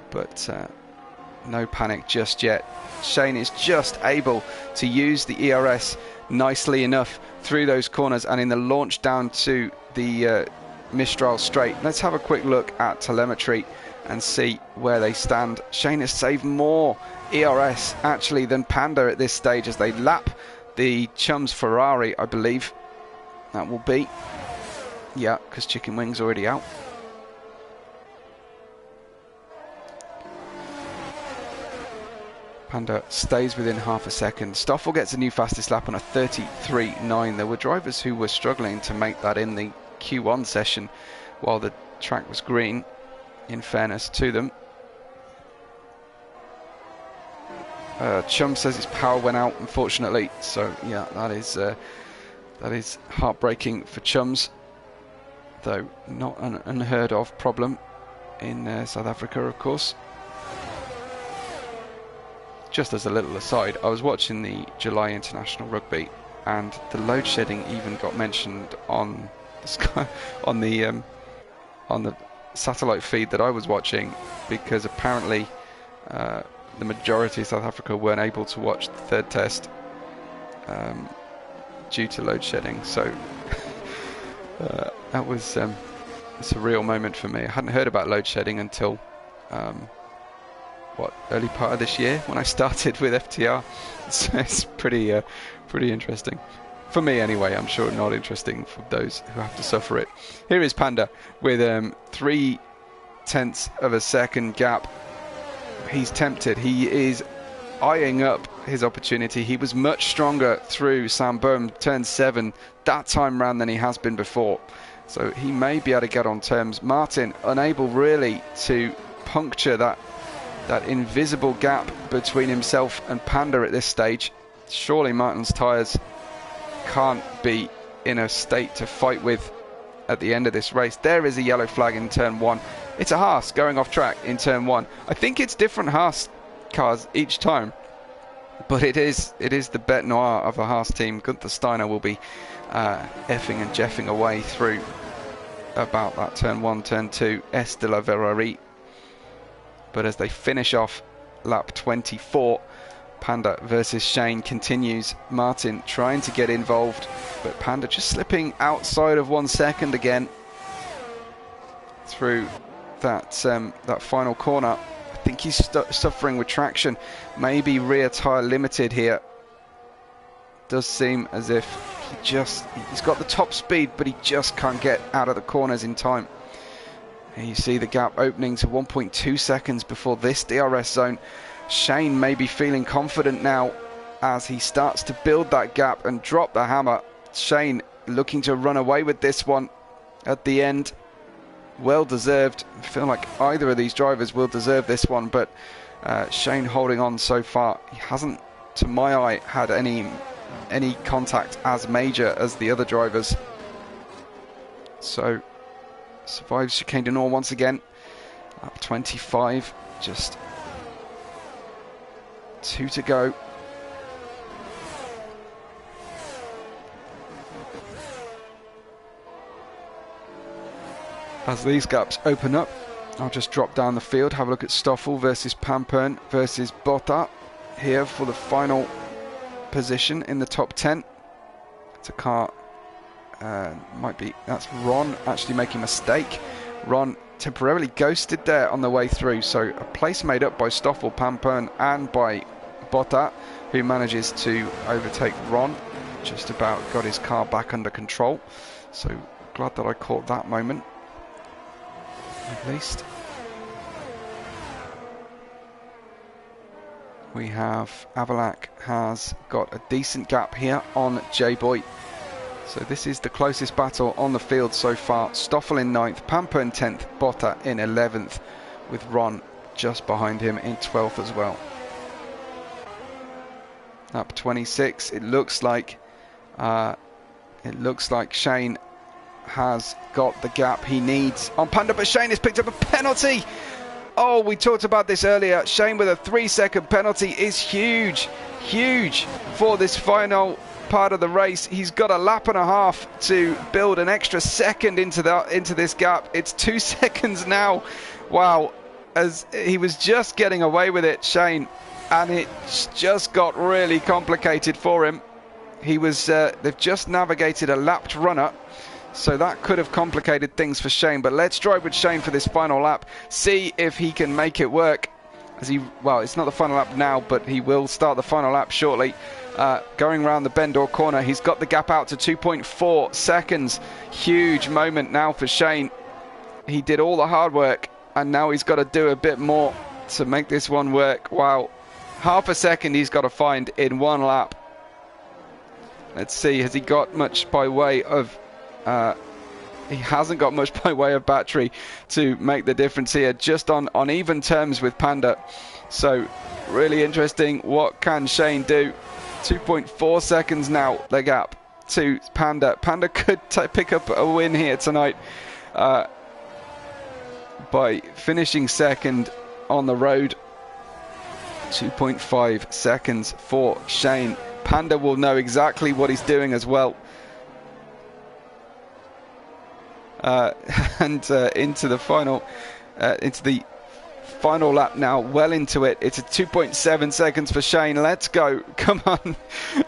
but no panic just yet. Shane is just able to use the ERS nicely enough through those corners and in the launch down to the Mistral straight. Let's have a quick look at telemetry and see where they stand. Shane has saved more ERS actually than Panda at this stage as they lap the Chums Ferrari, I believe that will be. Yeah, because Chicken Wing's already out. Panda stays within half a second. Stoffel gets a new fastest lap on a 33.9. There were drivers who were struggling to make that in the Q1 session while the track was green, in fairness to them. Chum says his power went out, unfortunately. So yeah, that is heartbreaking for Chums, though not an unheard of problem in South Africa, of course. just as a little aside, I was watching the July International Rugby, and the load shedding even got mentioned on the sky, on the satellite feed that I was watching, because apparently the majority of South Africa weren't able to watch the third test due to load shedding. So that was a surreal moment for me. I hadn't heard about load shedding until early part of this year when I started with FTR. So it's pretty interesting for me anyway. I'm sure not interesting for those who have to suffer it. Here is Panda with 0.3 of a second gap. He's tempted. He is eyeing up his opportunity. He was much stronger through Sambom turn 7 that time round than he has been before, so he may be able to get on terms. Martin unable really to puncture that invisible gap between himself and Panda at this stage. Surely Martin's tyres can't be in a state to fight with at the end of this race. There is a yellow flag in turn 1. It's a Haas going off track in turn 1. I think it's different Haas cars each time, but it is the bête noire of a Haas team. Gunther Steiner will be effing and jeffing away through about that turn 1, turn 2, S de la Verrerie. But as they finish off lap 24, Panda versus Shane continues. Martin trying to get involved, but Panda just slipping outside of 1 second again through that final corner. I think he's suffering with traction, maybe rear tyre limited here. Does seem as if he's got the top speed, but he just can't get out of the corners in time. And you see the gap opening to 1.2 seconds before this DRS zone. Shane may be feeling confident now as he starts to build that gap and drop the hammer. Shane looking to run away with this one at the end. Well deserved. I feel like either of these drivers will deserve this one, but Shane holding on so far. He hasn't, to my eye, had any contact as major as the other drivers. So survives chicane du Nord once again. Lap 25, just 2 to go. As these gaps open up, I'll just drop down the field, have a look at Stoffel versus Pampern versus Botta here for the final position in the top 10. It's a car, that's Ron actually making a mistake. Ron temporarily ghosted there on the way through, so a place made up by Stoffel, Pampern and by Botta, who manages to overtake Ron. Just about got his car back under control, so glad that I caught that moment at least. We have Avalak has got a decent gap here on J-Boy. So this is the closest battle on the field so far. Stoffel in 9th, Pamper in 10th, Botta in 11th, with Ron just behind him in 12th as well. Up 26, it looks like Shane has got the gap he needs on Panda, but Shane has picked up a penalty. Oh, we talked about this earlier. Shane with a 3-second penalty is huge for this final part of the race. He's got a lap and a half to build an extra second into this gap. It's 2 seconds now. Wow, as he was just getting away with it, Shane, and it just got really complicated for him. They've just navigated a lapped runner, so that could have complicated things for Shane. But let's drive with Shane for this final lap, see if he can make it work. Well, it's not the final lap now, but he will start the final lap shortly. Going around the Bendor corner, he's got the gap out to 2.4 seconds. Huge moment now for Shane. He did all the hard work, and now he's got to do a bit more to make this one work. Wow, half a second he's got to find in one lap. Let's see, has he got much by way of... he hasn't got much by way of battery to make the difference here, just on even terms with Panda. So really interesting, what can Shane do? 2.4 seconds now, the gap to Panda. Panda could pick up a win here tonight by finishing second on the road 2.5 seconds for Shane. Panda will know exactly what he's doing as well. Into the final lap now, well into it. It's a 2.7 seconds for Shane. Let's go. Come on.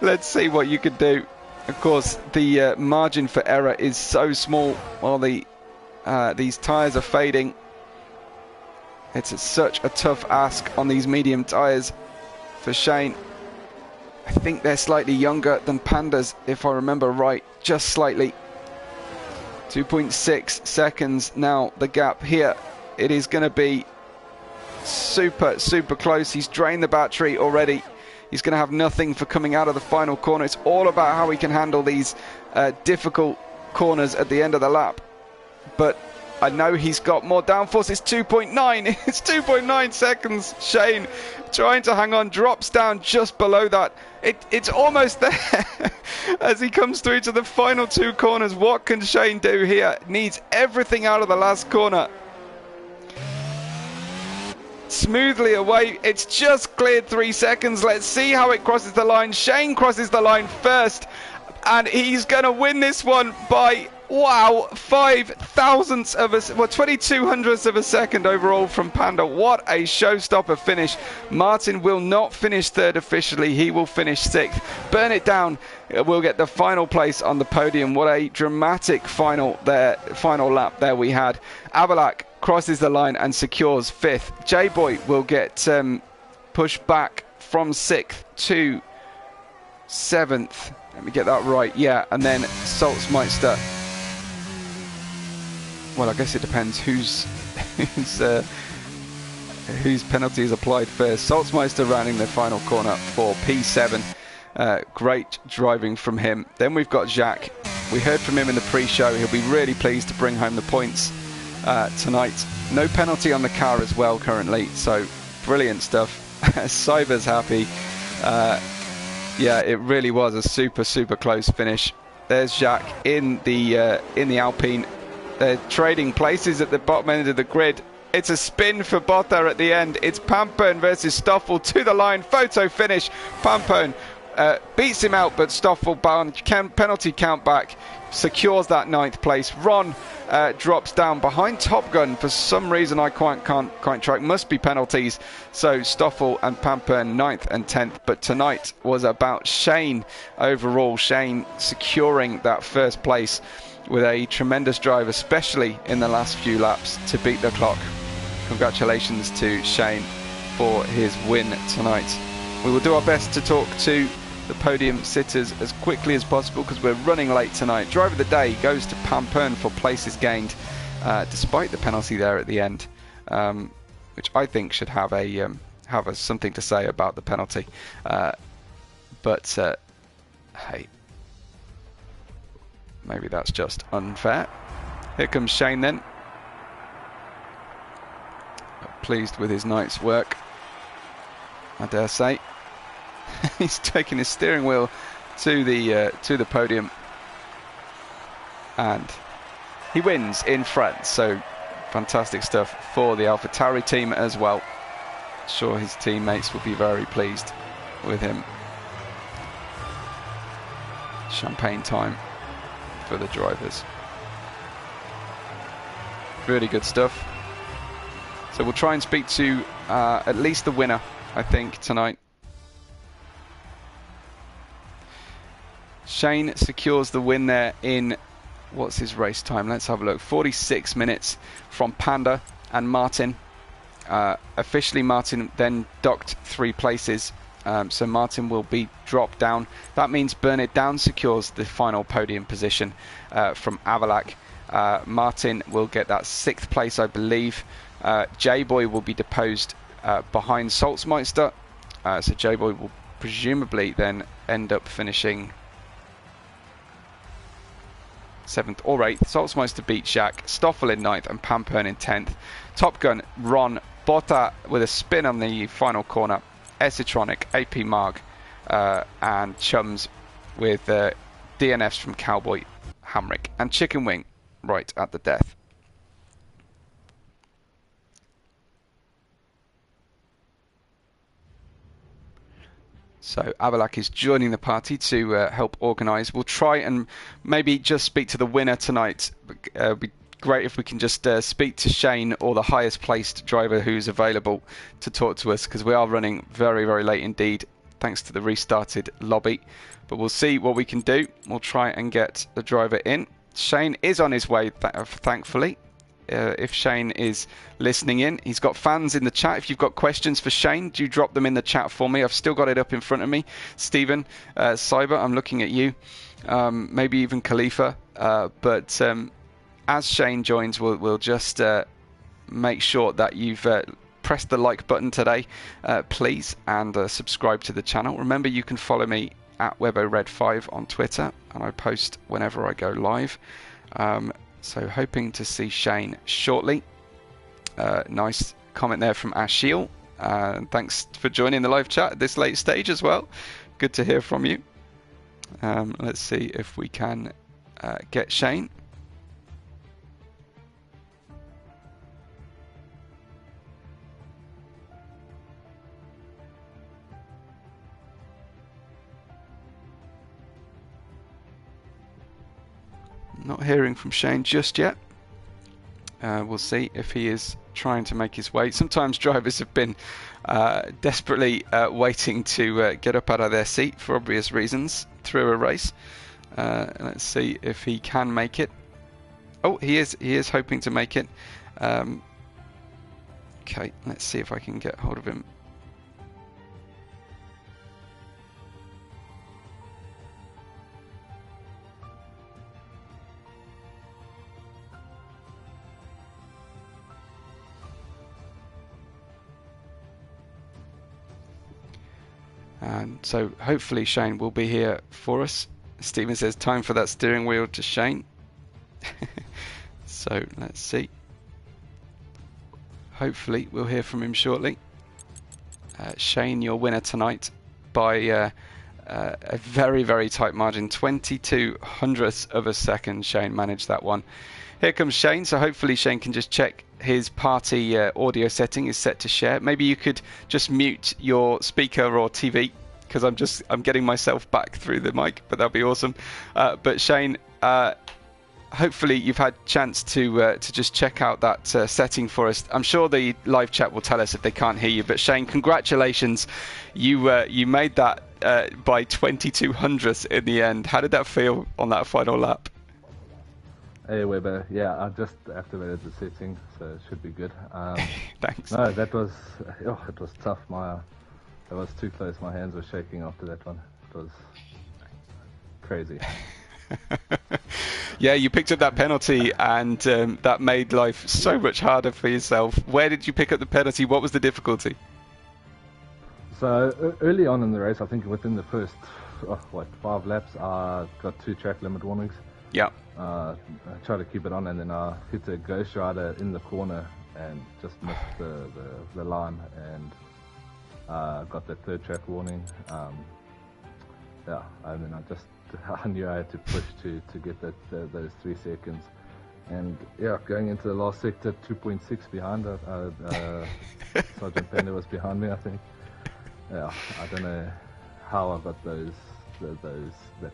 Let's see what you can do. Of course, the margin for error is so small while these tyres are fading. It's such a tough ask on these medium tyres for Shane. I think they're slightly younger than Panda's, if I remember right, just slightly. 2.6 seconds now, the gap here. It is going to be super, super close. He's drained the battery already. He's going to have nothing for coming out of the final corner. It's all about how he can handle these difficult corners at the end of the lap. But I know he's got more downforce. It's 2.9. It's 2.9 seconds. Shane trying to hang on, drops down just below that. It's almost there as he comes through to the final two corners. What can Shane do here? Needs everything out of the last corner. Smoothly away. It's just cleared 3 seconds. Let's see how it crosses the line. Shane crosses the line first, and he's going to win this one by, wow, 5,000ths of a, well, 2,200ths of a second overall from Panda. What a showstopper finish. Martin will not finish third officially. He will finish sixth. Burn It Down will get the final place on the podium. What a dramatic final lap there we had. Avalak crosses the line and secures fifth. J-Boy will get pushed back from sixth to seventh. Let me get that right. Yeah, and then Salzmeister. Well, I guess it depends whose penalty is applied first. Salzmeister rounding the final corner for P7. Great driving from him. Then we've got Jacques. We heard from him in the pre-show. He'll be really pleased to bring home the points tonight. No penalty on the car as well currently, so brilliant stuff. Cyber's happy. Yeah, it really was a super, super close finish. There's Jacques in the Alpine. They're trading places at the bottom end of the grid. It's a spin for Botta at the end. It's Pampone versus Stoffel to the line. Photo finish. Pampone beats him out, but Stoffel penalty count back, secures that 9th place. Ron drops down behind Top Gun for some reason I can't track. Must be penalties. So Stoffel and Pampone 9th and 10th. But tonight was about Shane overall. Shane securing that first place with a tremendous drive, especially in the last few laps, to beat the clock. Congratulations to Shane for his win tonight. We will do our best to talk to the podium sitters as quickly as possible because we're running late tonight. Driver of the day goes to Pampone for places gained, despite the penalty there at the end, which I think should have something to say about the penalty. But hey, maybe that's just unfair. Here comes Shane then. Pleased with his night's work, I dare say. He's taking his steering wheel to the podium, and he wins in France. So fantastic stuff for the AlphaTauri team as well. Sure, his teammates will be very pleased with him. Champagne time for the drivers. Really good stuff. So we'll try and speak to at least the winner, I think, tonight. Shane secures the win there in, what's his race time? Let's have a look. 46 minutes from Panda and Martin. Officially, Martin then docked 3 places. So Martin will be dropped down. That means Burn It Down secures the final podium position from Avalak. Martin will get that 6th place, I believe. J-Boy will be deposed behind Salzmeister. So J-Boy will presumably then end up finishing 7th or 8th. Salzmeister beats Jacques. Stoffel in 9th and Pampone in 10th. Top Gun, Ron, Botta with a spin on the final corner. Esitronic, AP Marg, and Chums with DNFs from Cowboy, Hamrick, and Chicken Wing right at the death. So Avalak is joining the party to help organise. We'll try and maybe just speak to the winner tonight. It'd be great if we can just speak to Shane or the highest placed driver who's available to talk to us, because we are running very, very late indeed, thanks to the restarted lobby. But we'll see what we can do. We'll try and get the driver in. Shane is on his way, thankfully. If Shane is listening in, he's got fans in the chat. If you've got questions for Shane, do drop them in the chat for me. I've still got it up in front of me. Stephen, Cyber, I'm looking at you. Maybe even Khalifa. But as Shane joins, we'll just make sure that you've pressed the like button today, please, and subscribe to the channel. Remember, you can follow me at WebORed5 on Twitter, and I post whenever I go live. So hoping to see Shane shortly. Nice comment there from Ashiel. Thanks for joining the live chat at this late stage as well. Good to hear from you. Let's see if we can get Shane. Not hearing from Shane just yet. We'll see if he is trying to make his way. Sometimes drivers have been desperately waiting to get up out of their seat for obvious reasons through a race. Let's see if he can make it. Oh, he is hoping to make it. Okay, let's see if I can get hold of him. And so hopefully Shane will be here for us. Stephen says time for that steering wheel to Shane. So let's see. Hopefully we'll hear from him shortly. Shane, your winner tonight by a very, very tight margin. 22 hundredths of a second Shane managed that one. Here comes Shane, so hopefully Shane can just check his party audio setting is set to share. Maybe you could just mute your speaker or TV, because I'm getting myself back through the mic, but that'd be awesome. But Shane, hopefully you've had a chance to just check out that setting for us. I'm sure the live chat will tell us if they can't hear you. But Shane, congratulations, you made that by 22 hundredths in the end. How did that feel on that final lap? Hey Weber, yeah, I just activated the setting, so it should be good. Thanks. No, it was tough. It was too close. My hands were shaking after that one. It was crazy. Yeah, you picked up that penalty, and that made life so much harder for yourself. Where did you pick up the penalty? What was the difficulty? So early on in the race, I think within the first 5 laps, I got 2 track limit warnings. Yeah. I tried to keep it on, and then I hit a Ghost Rider in the corner and just missed the line, and got that 3rd track warning. Yeah, I mean, I knew I had to push to get those 3 seconds, and yeah, going into the last sector, 2.6 behind. Sergeant Pender was behind me, I think. Yeah, I don't know how I got that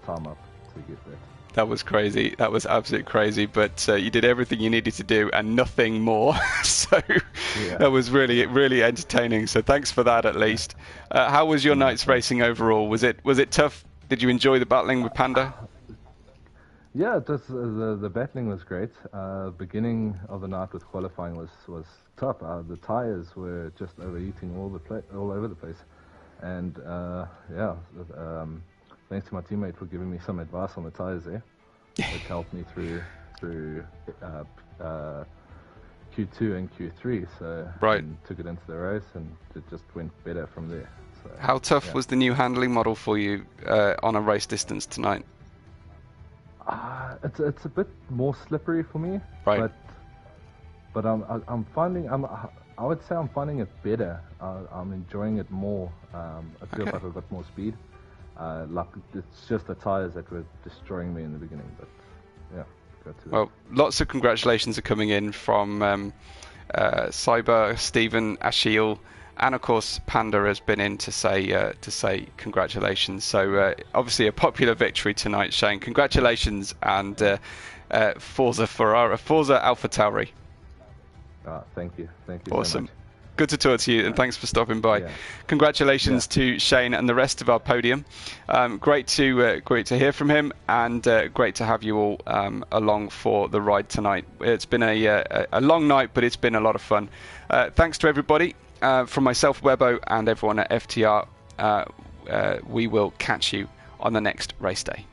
time up to get that. That was crazy. That was absolutely crazy. But you did everything you needed to do and nothing more. So yeah. That was really, really entertaining. So thanks for that, at least. How was your night's racing overall? Was it tough? Did you enjoy the battling with Panda? Yeah, it was, the battling was great. Beginning of the night with qualifying was tough. The tires were just overheating all over the place, and thanks to my teammate for giving me some advice on the tires there. It helped me through Q2 and Q3. So right. Took it into the race, and it just went better from there. So, how tough was the new handling model for you on a race distance tonight? It's a bit more slippery for me, right? But I'm finding I would say I'm finding it better. I'm enjoying it more. I feel like I've got more speed. Like it's just the tires that were destroying me in the beginning, but yeah. Well, lots of congratulations are coming in from Cyber, Stephen, Ashiel, and of course Panda has been in to say congratulations. So obviously a popular victory tonight, Shane. Congratulations, and Forza Ferrari, Forza AlphaTauri. Thank you Awesome. so much. Good to talk to you, and thanks for stopping by. Yeah. Congratulations to Shane and the rest of our podium. Great to hear from him, and great to have you all along for the ride tonight. It's been a long night, but it's been a lot of fun. Thanks to everybody from myself, Webbo, and everyone at FTR. We will catch you on the next race day.